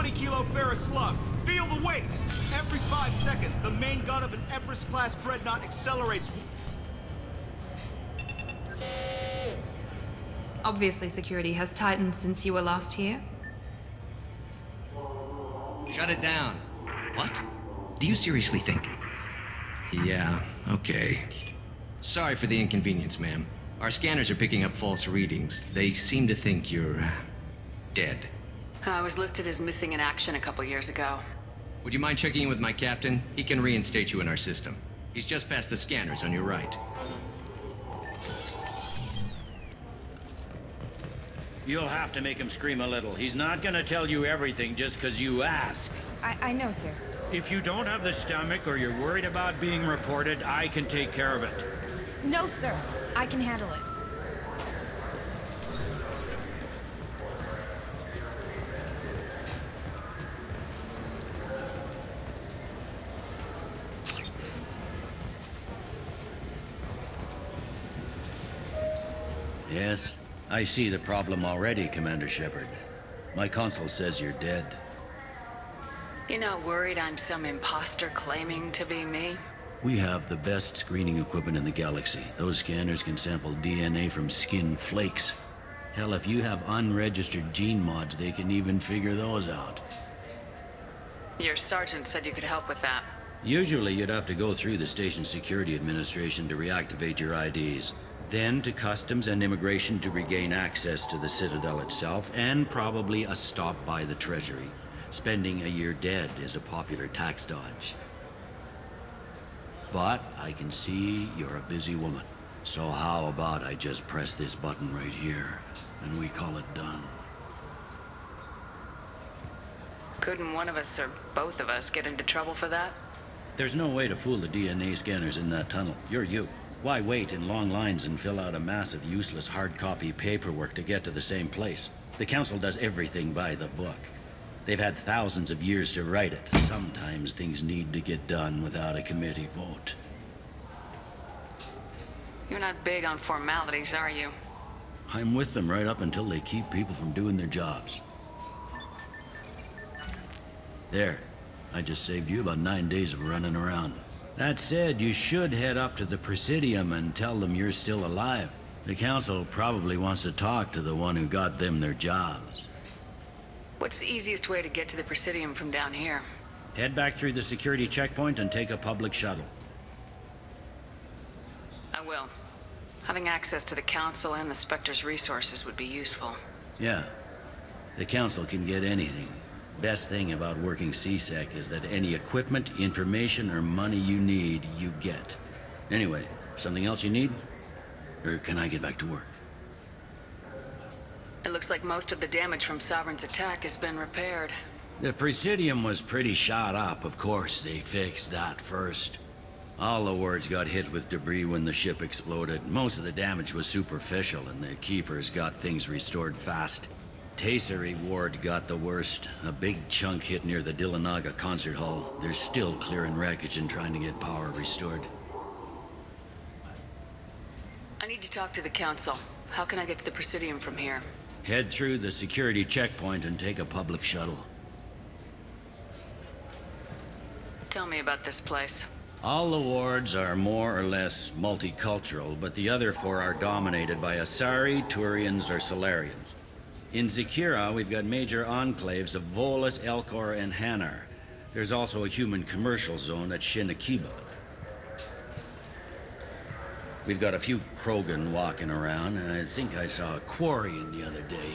20-kilo ferrous slug. Feel the weight! Every 5 seconds, the main gun of an Everest-class dreadnought accelerates.
Obviously, security has tightened since you were last here.
Shut it down. What? Do you seriously think? Yeah, okay. Sorry for the inconvenience, ma'am. Our scanners are picking up false readings. They seem to think you're dead.
I was listed as missing in action a couple years ago.
Would you mind checking in with my captain? He can reinstate you in our system. He's just past the scanners on your right.
You'll have to make him scream a little. He's not gonna tell you everything just because you ask.
I know, sir.
If you don't have the stomach or you're worried about being reported, I can take care of it.
No, sir. I can handle it.
Yes, I see the problem already, Commander Shepard. My console says you're dead.
You're not worried I'm some imposter claiming to be me?
We have the best screening equipment in the galaxy. Those scanners can sample DNA from skin flakes. Hell, if you have unregistered gene mods, they can even figure those out.
Your sergeant said you could help with that.
Usually, you'd have to go through the station security administration to reactivate your IDs. Then to Customs and Immigration to regain access to the Citadel itself, and probably a stop by the Treasury. Spending a year dead is a popular tax dodge. But I can see you're a busy woman. So how about I just press this button right here, and we call it done?
Couldn't one of us or both of us get into trouble for that?
There's no way to fool the DNA scanners in that tunnel. You're you. Why wait in long lines and fill out a massive useless hard copy paperwork to get to the same place? The Council does everything by the book. They've had thousands of years to write it. Sometimes things need to get done without a committee vote.
You're not big on formalities, are you?
I'm with them right up until they keep people from doing their jobs. There. I just saved you about 9 days of running around. That said, you should head up to the Presidium and tell them you're still alive. The Council probably wants to talk to the one who got them their jobs.
What's the easiest way to get to the Presidium from down here?
Head back through the security checkpoint and take a public shuttle.
I will. Having access to the Council and the Spectre's resources would be useful.
Yeah. The Council can get anything. Best thing about working CSEC is that any equipment, information, or money you need, you get. Anyway, something else you need? Or can I get back to work?
It looks like most of the damage from Sovereign's attack has been repaired.
The Presidium was pretty shot up. Of course, they fixed that first. All the wards got hit with debris when the ship exploded. Most of the damage was superficial, and the Keepers got things restored fast. Tasery Ward got the worst. A big chunk hit near the Dillanaga concert hall. They're still clearing wreckage and trying to get power restored.
I need to talk to the Council. How can I get to the Presidium from here?
Head through the security checkpoint and take a public shuttle.
Tell me about this place.
All the wards are more or less multicultural, but the other 4 are dominated by Asari, Turians, or Solarians. In Zakira, we've got major enclaves of Volus, Elcor, and Hanar. There's also a human commercial zone at Shinakiba. We've got a few Krogan walking around, and I think I saw a Quarian the other day.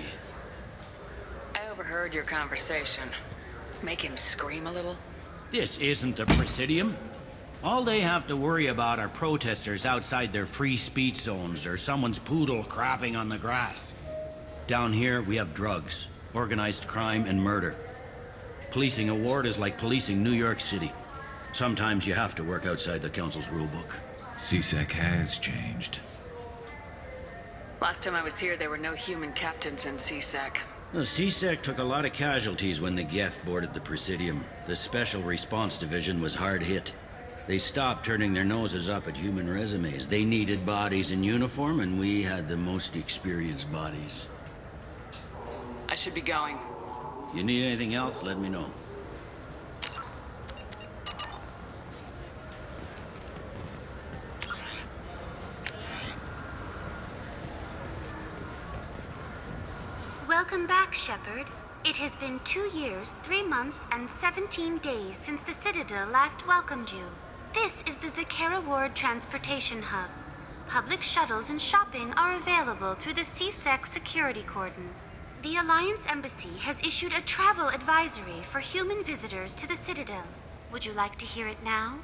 I overheard your conversation. Make him scream a little?
This isn't a Presidium. All they have to worry about are protesters outside their free speech zones or someone's poodle crapping on the grass. Down here, we have drugs, organized crime, and murder. Policing a ward is like policing New York City. Sometimes you have to work outside the Council's rulebook.
CSEC has changed.
Last time I was here, there were no human captains in CSEC.
The CSEC took a lot of casualties when the Geth boarded the Presidium. The Special Response Division was hard hit. They stopped turning their noses up at human resumes. They needed bodies in uniform, and we had the most experienced bodies.
I should be going.
You need anything else, let me know.
Welcome back, Shepard. It has been 2 years, 3 months, and 17 days since the Citadel last welcomed you. This is the Zakera Ward Transportation Hub. Public shuttles and shopping are available through the CSEC security cordon. The Alliance Embassy has issued a travel advisory for human visitors to the Citadel. Would you like to hear it now?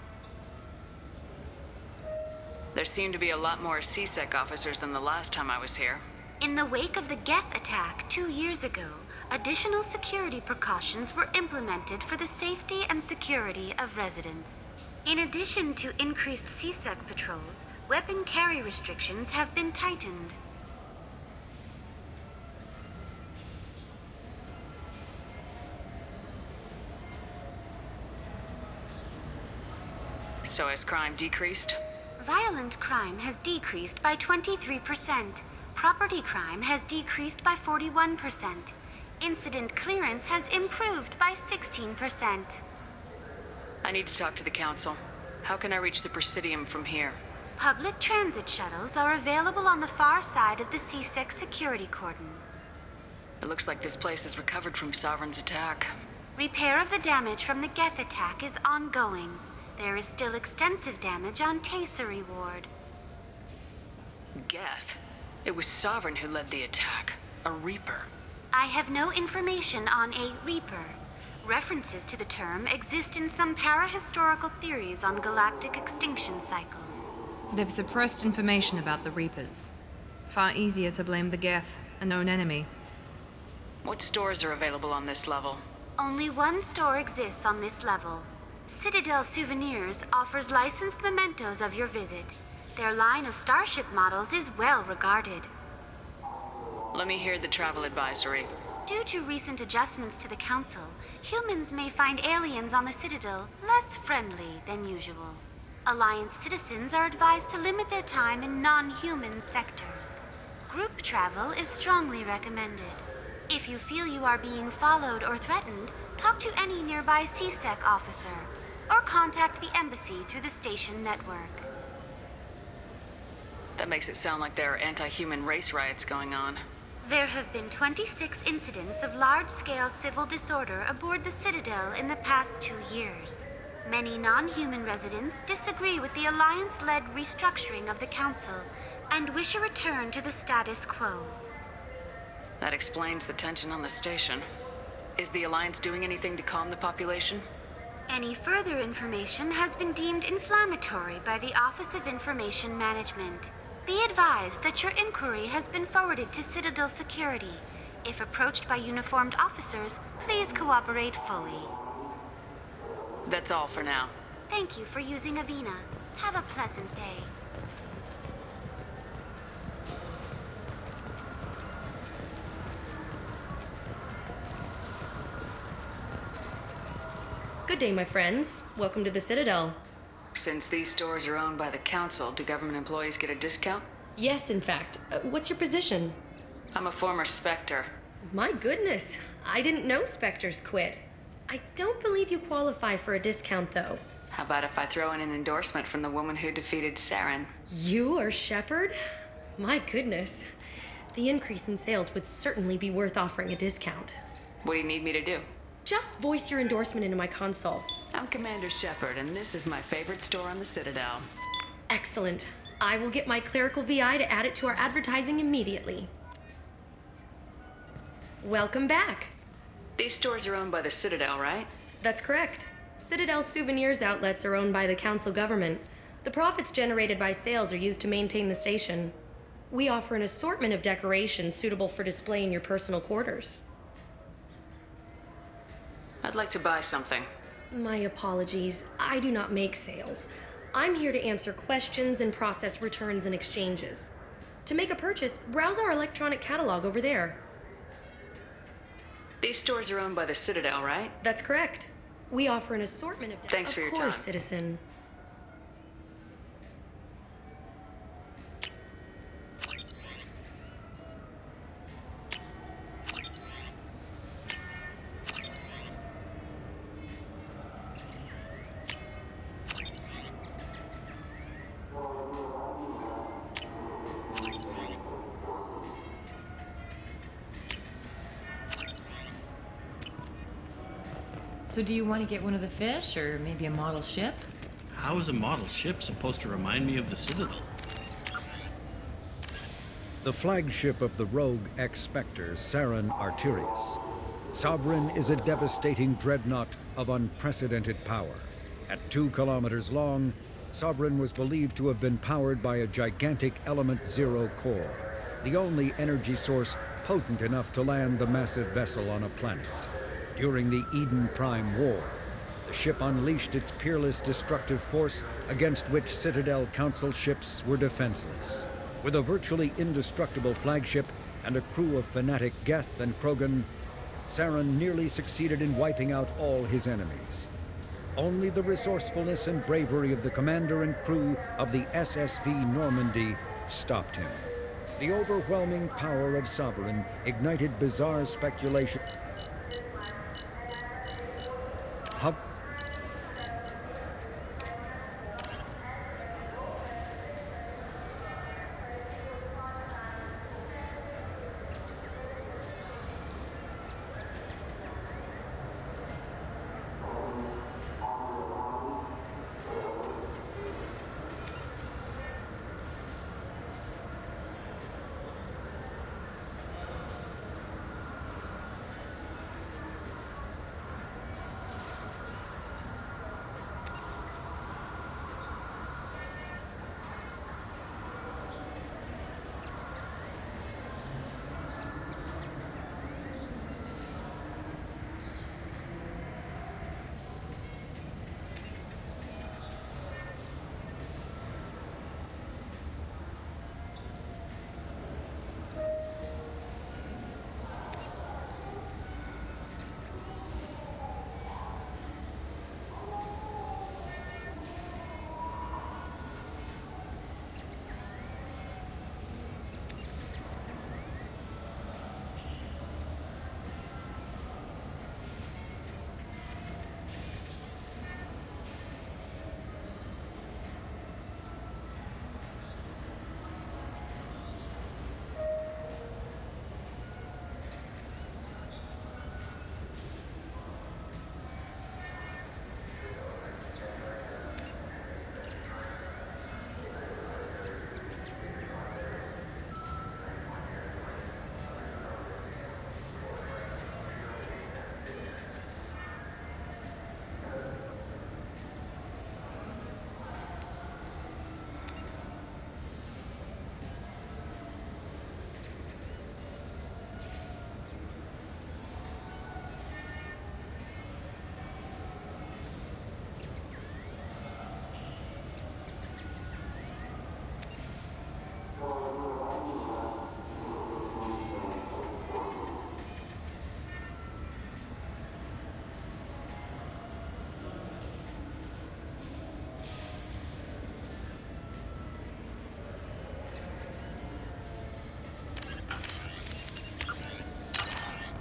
There seem to be a lot more CSEC officers than the last time I was here.
In the wake of the Geth attack 2 years ago, additional security precautions were implemented for the safety and security of residents. In addition to increased CSEC patrols, weapon carry restrictions have been tightened.
So has crime decreased?
Violent crime has decreased by 23%. Property crime has decreased by 41%. Incident clearance has improved by 16%.
I need to talk to the Council. How can I reach the Presidium from here?
Public transit shuttles are available on the far side of the CSEC security cordon.
It looks like this place has recovered from Sovereign's attack.
Repair of the damage from the Geth attack is ongoing. There is still extensive damage on Tasery Ward.
Geth? It was Sovereign who led the attack. A Reaper.
I have no information on a Reaper. References to the term exist in some parahistorical theories on galactic extinction cycles.
They've suppressed information about the Reapers. Far easier to blame the Geth, a known enemy.
What stores are available on this level?
Only one store exists on this level. Citadel Souvenirs offers licensed mementos of your visit. Their line of starship models is well regarded.
Let me hear the travel advisory.
Due to recent adjustments to the Council, humans may find aliens on the Citadel less friendly than usual. Alliance citizens are advised to limit their time in non-human sectors. Group travel is strongly recommended. If you feel you are being followed or threatened, talk to any nearby CSEC officer, or contact the Embassy through the station network.
That makes it sound like there are anti-human race riots going on.
There have been 26 incidents of large-scale civil disorder aboard the Citadel in the past 2 years. Many non-human residents disagree with the Alliance-led restructuring of the Council and wish a return to the status quo.
That explains the tension on the station. Is the Alliance doing anything to calm the population?
Any further information has been deemed inflammatory by the Office of Information Management. Be advised that your inquiry has been forwarded to Citadel Security. If approached by uniformed officers, please cooperate fully.
That's all for now.
Thank you for using Avena. Have a pleasant day.
Good day, my friends. Welcome to the Citadel.
Since these stores are owned by the Council, do government employees get a discount?
Yes, in fact. What's your position?
I'm a former Spectre.
My goodness. I didn't know Spectres quit. I don't believe you qualify for a discount, though.
How about if I throw in an endorsement from the woman who defeated Saren?
You are Shepard? My goodness. The increase in sales would certainly be worth offering a discount.
What do you need me to do?
Just voice your endorsement into my console.
I'm Commander Shepard, and this is my favorite store on the Citadel.
Excellent. I will get my clerical VI to add it to our advertising immediately. Welcome back.
These stores are owned by the Citadel, right?
That's correct. Citadel Souvenirs outlets are owned by the Council government. The profits generated by sales are used to maintain the station. We offer an assortment of decorations suitable for display in your personal quarters.
I'd like to buy something.
My apologies. I do not make sales. I'm here to answer questions and process returns and exchanges. To make a purchase, browse our electronic catalog over there.
These stores are owned by the Citadel, right?
That's correct. We offer an assortment of...
Thanks for your time.
Of course, citizen.
So do you want to get one of the fish, or maybe a model ship?
How is a model ship supposed to remind me of the Citadel?
The flagship of the rogue ex-Spectre, Saren Arterius. Sovereign is a devastating dreadnought of unprecedented power. At 2 kilometers long, Sovereign was believed to have been powered by a gigantic Element Zero core, the only energy source potent enough to land the massive vessel on a planet. During the Eden Prime War, the ship unleashed its peerless destructive force against which Citadel Council ships were defenseless. With a virtually indestructible flagship and a crew of fanatic Geth and Krogan, Saren nearly succeeded in wiping out all his enemies. Only the resourcefulness and bravery of the commander and crew of the SSV Normandy stopped him. The overwhelming power of Sovereign ignited bizarre speculation.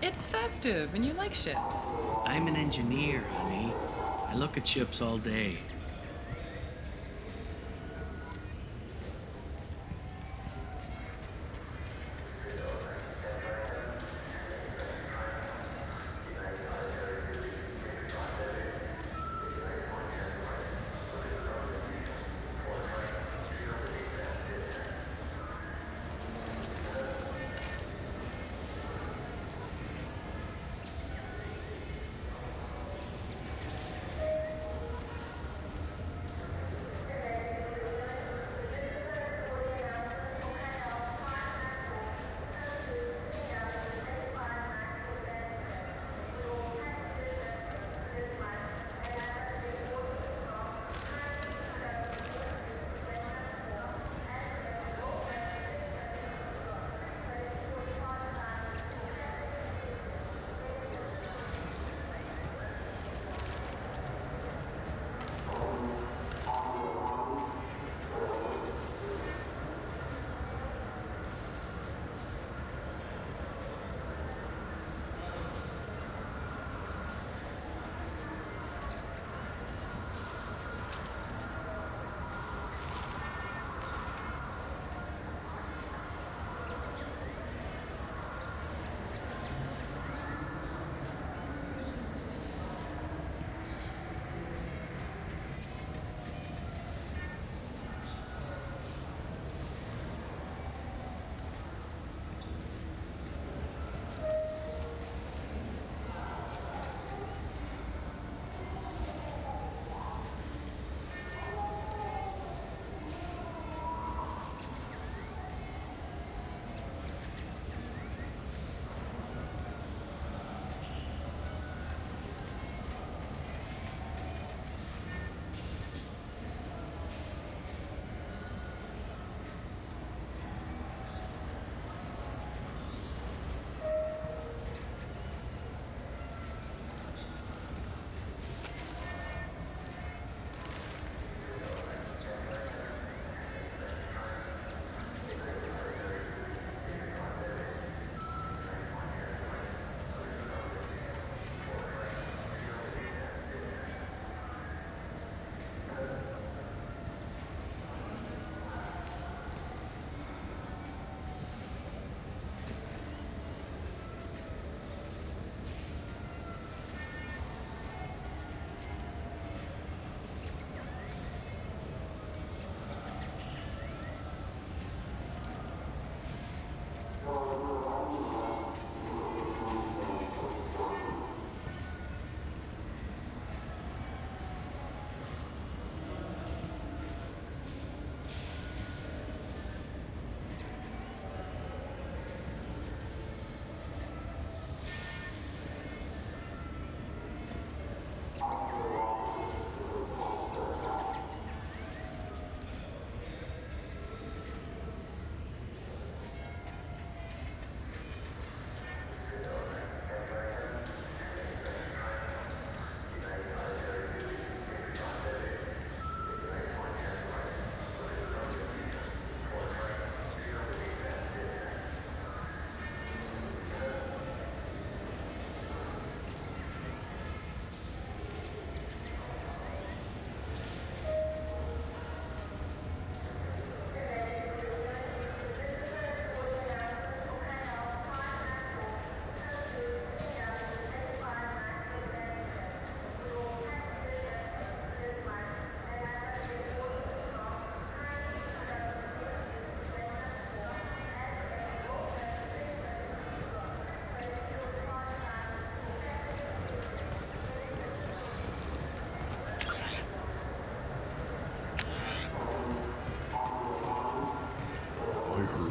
It's festive, and you like ships.
I'm an engineer, honey. I look at ships all day.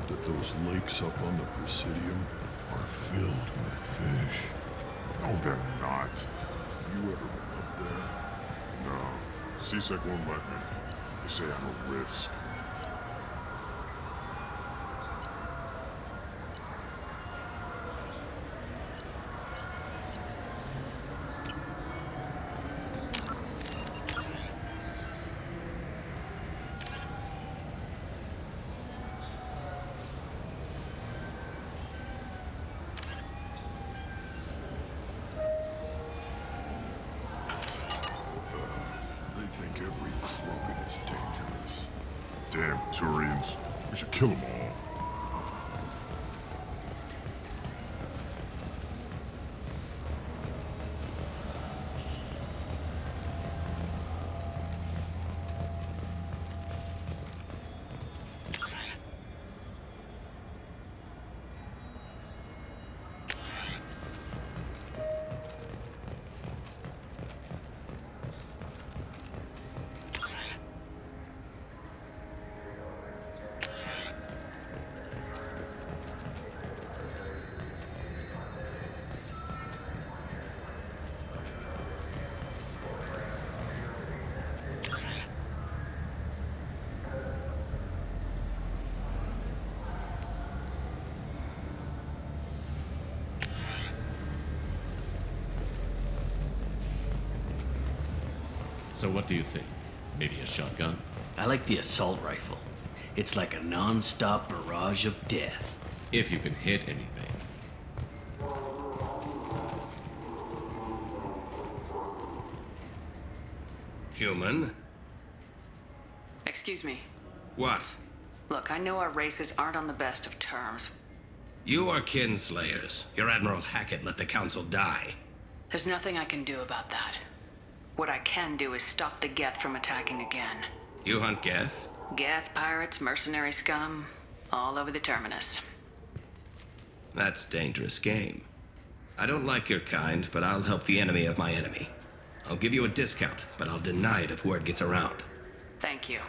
that those lakes up on the Presidium are filled with fish.
No, they're not.
You ever been up there?
No. CSEC won't let me. They say I'm a risk. Damn Turians. We should kill them all.
So what do you think? Maybe a shotgun?
I like the assault rifle. It's like a non-stop barrage of death.
If you can hit anything.
Human?
Excuse me.
What?
Look, I know our races aren't on the best of terms.
You are kinslayers. Your Admiral Hackett let the Council die.
There's nothing I can do about that. What I can do is stop the Geth from attacking again.
You hunt Geth?
Geth, pirates, mercenary scum, all over the terminus.
That's dangerous game. I don't like your kind, but I'll help the enemy of my enemy. I'll give you a discount, but I'll deny it if word gets around.
Thank you.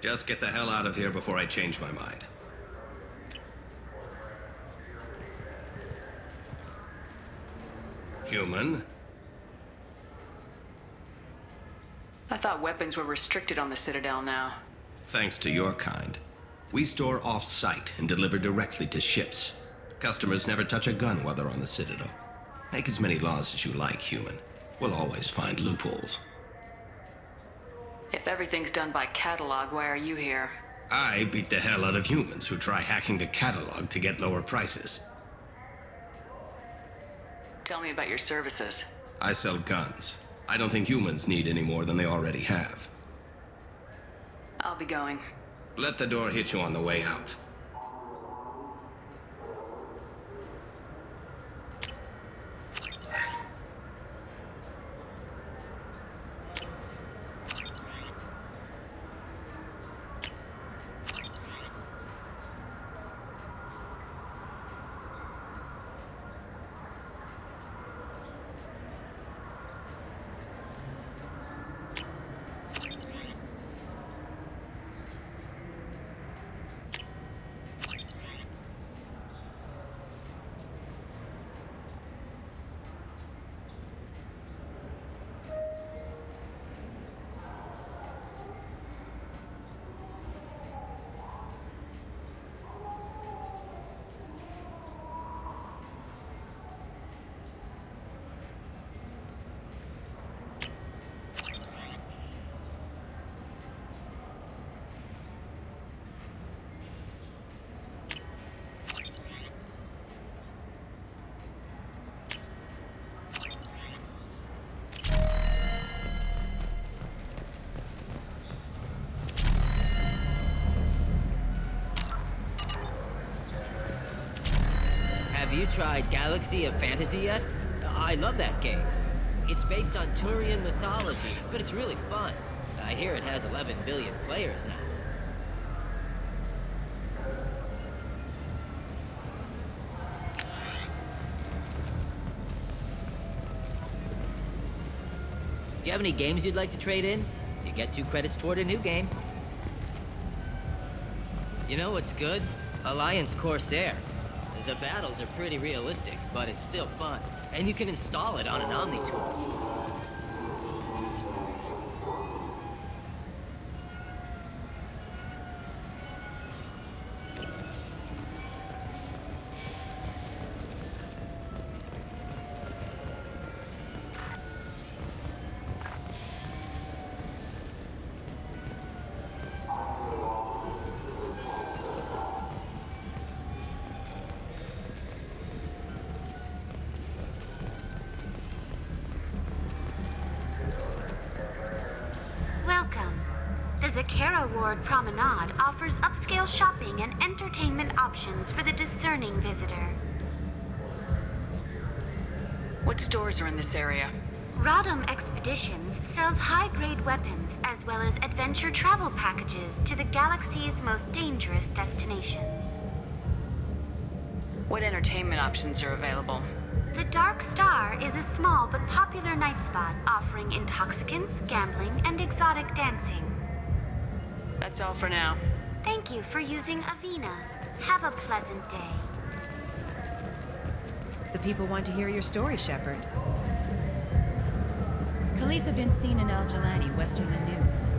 Just get the hell out of here before I change my mind. Human?
I thought weapons were restricted on the Citadel now.
Thanks to your kind. We store off-site and deliver directly to ships. Customers never touch a gun while they're on the Citadel. Make as many laws as you like, human. We'll always find loopholes.
If everything's done by catalog, why are you here?
I beat the hell out of humans who try hacking the catalog to get lower prices.
Tell me about your services.
I sell guns. I don't think humans need any more than they already have.
I'll be going.
Let the door hit you on the way out.
Have you tried Galaxy of Fantasy yet? I love that game. It's based on Turian mythology, but it's really fun. I hear it has 11 billion players now. Do you have any games you'd like to trade in? You get 2 credits toward a new game. You know what's good? Alliance Corsair. The battles are pretty realistic, but it's still fun. And you can install it on an Omni tool.
Welcome. The Zakara Ward Promenade offers upscale shopping and entertainment options for the discerning visitor.
What stores are in this area?
Rodham Expeditions sells high-grade weapons as well as adventure travel packages to the galaxy's most dangerous destinations.
What entertainment options are available?
The Dark Star is a small but popular night spot offering intoxicants, gambling, and exotic dancing.
That's all for now.
Thank you for using Avena. Have a pleasant day.
The people want to hear your story, Shepard. Khaleesa been seen in Al Jalani, west of the news.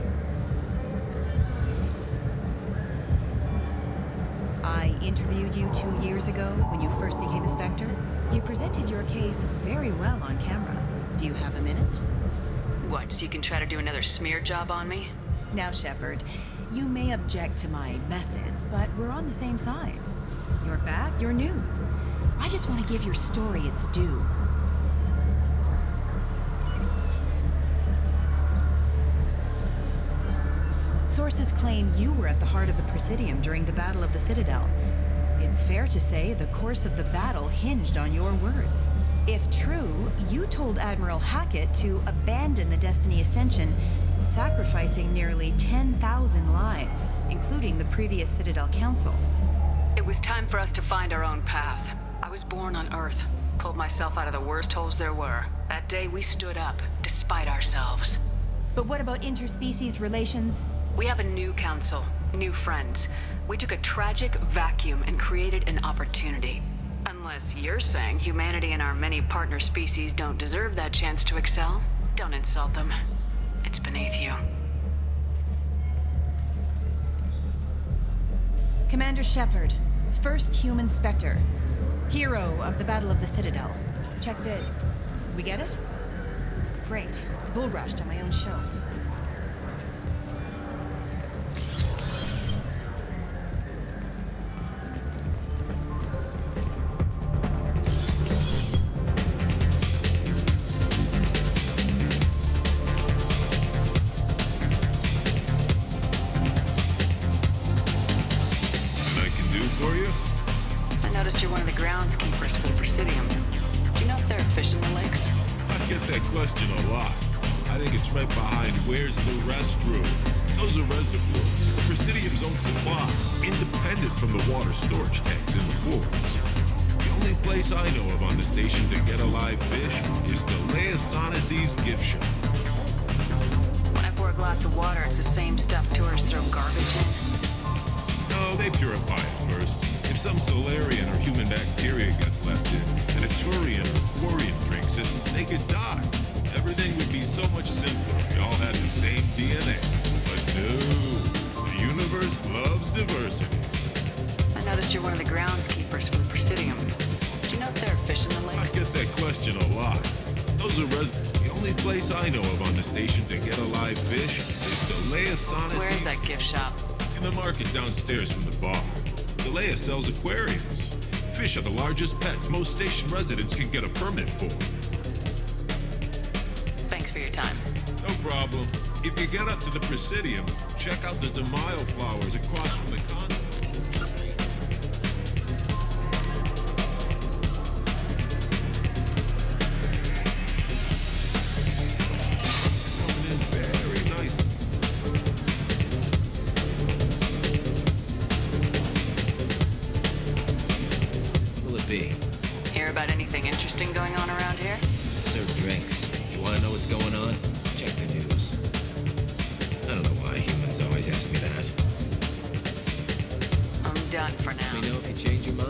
I interviewed you 2 years ago when you first became a Spectre. You presented your case very well on camera. Do you have a minute?
What, so you can try to do another smear job on me?
Now, Shepard, you may object to my methods, but we're on the same side. You're back, you're news. I just want to give your story its due. Sources claim you were at the heart of the Presidium during the Battle of the Citadel. It's fair to say the course of the battle hinged on your words. If true, you told Admiral Hackett to abandon the Destiny Ascension, sacrificing nearly 10,000 lives, including the previous Citadel Council.
It was time for us to find our own path. I was born on Earth, pulled myself out of the worst holes there were. That day we stood up, despite ourselves.
But what about interspecies relations?
We have a new council, new friends. We took a tragic vacuum and created an opportunity. Unless you're saying humanity and our many partner species don't deserve that chance to excel, don't insult them. It's beneath you.
Commander Shepard, first human Spectre. Hero of the Battle of the Citadel. Check vid. We get it? Great. Bull rushed on my own show.
You're one of the groundskeepers for the Presidium. Do you know if there are fish in the lakes?
I get that question a lot. I think it's right behind where's the restroom. Those are reservoirs, Presidium's own supply, independent from the water storage tanks in the pools. The only place I know of on the station to get a live fish is the Leia Sonasy's gift shop.
When I pour a glass of water, it's the same stuff tourists throw garbage in.
No, they purify it first. If some Solarian or human bacteria gets left in, and a Turian or Quarian drinks it, they could die. Everything would be so much simpler if we all had the same DNA. But no, the universe loves diversity.
I noticed you're one of the groundskeepers for the Presidium. Do you know if there are fish in the lakes?
I get that question a lot. Those are the only place I know of on the station to get a live fish is the Leia Sonasy's.
Where's that gift shop?
In the market downstairs from the bar. The Leia sells aquariums. Fish are the largest pets most station residents can get a permit for.
Thanks for your time.
No problem. If you get up to the Presidium, check out the DeMille flowers across from the condo. Coming in very nicely.
Be.
Hear about anything interesting going on around here?
Serve drinks. You want to know what's going on? Check the news. I don't know why humans always ask me that.
I'm done for now.
Let me know if you change your mind.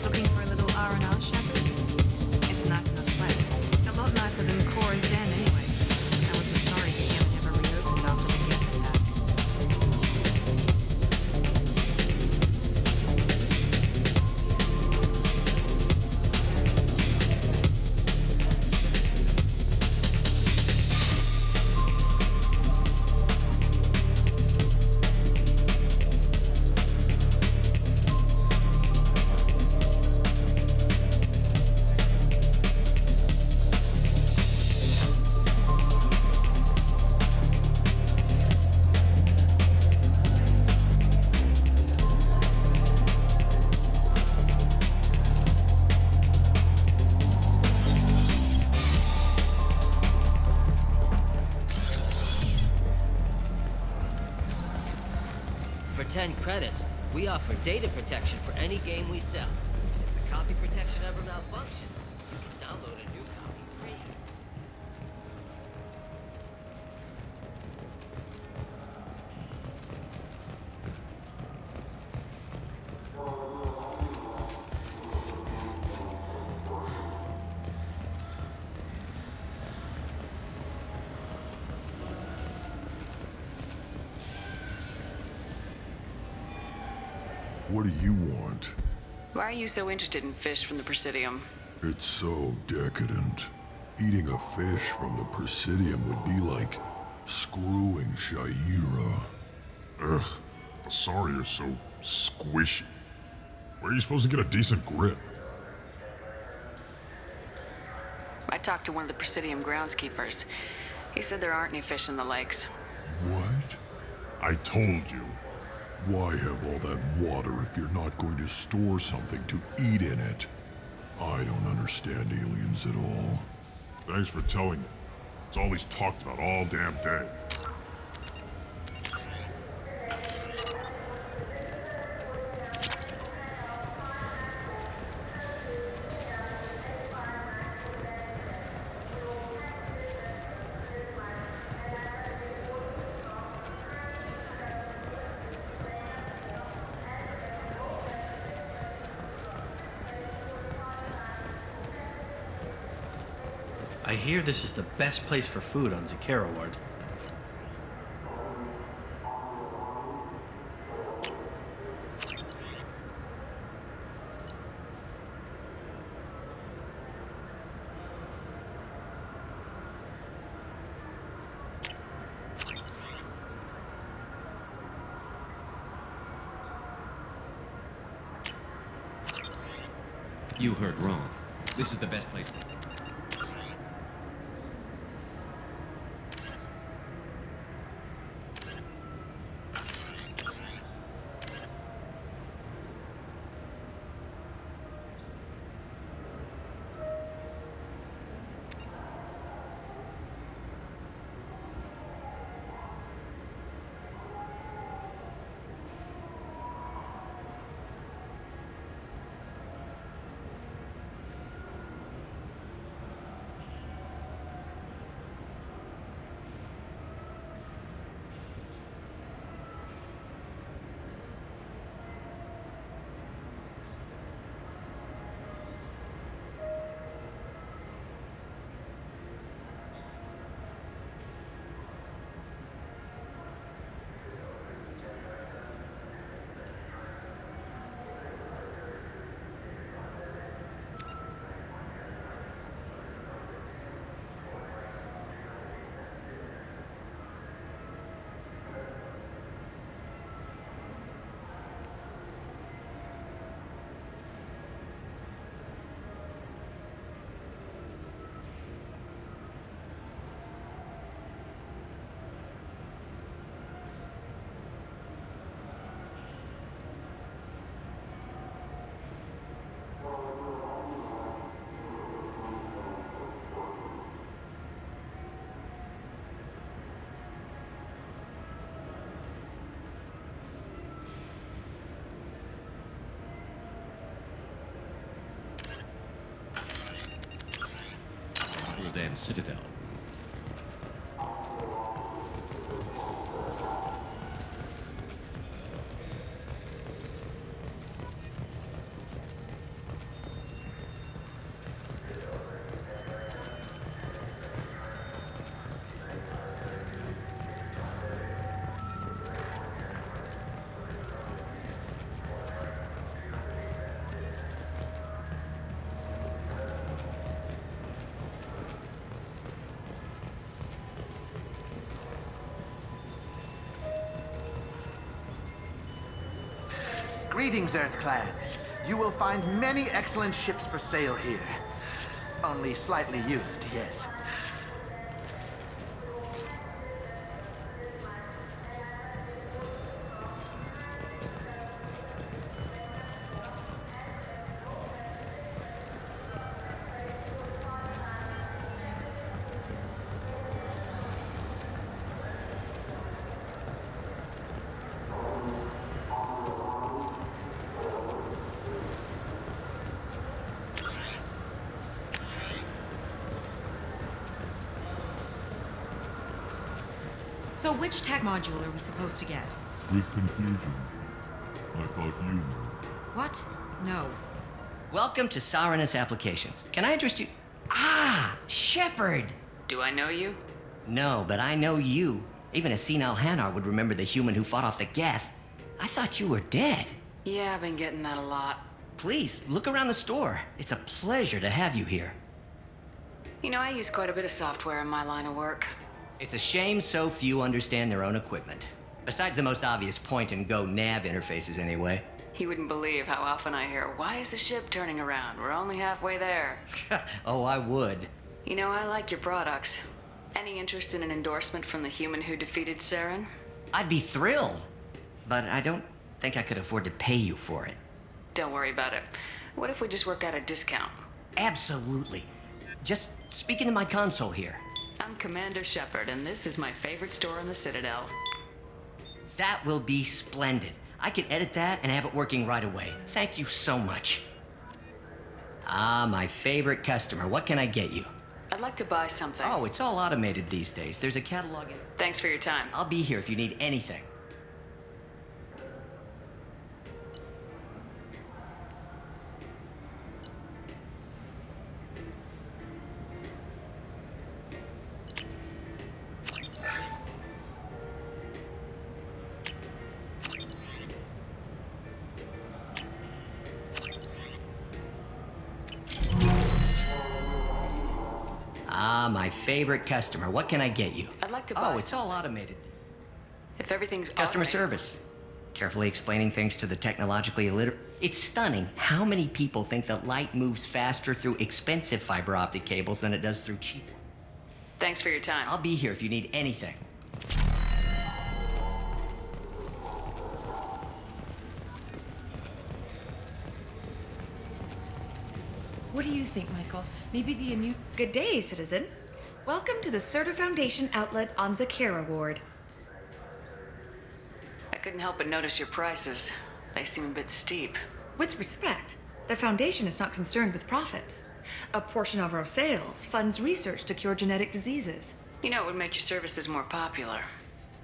Looking for a little R&R, Shepard? It's a nice enough place. A lot nicer than Cora's den anyway. I wasn't sorry to hear it never reopened after the Geth attack.
For 10 credits, we offer data protection for any game we sell. If the copy protection ever malfunctions, you can download a new copy free.
What do you want?
Why are you so interested in fish from the Presidium?
It's so decadent. Eating a fish from the Presidium would be like screwing Shaira.
Ugh, sorry you're so squishy. Where are you supposed to get a decent grip?
I talked to one of the Presidium groundskeepers. He said there aren't any fish in the lakes.
What?
I told you.
Why have all that water if you're not going to store something to eat in it? I don't understand aliens at all.
Thanks for telling me. It's all he's talked about all damn day.
I hear this is the best place for food on Zakera Ward.
You heard wrong. This is the best place. the Citadel.
Greetings, Earth-Clan. You will find many excellent ships for sale here. Only slightly used, yes.
So which tech module are we supposed to get?
With confusion. I thought you knew.
What? No.
Welcome to Saranus Applications. Can I interest you? Ah, Shepard!
Do I know you?
No, but I know you. Even a senile Hanar would remember the human who fought off the Geth. I thought you were dead.
Yeah, I've been getting that a lot.
Please, look around the store. It's a pleasure to have you here.
You know, I use quite a bit of software in my line of work.
It's a shame so few understand their own equipment. Besides the most obvious point-and-go nav interfaces, anyway.
You wouldn't believe how often I hear, "Why is the ship turning around? We're only halfway there."
Oh, I would.
You know, I like your products. Any interest in an endorsement from the human who defeated Saren?
I'd be thrilled. But I don't think I could afford to pay you for it.
Don't worry about it. What if we just work out a discount?
Absolutely. Just speak into my console here.
I'm Commander Shepard, and this is my favorite store in the Citadel.
That will be splendid. I can edit that and have it working right away. Thank you so much. Ah, my favorite customer. What can I get you?
I'd like to buy something.
Oh, it's all automated these days. There's a catalog in...
Thanks for your time.
I'll be here if you need anything. Ah, my favorite customer. What can I get you?
I'd like to buy...
Oh, it's all automated.
If everything's
Customer
automated...
service. Carefully explaining things to the technologically illiterate. It's stunning how many people think that light moves faster through expensive fiber optic cables than it does through cheap ones.
Thanks for your time.
I'll be here if you need anything.
What do you think, Michael? Maybe the immune...
Good day, citizen. Welcome to the Serta Foundation outlet on Zakera Ward.
I couldn't help but notice your prices. They seem a bit steep.
With respect, the Foundation is not concerned with profits. A portion of our sales funds research to cure genetic diseases.
You know, it would make your services more popular.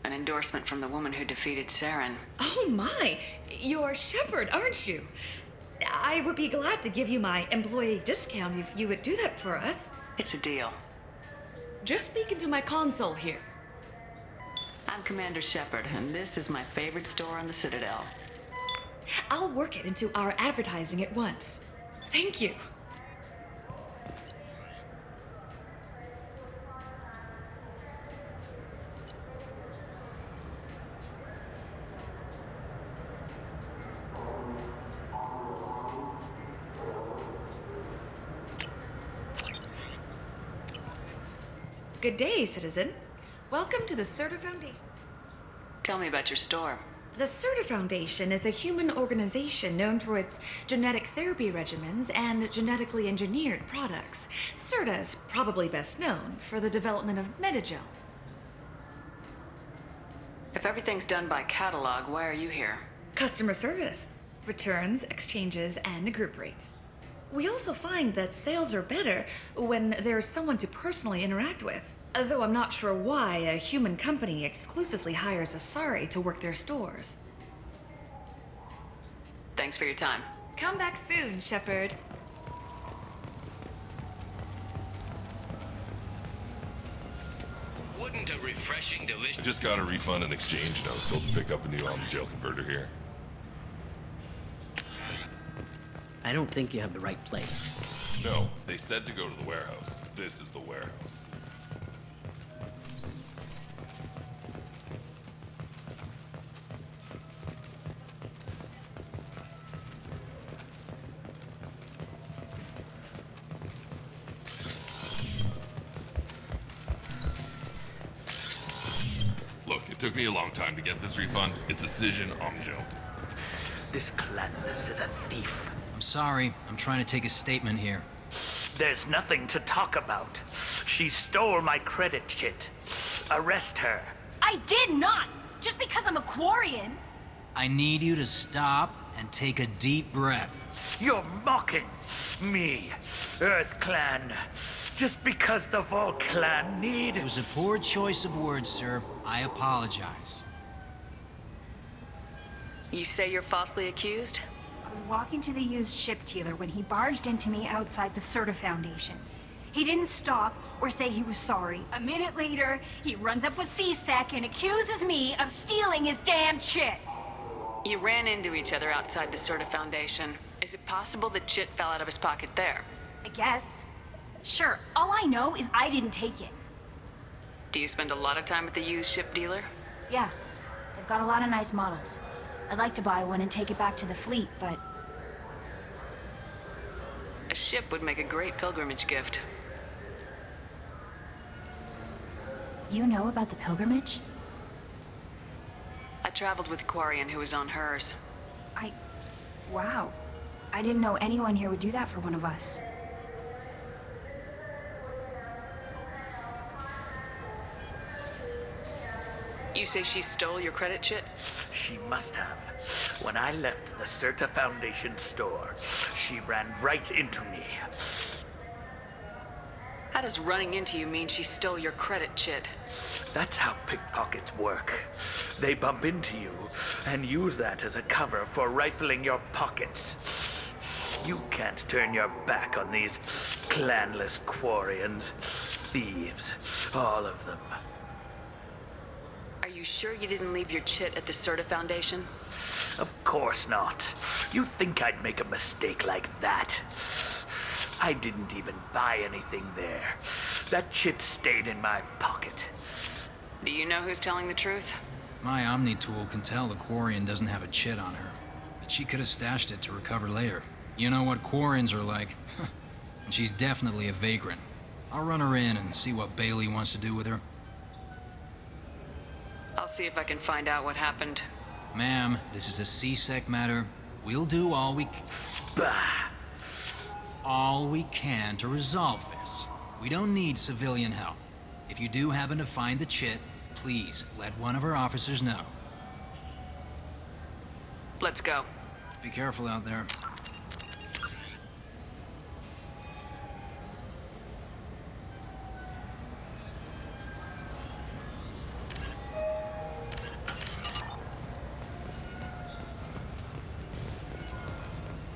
An endorsement from the woman who defeated Saren.
Oh my! You're Shepard, aren't you? I would be glad to give you my employee discount if you would do that for us.
It's a deal.
Just speak into my console here.
I'm Commander Shepard, and this is my favorite store on the Citadel.
I'll work it into our advertising at once. Thank you. Good day, citizen. Welcome to the Serta Foundation.
Tell me about your store.
The Serta Foundation is a human organization known for its genetic therapy regimens and genetically engineered products. Serta is probably best known for the development of Metagel.
If everything's done by catalog, why are you here?
Customer service, returns, exchanges, and group rates. We also find that sales are better when there's someone to personally interact with. Though I'm not sure why a human company exclusively hires Asari to work their stores.
Thanks for your time.
Come back soon, Shepard.
Wouldn't a refreshing delicious...
I just got a refund and exchange, and I was told to pick up a new on-the-jail converter here.
I don't think you have the right place.
No, they said to go to the warehouse. This is the warehouse. Look, it took me a long time to get this refund. It's a decision on the jump.
This Clanless is a thief.
I'm sorry. I'm trying to take a statement here.
There's nothing to talk about. She stole my credit chit. Arrest her.
I did not! Just because I'm a Quarian!
I need you to stop and take a deep breath.
You're mocking me, Earth Clan. Just because the Vol Clan need...
It was a poor choice of words, sir. I apologize.
You say you're falsely accused?
I was walking to the used ship dealer when he barged into me outside the Serta Foundation. He didn't stop or say he was sorry. A minute later, he runs up with C-Sec and accuses me of stealing his damn chit.
You ran into each other outside the Serta Foundation. Is it possible that chit fell out of his pocket there?
I guess. Sure, all I know is I didn't take it.
Do you spend a lot of time at the used ship dealer?
Yeah, they've got a lot of nice models. I'd like to buy one and take it back to the fleet, but...
A ship would make a great pilgrimage gift.
You know about the pilgrimage?
I traveled with a Quarian who was on hers.
Wow. I didn't know anyone here would do that for one of us.
You say she stole your credit chit?
She must have. When I left the Serta Foundation store, she ran right into me.
How does running into you mean she stole your credit chit?
That's how pickpockets work. They bump into you and use that as a cover for rifling your pockets. You can't turn your back on these clanless Quarians. Thieves, all of them.
Are you sure you didn't leave your chit at the Serta Foundation?
Of course not. You think I'd make a mistake like that? I didn't even buy anything there. That chit stayed in my pocket.
Do you know who's telling the truth?
My Omni tool can tell the Quarian doesn't have a chit on her, but she could have stashed it to recover later. You know what Quarians are like. And she's definitely a vagrant. I'll run her in and see what Bailey wants to do with her.
I'll see if I can find out what happened.
Ma'am, this is a C-Sec matter. We'll do all we can to resolve this. We don't need civilian help. If you do happen to find the chit, please let one of our officers know.
Let's go.
Be careful out there.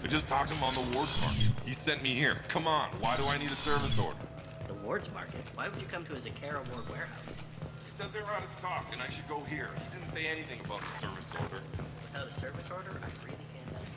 I just talked to him on the Wards Market. He sent me here. Come on, why do I need a service order?
The Wards Market? Why would you come to a Zakara Ward warehouse?
He said they were out of stock and I should go here. He didn't say anything about a service order.
Without a service order, I really can't help you.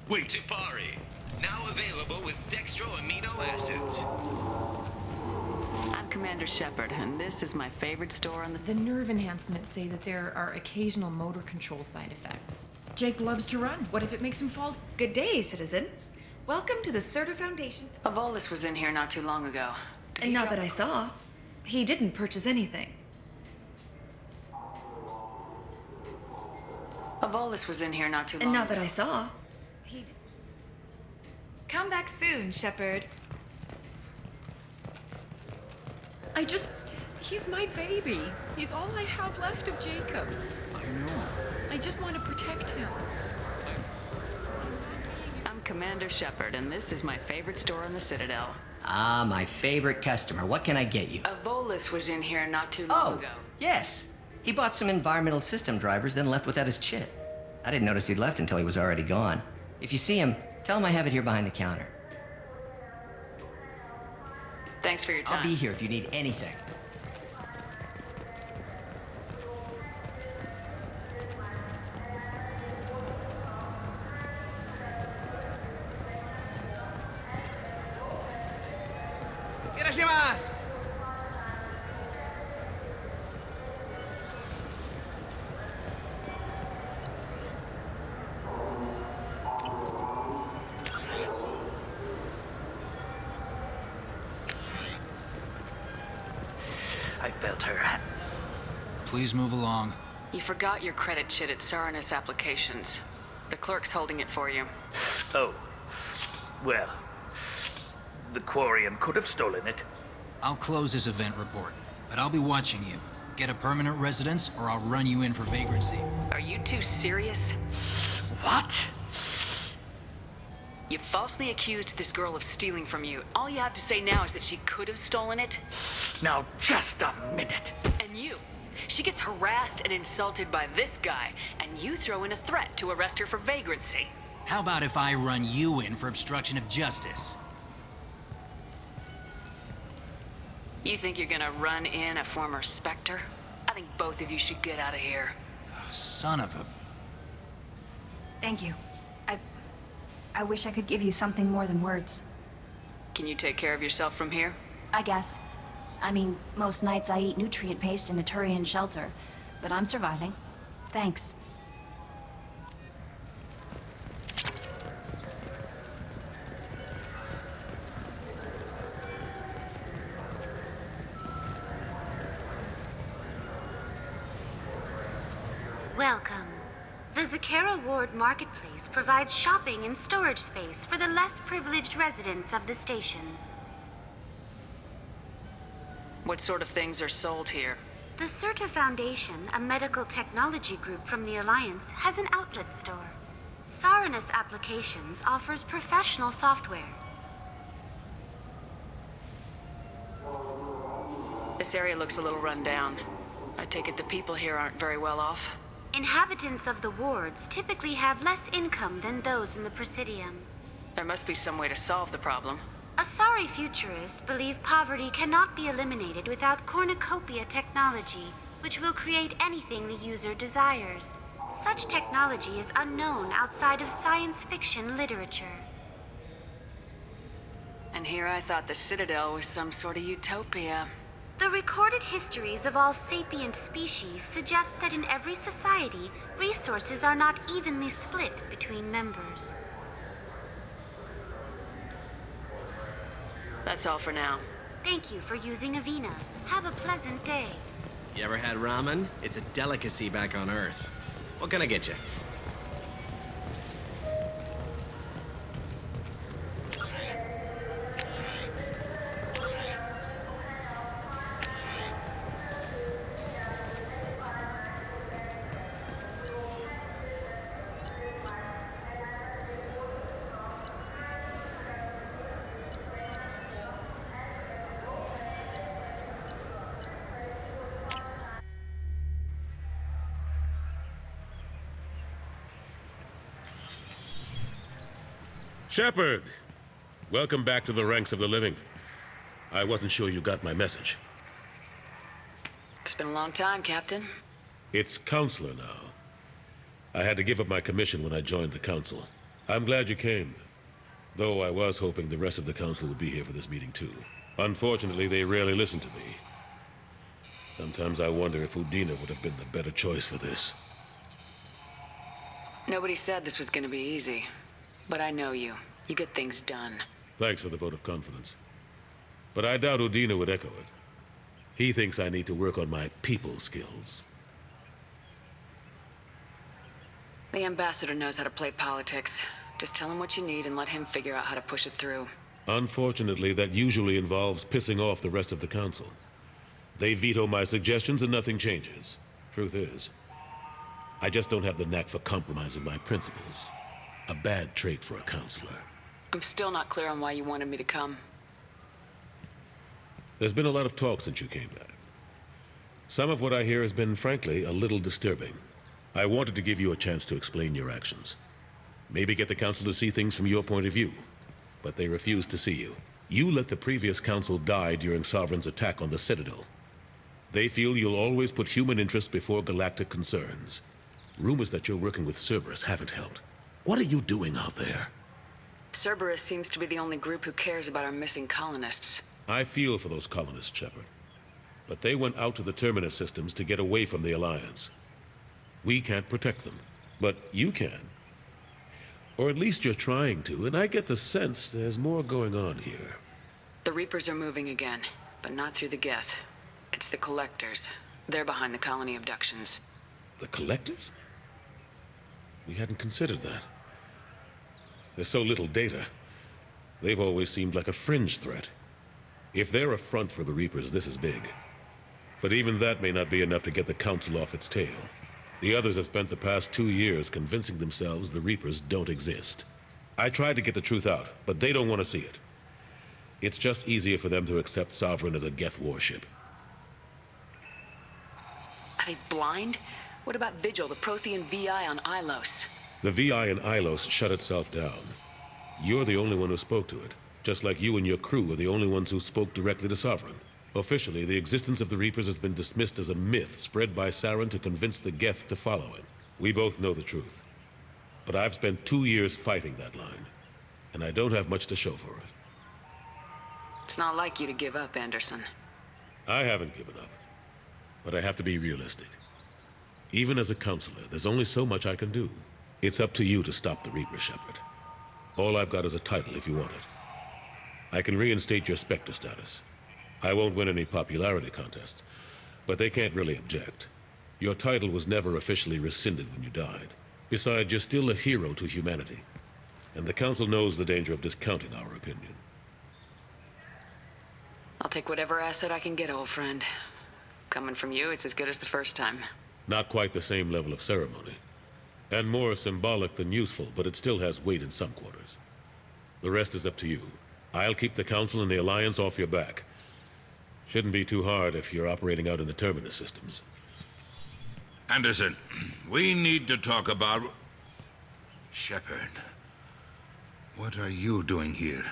Wait. Tipari, now available with dextro amino acids.
I'm Commander Shepard, and this is my favorite store on the...
The nerve enhancements say that there are occasional motor control side effects. Jake loves to run. What if it makes him fall?
Good day, citizen. Welcome to the Serta Foundation.
Volus was in here not too long ago.
And not that I saw. He didn't purchase anything.
A Volus was in here not too long
And not that
ago.
I saw. Come back soon, Shepard.
He's my baby. He's all I have left of Jacob.
I know.
I just want to protect him.
I'm Commander Shepard, and this is my favorite store in the Citadel.
Ah, my favorite customer. What can I get you?
A Volus was in here not too long ago.
Yes. He bought some environmental system drivers, then left without his chit. I didn't notice he'd left until he was already gone. If you see him, tell him I have it here behind the counter.
Thanks for your time.
I'll be here if you need anything.
I felt her.
Please move along.
You forgot your credit chit at Saranus Applications. The clerk's holding it for you.
Oh. Well, the Quarium could have stolen it.
I'll close this event report, but I'll be watching you. Get a permanent residence, or I'll run you in for vagrancy.
Are you two serious?
What?
You falsely accused this girl of stealing from you. All you have to say now is that she could have stolen it.
Now, just a minute.
And you. She gets harassed and insulted by this guy, and you throw in a threat to arrest her for vagrancy.
How about if I run you in for obstruction of justice?
You think you're gonna run in a former Spectre? I think both of you should get out of here.
Son of a...
Thank you. I wish I could give you something more than words.
Can you take care of yourself from here?
I guess. I mean, most nights I eat nutrient paste in a Turian shelter, but I'm surviving. Thanks.
Welcome. The Zakera Ward Marketplace provides shopping and storage space for the less privileged residents of the station.
What sort of things are sold here?
The Certa Foundation, a medical technology group from the Alliance, has an outlet store. Saranus Applications offers professional software.
This area looks a little run down. I take it the people here aren't very well off.
Inhabitants of the wards typically have less income than those in the Presidium.
There must be some way to solve the problem.
Asari futurists believe poverty cannot be eliminated without cornucopia technology, which will create anything the user desires. Such technology is unknown outside of science fiction literature.
And here I thought the Citadel was some sort of utopia.
The recorded histories of all sapient species suggest that in every society, resources are not evenly split between members.
That's all for now.
Thank you for using Avena. Have a pleasant day.
You ever had ramen? It's a delicacy back on Earth. What can I get you?
Shepard! Welcome back to the ranks of the living. I wasn't sure you got my message.
It's been a long time, Captain.
It's Counselor now. I had to give up my commission when I joined the Council. I'm glad you came. Though I was hoping the rest of the Council would be here for this meeting too. Unfortunately, they rarely listen to me. Sometimes I wonder if Udina would have been the better choice for this.
Nobody said this was gonna be easy. But I know you. You get things done.
Thanks for the vote of confidence. But I doubt Udina would echo it. He thinks I need to work on my people skills.
The ambassador knows how to play politics. Just tell him what you need and let him figure out how to push it through.
Unfortunately, that usually involves pissing off the rest of the council. They veto my suggestions and nothing changes. Truth is, I just don't have the knack for compromising my principles. A bad trait for a counselor.
I'm still not clear on why you wanted me to come.
There's been a lot of talk since you came back. Some of what I hear has been, frankly, a little disturbing. I wanted to give you a chance to explain your actions. Maybe get the council to see things from your point of view. But they refuse to see you. You let the previous council die during Sovereign's attack on the Citadel. They feel you'll always put human interests before galactic concerns. Rumors that you're working with Cerberus haven't helped. What are you doing out there?
Cerberus seems to be the only group who cares about our missing colonists.
I feel for those colonists, Shepard. But they went out to the Terminus systems to get away from the Alliance. We can't protect them, but you can. Or at least you're trying to, and I get the sense there's more going on here.
The Reapers are moving again, but not through the Geth. It's the Collectors. They're behind the colony abductions.
The Collectors? We hadn't considered that. There's so little data. They've always seemed like a fringe threat. If they're a front for the Reapers, this is big. But even that may not be enough to get the Council off its tail. The others have spent the past 2 years convincing themselves the Reapers don't exist. I tried to get the truth out, but they don't want to see it. It's just easier for them to accept Sovereign as a Geth warship.
Are they blind? What about Vigil, the Prothean VI on Ilos?
The VI on Ilos shut itself down. You're the only one who spoke to it, just like you and your crew are the only ones who spoke directly to Sovereign. Officially, the existence of the Reapers has been dismissed as a myth spread by Saren to convince the Geth to follow him. We both know the truth. But I've spent 2 years fighting that line, and I don't have much to show for it.
It's not like you to give up, Anderson.
I haven't given up, but I have to be realistic. Even as a counselor, there's only so much I can do. It's up to you to stop the Reaper, Shepard. All I've got is a title if you want it. I can reinstate your Spectre status. I won't win any popularity contests, but they can't really object. Your title was never officially rescinded when you died. Besides, you're still a hero to humanity, and the Council knows the danger of discounting our opinion.
I'll take whatever asset I can get, old friend. Coming from you, it's as good as the first time.
Not quite the same level of ceremony, and more symbolic than useful, but it still has weight in some quarters. The rest is up to you. I'll keep the Council and the Alliance off your back. Shouldn't be too hard if you're operating out in the Terminus systems.
Anderson, we need to talk about... Shepard, what are you doing here?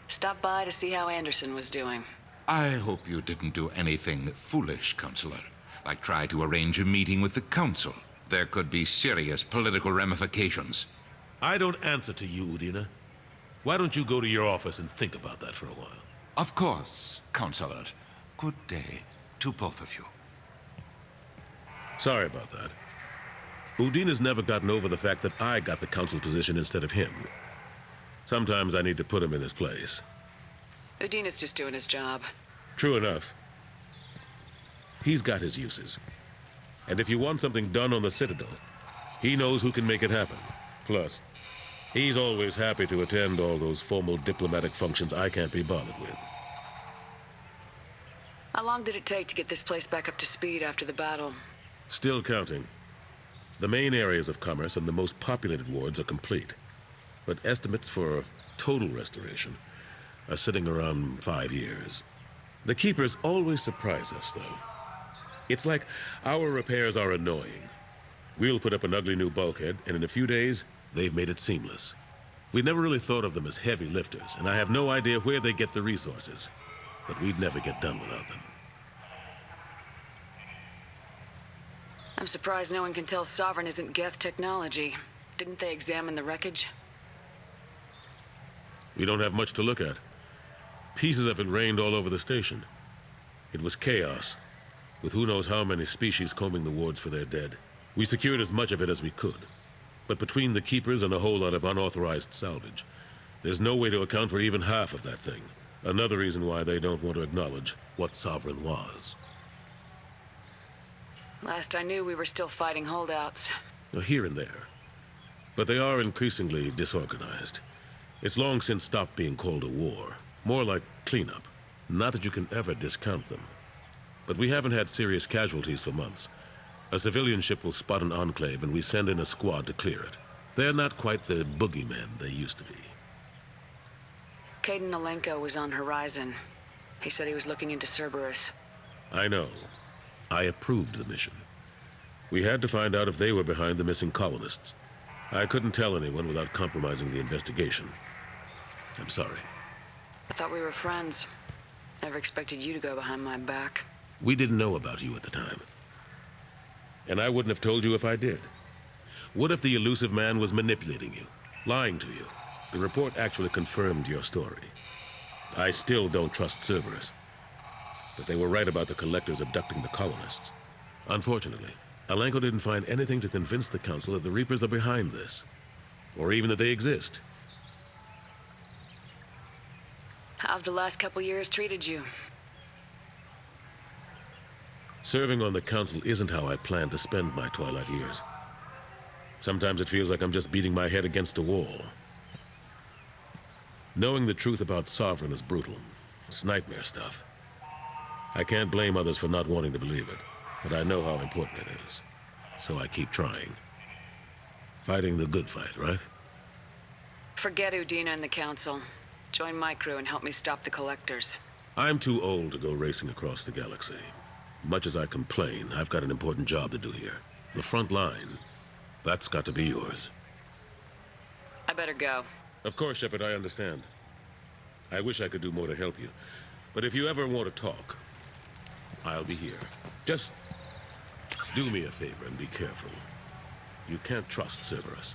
Stop by to see how Anderson was doing.
I hope you didn't do anything foolish, Counselor. Like try to arrange a meeting with the Council. There could be serious political ramifications.
I don't answer to you, Udina. Why don't you go to your office and think about that for a while?
Of course, Counselor. Good day to both of you.
Sorry about that. Udina's never gotten over the fact that I got the Council position instead of him. Sometimes I need to put him in his place.
Udina's just doing his job.
True enough. He's got his uses. And if you want something done on the Citadel, he knows who can make it happen. Plus, he's always happy to attend all those formal diplomatic functions I can't be bothered with.
How long did it take to get this place back up to speed after the battle?
Still counting. The main areas of commerce and the most populated wards are complete. But estimates for total restoration are sitting around 5 years. The Keepers always surprise us, though. It's like our repairs are annoying. We'll put up an ugly new bulkhead, and in a few days, they've made it seamless. We never really thought of them as heavy lifters, and I have no idea where they get the resources. But we'd never get done without them.
I'm surprised no one can tell Sovereign isn't Geth technology. Didn't they examine the wreckage?
We don't have much to look at. Pieces of it rained all over the station. It was chaos, with who knows how many species combing the wards for their dead. We secured as much of it as we could. But between the Keepers and a whole lot of unauthorized salvage, there's no way to account for even half of that thing. Another reason why they don't want to acknowledge what Sovereign was.
Last I knew, we were still fighting holdouts.
Here and there. But they are increasingly disorganized. It's long since stopped being called a war. More like cleanup. Not that you can ever discount them. But we haven't had serious casualties for months. A civilian ship will spot an enclave and we send in a squad to clear it. They're not quite the boogeymen they used to be.
Caden Alenko was on Horizon. He said he was looking into Cerberus.
I know. I approved the mission. We had to find out if they were behind the missing colonists. I couldn't tell anyone without compromising the investigation. I'm sorry.
I thought we were friends. Never expected you to go behind my back.
We didn't know about you at the time. And I wouldn't have told you if I did. What if the elusive man was manipulating you, lying to you? The report actually confirmed your story. I still don't trust Cerberus. But they were right about the collectors abducting the colonists. Unfortunately, Alenko didn't find anything to convince the Council that the Reapers are behind this. Or even that they exist.
How have the last couple years treated you?
Serving on the Council isn't how I planned to spend my twilight years. Sometimes it feels like I'm just beating my head against a wall. Knowing the truth about Sovereign is brutal. It's nightmare stuff. I can't blame others for not wanting to believe it, but I know how important it is. So I keep trying. Fighting the good fight, right?
Forget Udina and the Council. Join my crew and help me stop the Collectors.
I'm too old to go racing across the galaxy. Much as I complain, I've got an important job to do here. The front line, that's got to be yours.
I better go.
Of course, Shepard, I understand. I wish I could do more to help you. But if you ever want to talk, I'll be here. Just do me a favor and be careful. You can't trust Cerberus.